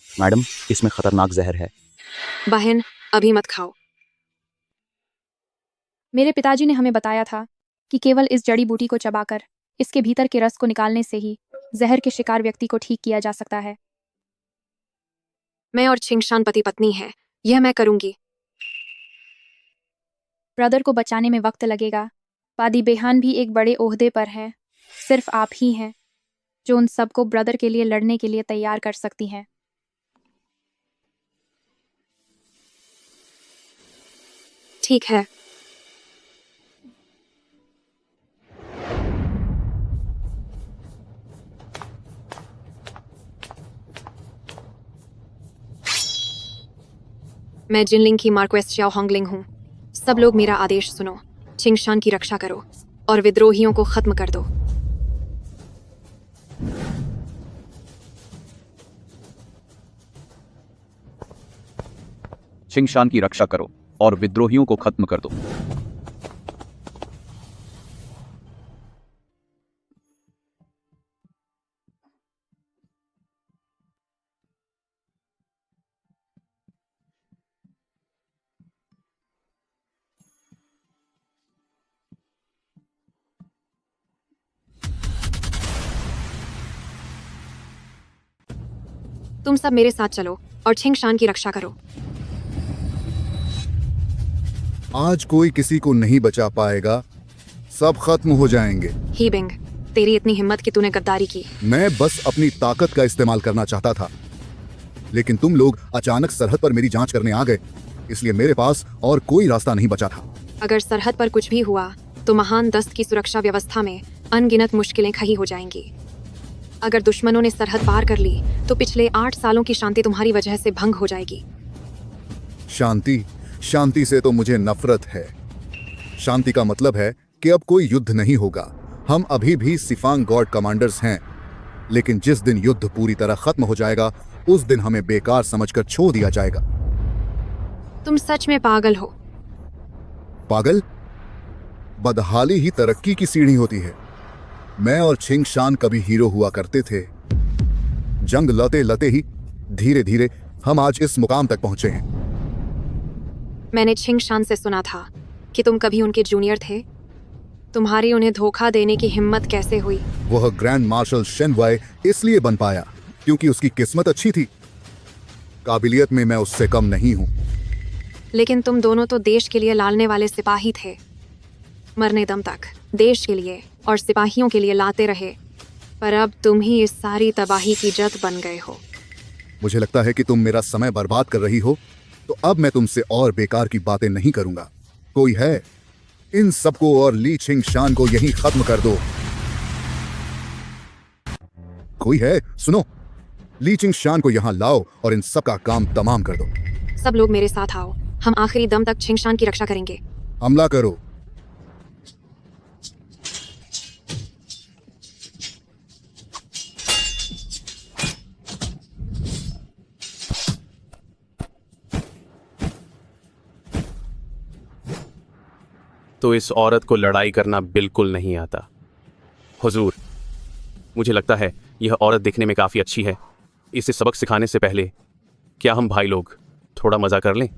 S17: मैडम, इसमें खतरनाक जहर है।
S5: बहन, अभी मत खाओ।
S14: मेरे पिताजी ने हमें बताया था कि केवल इस जड़ी बूटी को चबाकर इसके भीतर के रस को निकालने से ही जहर के शिकार व्यक्ति को ठीक किया जा सकता है।
S5: मैं और छिंगशान पति पत्नी हैं। यह मैं करूंगी।
S14: ब्रदर को बचाने में वक्त लगेगा। पादी बेहान भी एक बड़े ओहदे पर हैं। सिर्फ आप ही हैं जो उन सबको ब्रदर के लिए लड़ने के लिए तैयार कर सकती हैं।
S5: ठीक है। मैं जिनलिंग की मार्क्वेस श्याओ होंगलिंग हूँ। सब लोग मेरा आदेश सुनो। छिंगशान की रक्षा करो और विद्रोहियों को खत्म कर दो।
S17: छिंगशान की रक्षा करो और विद्रोहियों को खत्म कर दो।
S5: तुम सब मेरे साथ चलो और छिंगशान की रक्षा करो।
S15: आज कोई किसी को नहीं बचा पाएगा। सब खत्म हो जाएंगे।
S5: ही बिंग, तेरी इतनी हिम्मत कि तूने गद्दारी की।
S15: मैं बस अपनी ताकत का इस्तेमाल करना चाहता था, लेकिन तुम लोग अचानक सरहद पर मेरी जांच करने आ गए, इसलिए मेरे पास और कोई रास्ता नहीं बचा था।
S5: अगर सरहद पर कुछ भी हुआ तो महान दस्त की सुरक्षा व्यवस्था में अनगिनत मुश्किलें खड़ी हो जाएंगी। अगर दुश्मनों ने सरहद पार कर ली तो पिछले 8 सालों की शांति तुम्हारी वजह से भंग हो जाएगी।
S15: शांति से तो मुझे नफरत है। शांति का मतलब है कि अब कोई युद्ध नहीं होगा। हम अभी भी सिफांग गॉड कमांडर्स हैं, लेकिन जिस दिन युद्ध पूरी तरह खत्म हो जाएगा उस दिन हमें बेकार समझकर छोड़ दिया जाएगा।
S5: तुम सच में पागल हो।
S15: पागल? बदहाली ही तरक्की की सीढ़ी होती है। मैं और छिंग शान कभी हीरो हुआ करते थे। जंग लड़ते लड़ते ही धीरे धीरे हम आज इस मुकाम तक पहुंचे हैं।
S5: मैंने छिंग शान से सुना था कि तुम कभी उनके जूनियर थे। तुम्हारी उन्हें धोखा देने की हिम्मत कैसे हुई?
S15: वह ग्रैंड मार्शल शेन वाई इसलिए बन पाया क्योंकि उसकी किस्मत अच्छी थी। काबिलियत में मैं उससे कम नहीं हूं।
S5: लेकिन तुम दोनों तो देश के लिए लालने वाले सिपाही थे। मरने दम तक देश के लिए और सिपाहियों के लिए लाते रहे, पर अब तुम ही इस सारी तबाही की जद बन गए हो।
S15: मुझे लगता है कि तुम मेरा समय बर्बाद कर रही हो, तो अब मैं तुमसे और बेकार की बातें नहीं करूंगा। कोई है? इन सबको और ली छिंग शान को यहीं खत्म कर दो। कोई है? सुनो, ली छिंग शान को यहां लाओ और इन सब का काम तमाम कर दो।
S5: सब लोग मेरे साथ आओ। हम आखिरी दम तक छिंग शान की रक्षा करेंगे।
S15: हमला करो।
S10: तो इस औरत को लड़ाई करना बिल्कुल नहीं आता। हुजूर, मुझे लगता है यह औरत दिखने में काफ़ी अच्छी है। इसे सबक सिखाने से पहले क्या हम भाई लोग थोड़ा मज़ा कर लें?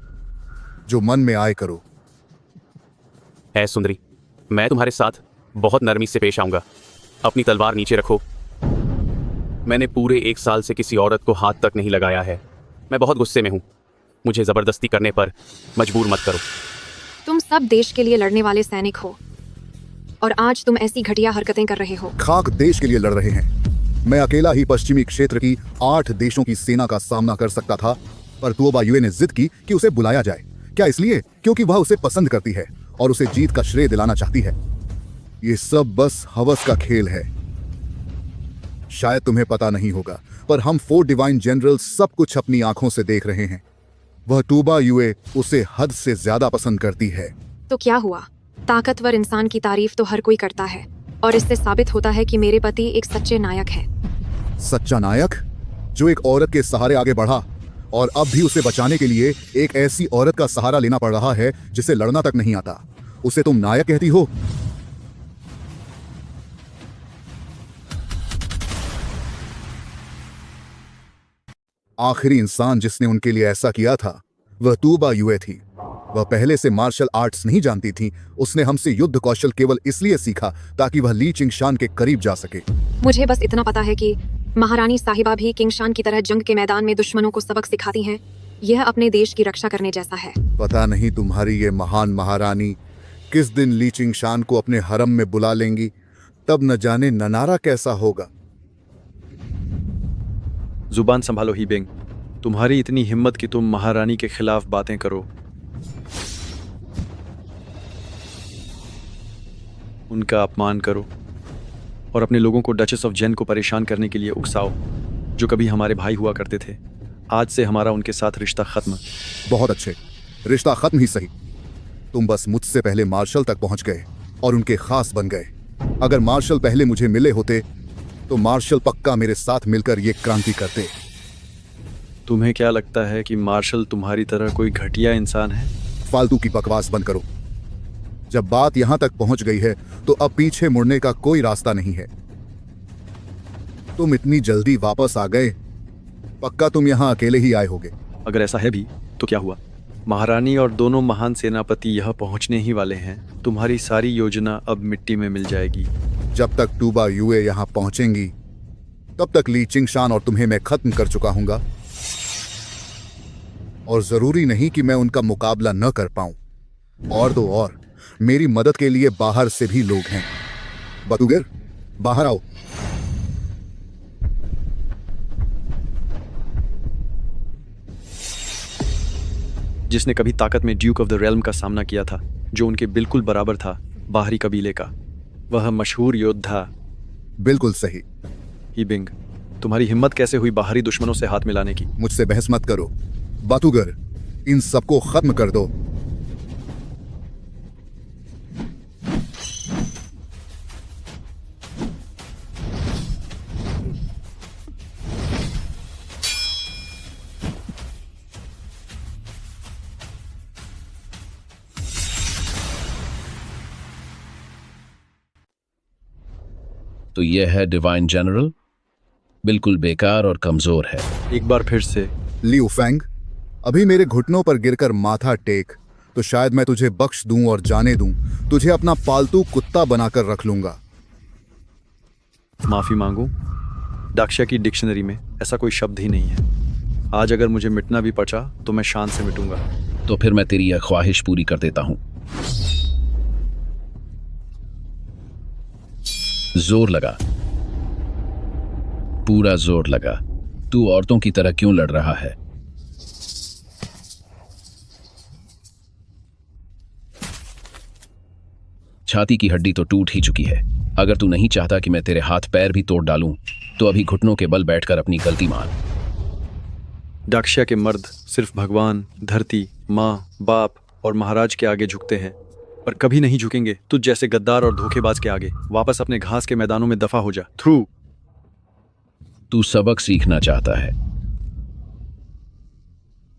S15: जो मन में आए करो।
S10: है सुंदरी, मैं तुम्हारे साथ बहुत नरमी से पेश आऊँगा। अपनी तलवार नीचे रखो। मैंने पूरे 1 साल से किसी औरत को हाथ तक नहीं लगाया है। मैं बहुत गुस्से में हूँ। मुझे ज़बरदस्ती करने पर मजबूर मत करो।
S5: तुम सब देश के लिए लड़ने वाले सैनिक हो और आज तुम ऐसी घटिया हरकतें कर रहे हो।
S15: खाक देश के लिए लड़ रहे हैं। मैं अकेला ही पश्चिमी क्षेत्र की 8 देशों की सेना का सामना कर सकता था, पर तुओबा युए ने जिद की कि उसे बुलाया जाए। क्या इसलिए क्योंकि वह उसे पसंद करती है और उसे जीत का श्रेय दिलाना चाहती है? ये सब बस हवस का खेल है। शायद तुम्हें पता नहीं होगा, पर हम 4 डिवाइन जनरल सब कुछ अपनी आंखों से देख रहे हैं। वह तुओबा युए उसे हद से ज्यादा पसंद करती है।
S5: तो क्या हुआ? ताकतवर इंसान की तारीफ तो हर कोई करता है और इससे साबित होता है कि मेरे पति एक सच्चे नायक हैं।
S15: सच्चा नायक जो एक औरत के सहारे आगे बढ़ा और अब भी उसे बचाने के लिए एक ऐसी औरत का सहारा लेना पड़ रहा है जिसे लड़ना तक नहीं आता। उसे तुम नायक कहती हो? आखिरी इंसान जिसने उनके लिए ऐसा किया था वह तुओबा युए थी। वह पहले से मार्शल आर्ट्स नहीं जानती थी। उसने हमसे युद्ध कौशल केवल इसलिए सीखा ताकि वह ली चिंगशान के करीब जा सके।
S5: मुझे बस इतना पता है कि महारानी साहिबा भी किंगशान की तरह जंग के मैदान में दुश्मनों को सबक सिखाती हैं। यह अपने देश की रक्षा करने जैसा है।
S15: पता नहीं तुम्हारी ये महान महारानी किस दिन ली चिंगशान को अपने हरम में बुला लेंगी, तब न जाने ननारा कैसा होगा।
S16: जुबान संभालो ही बेंग। तुम्हारी इतनी हिम्मत कि तुम महारानी के खिलाफ बातें करो। उनका अपमान करो और अपने लोगों को डचेस ऑफ जेन को परेशान करने के लिए उकसाओ, जो कभी हमारे भाई हुआ करते थे। आज से हमारा उनके साथ रिश्ता खत्म।
S15: बहुत अच्छे, रिश्ता खत्म ही सही। तुम बस मुझसे पहले मार्शल तक पहुंच गए और उनके खास बन गए। अगर मार्शल पहले मुझे मिले होते तो मार्शल पक्का मेरे साथ मिलकर ये क्रांति करते।
S16: तुम्हें क्या लगता है कि मार्शल तुम्हारी तरह कोई घटिया इंसान है?
S15: फालतू की बकवास बंद करो। जब बात यहां तक पहुंच गई है तो अब पीछे मुड़ने का कोई रास्ता नहीं है। तुम इतनी जल्दी वापस आ गए, पक्का तुम यहां अकेले ही आए होगे।
S16: अगर ऐसा है भी तो क्या हुआ? महारानी और दोनों महान सेनापति यहाँ पहुँचने ही वाले हैं। तुम्हारी सारी योजना अब मिट्टी में मिल जाएगी।
S15: जब तक तुओबा युए यहाँ पहुंचेंगी तब तक ली चिंगशान और तुम्हें मैं खत्म कर चुका हूंगा। और जरूरी नहीं कि मैं उनका मुकाबला न कर पाऊं। और तो और मेरी मदद के लिए बाहर से भी लोग हैं। बतुगर, बाहर आओ।
S16: जिसने कभी ताकत में ड्यूक ऑफ द रेल्म का सामना किया था, जो उनके बिल्कुल बराबर था, बाहरी कबीले का, वह मशहूर योद्धा।
S15: बिल्कुल सही।
S16: ही बिंग, तुम्हारी हिम्मत कैसे हुई बाहरी दुश्मनों से हाथ मिलाने की?
S15: मुझसे बहस मत करो। बातुगर, इन सबको खत्म कर दो।
S20: तो यह है डिवाइन जनरल, बिल्कुल बेकार और कमजोर है।
S16: एक बार फिर से।
S15: लियू फेंग, अभी मेरे घुटनों पर गिरकर माथा टेक, तो शायद मैं तुझे बख्श दूं और जाने दूं, तुझे अपना पालतू कुत्ता बनाकर रख लूंगा।
S16: माफी मांगू? दाक्षिया की डिक्शनरी में ऐसा कोई शब्द ही नहीं है। आज अगर मुझे मिटना भी पड़ा तो मैं शान से मिटूंगा।
S20: तो फिर मैं तेरी यह ख्वाहिश पूरी कर देता हूं। जोर लगा, पूरा जोर लगा। तू औरतों की तरह क्यों लड़ रहा है? छाती की हड्डी तो टूट ही चुकी है। अगर तू नहीं चाहता कि मैं तेरे हाथ पैर भी तोड़ डालूं, तो अभी घुटनों के बल बैठकर अपनी गलती मान।
S16: दाक्षिया के मर्द सिर्फ भगवान, धरती, माँ, बाप और महाराज के आगे झुकते हैं, पर कभी नहीं झुकेंगे तुझ जैसे गद्दार और धोखेबाज के आगे। वापस अपने घास के मैदानों में दफा हो जा। थ्रू।
S20: तू सबक सीखना चाहता है।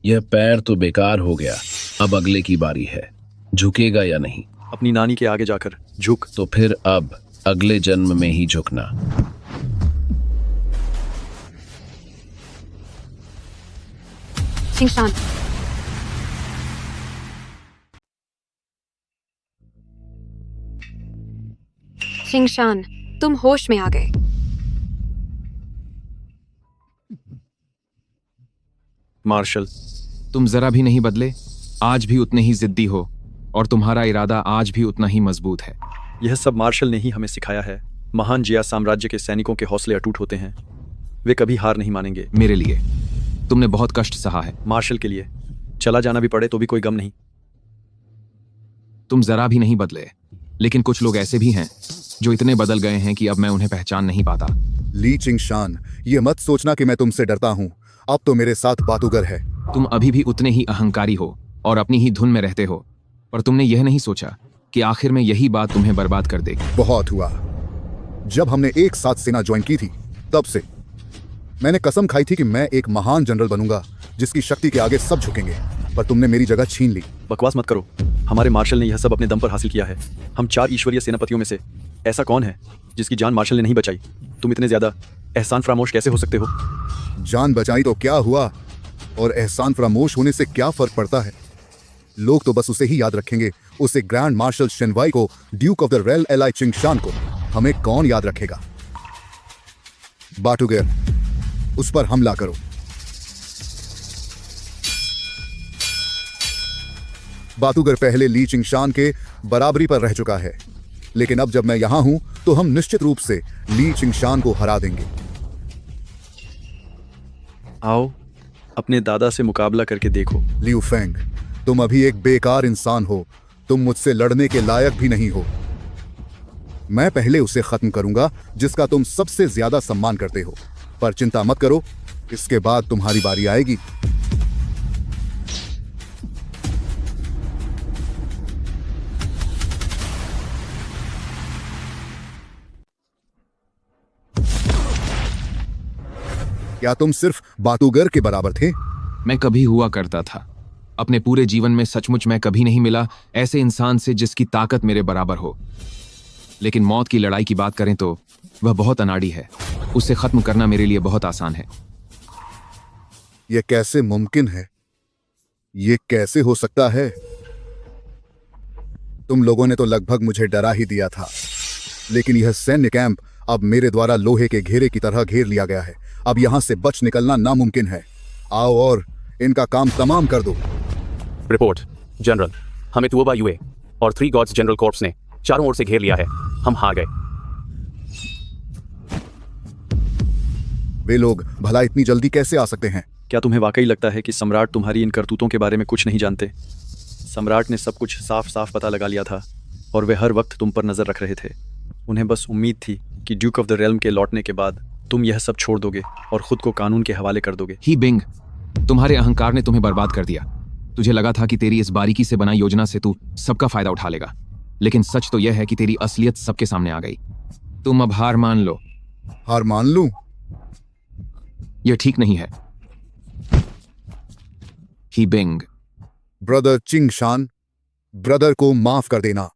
S20: यह पैर तो बेकार हो गया, अब अगले की बारी है। झुकेगा या नहीं?
S16: अपनी नानी के आगे जाकर झुक।
S20: तो फिर अब अगले जन्म में ही झुकना।
S5: शिंगशान, शिंगशान, तुम होश में आ गए।
S16: मार्शल,
S3: तुम जरा भी नहीं बदले, आज भी उतने ही जिद्दी हो और तुम्हारा इरादा आज भी उतना ही मजबूत है।
S16: यह सब मार्शल ने ही हमें सिखाया है। महान जिया साम्राज्य के सैनिकों के हौसले अटूट होते हैं, वे कभी हार नहीं मानेंगे।
S3: मेरे लिए तुमने बहुत कष्ट सहा है।
S16: मार्शल के लिए चला जाना भी पड़े तो भी कोई गम नहीं।
S3: तुम जरा भी नहीं बदले, लेकिन कुछ लोग ऐसे भी हैं जो इतने बदल गए हैं कि अब मैं उन्हें पहचान नहीं पाता।
S15: ली चिंगशान, ये मत सोचना कि मैं तुमसे डरता हूँ। अब तो मेरे साथ बातूगर है।
S3: तुम अभी भी उतने ही अहंकारी हो और अपनी ही धुन में रहते हो, पर तुमने यह नहीं सोचा कि आखिर में यही बात तुम्हें बर्बाद कर देगी।
S15: बहुत हुआ। जब हमने एक साथ सेना ज्वाइन की थी, तब से मैंने कसम खाई थी कि मैं एक महान जनरल बनूंगा जिसकी शक्ति के आगे सब झुकेंगे, पर तुमने मेरी जगह छीन ली।
S16: बकवास मत करो। हमारे मार्शल ने यह सब अपने दम पर हासिल किया है। हम 4 ईश्वरीय सेनापतियों में से ऐसा कौन है जिसकी जान मार्शल ने नहीं बचाई? तुम इतने ज्यादा एहसान फरामोश कैसे हो सकते हो?
S15: जान बचाई तो क्या हुआ, और एहसान फरामोश होने से क्या फर्क पड़ता है? लोग तो बस उसे ही याद रखेंगे, उसे ग्रैंड मार्शल शेनवाई को, ड्यूक ऑफ द रेल एलाई चिंगशान को। हमें कौन याद रखेगा? बाटूगर, उस पर हमला करो। बातूगर पहले ली चिंगशान के बराबरी पर रह चुका है, लेकिन अब जब मैं यहां हूं तो हम निश्चित रूप से ली चिंगशान को हरा देंगे।
S16: आओ अपने दादा से मुकाबला करके देखो।
S15: लियू फेंग, तुम अभी एक बेकार इंसान हो। तुम मुझसे लड़ने के लायक भी नहीं हो। मैं पहले उसे खत्म करूंगा जिसका तुम सबसे ज्यादा सम्मान करते हो, पर चिंता मत करो, इसके बाद तुम्हारी बारी आएगी। क्या तुम सिर्फ बातूगर के बराबर थे?
S3: मैं कभी हुआ करता था। अपने पूरे जीवन में सचमुच मैं कभी नहीं मिला ऐसे इंसान से जिसकी ताकत मेरे बराबर हो। लेकिन मौत की लड़ाई की बात करें तो वह बहुत अनाड़ी है। उसे खत्म करना मेरे लिए बहुत आसान है।
S15: यह कैसे मुमकिन है? यह कैसे हो सकता है? तुम लोगों ने तो लगभग मुझे डरा ही दिया था, लेकिन यह सैन्य कैंप अब मेरे द्वारा लोहे के घेरे की तरह घेर लिया गया है। अब यहां से बच निकलना नामुमकिन है। आओ और इनका काम तमाम कर दो।
S22: रिपोर्ट जनरल, हमें तुओबा यूए और 3 गॉड्स जनरल कॉर्प्स ने चारों ओर से घेर लिया है। हम हार गए।
S15: वे लोग भला इतनी जल्दी कैसे आ सकते हैं?
S16: क्या तुम्हें वाकई लगता है कि सम्राट तुम्हारी इन करतूतों के बारे में कुछ नहीं जानते? सम्राट ने सब कुछ साफ साफ पता लगा लिया था और वे हर वक्त तुम पर नजर रख रहे थे। उन्हें बस उम्मीद थी कि ड्यूक ऑफ द रेल्म के लौटने के बाद तुम यह सब छोड़ दोगे और खुद को कानून के हवाले कर दोगे।
S3: ही बिंग, तुम्हारे अहंकार ने तुम्हें बर्बाद कर दिया। तुझे लगा था कि तेरी इस बारीकी से बनाई योजना से तू सबका फायदा उठा लेगा, लेकिन सच तो यह है कि तेरी असलियत सबके सामने आ गई। तुम अब हार मान लो।
S15: हार मान लूं?
S3: यह ठीक नहीं है। ही बिंग,
S15: ब्रदर चिंगशान, ब्रदर को माफ कर देना।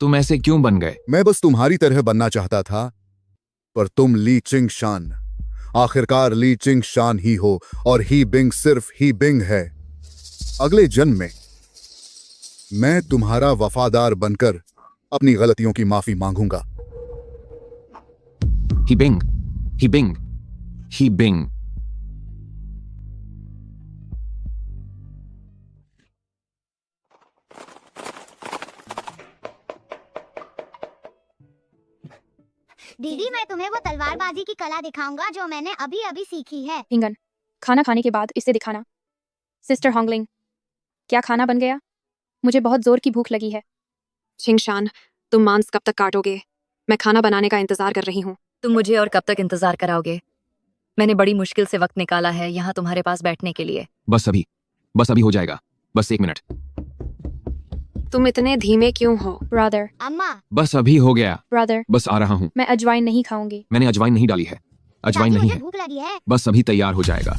S3: तुम ऐसे क्यों बन गए?
S15: मैं बस तुम्हारी तरह बनना चाहता था, पर तुम ली चिंगशान आखिरकार ली चिंगशान ही हो, और ही बिंग सिर्फ ही बिंग है। अगले जन्म में मैं तुम्हारा वफादार बनकर अपनी गलतियों की माफी मांगूंगा।
S3: ही बिंग, ही बिंग, ही बिंग।
S1: दीदी, मैं तुम्हें वो तलवारबाजी की कला दिखाऊंगा जो मैंने अभी अभी सीखी है।
S14: हिंगन, खाना खाने के बाद इसे दिखाना। सिस्टर होंगलिंग, क्या खाना बन गया? मुझे बहुत जोर की भूख लगी है।
S5: छिंगशान, तुम मांस कब तक काटोगे? मैं खाना बनाने का इंतजार कर रही हूँ।
S4: तुम मुझे और कब तक इंतजार कराओगे? मैंने बड़ी मुश्किल से वक्त निकाला है यहाँ तुम्हारे पास बैठने के लिए।
S3: बस अभी हो जाएगा। बस 1 मिनट।
S5: तुम इतने धीमे क्यों हो?
S14: ब्रदर।
S1: अम्मा।
S3: बस अभी हो गया।
S14: ब्रदर।
S3: बस आ रहा हूँ।
S14: मैं अजवाइन नहीं खाऊंगी।
S3: मैंने अजवाइन नहीं डाली है। अजवाइन नहीं है।
S1: भूख लगी है।
S3: बस अभी तैयार हो जाएगा।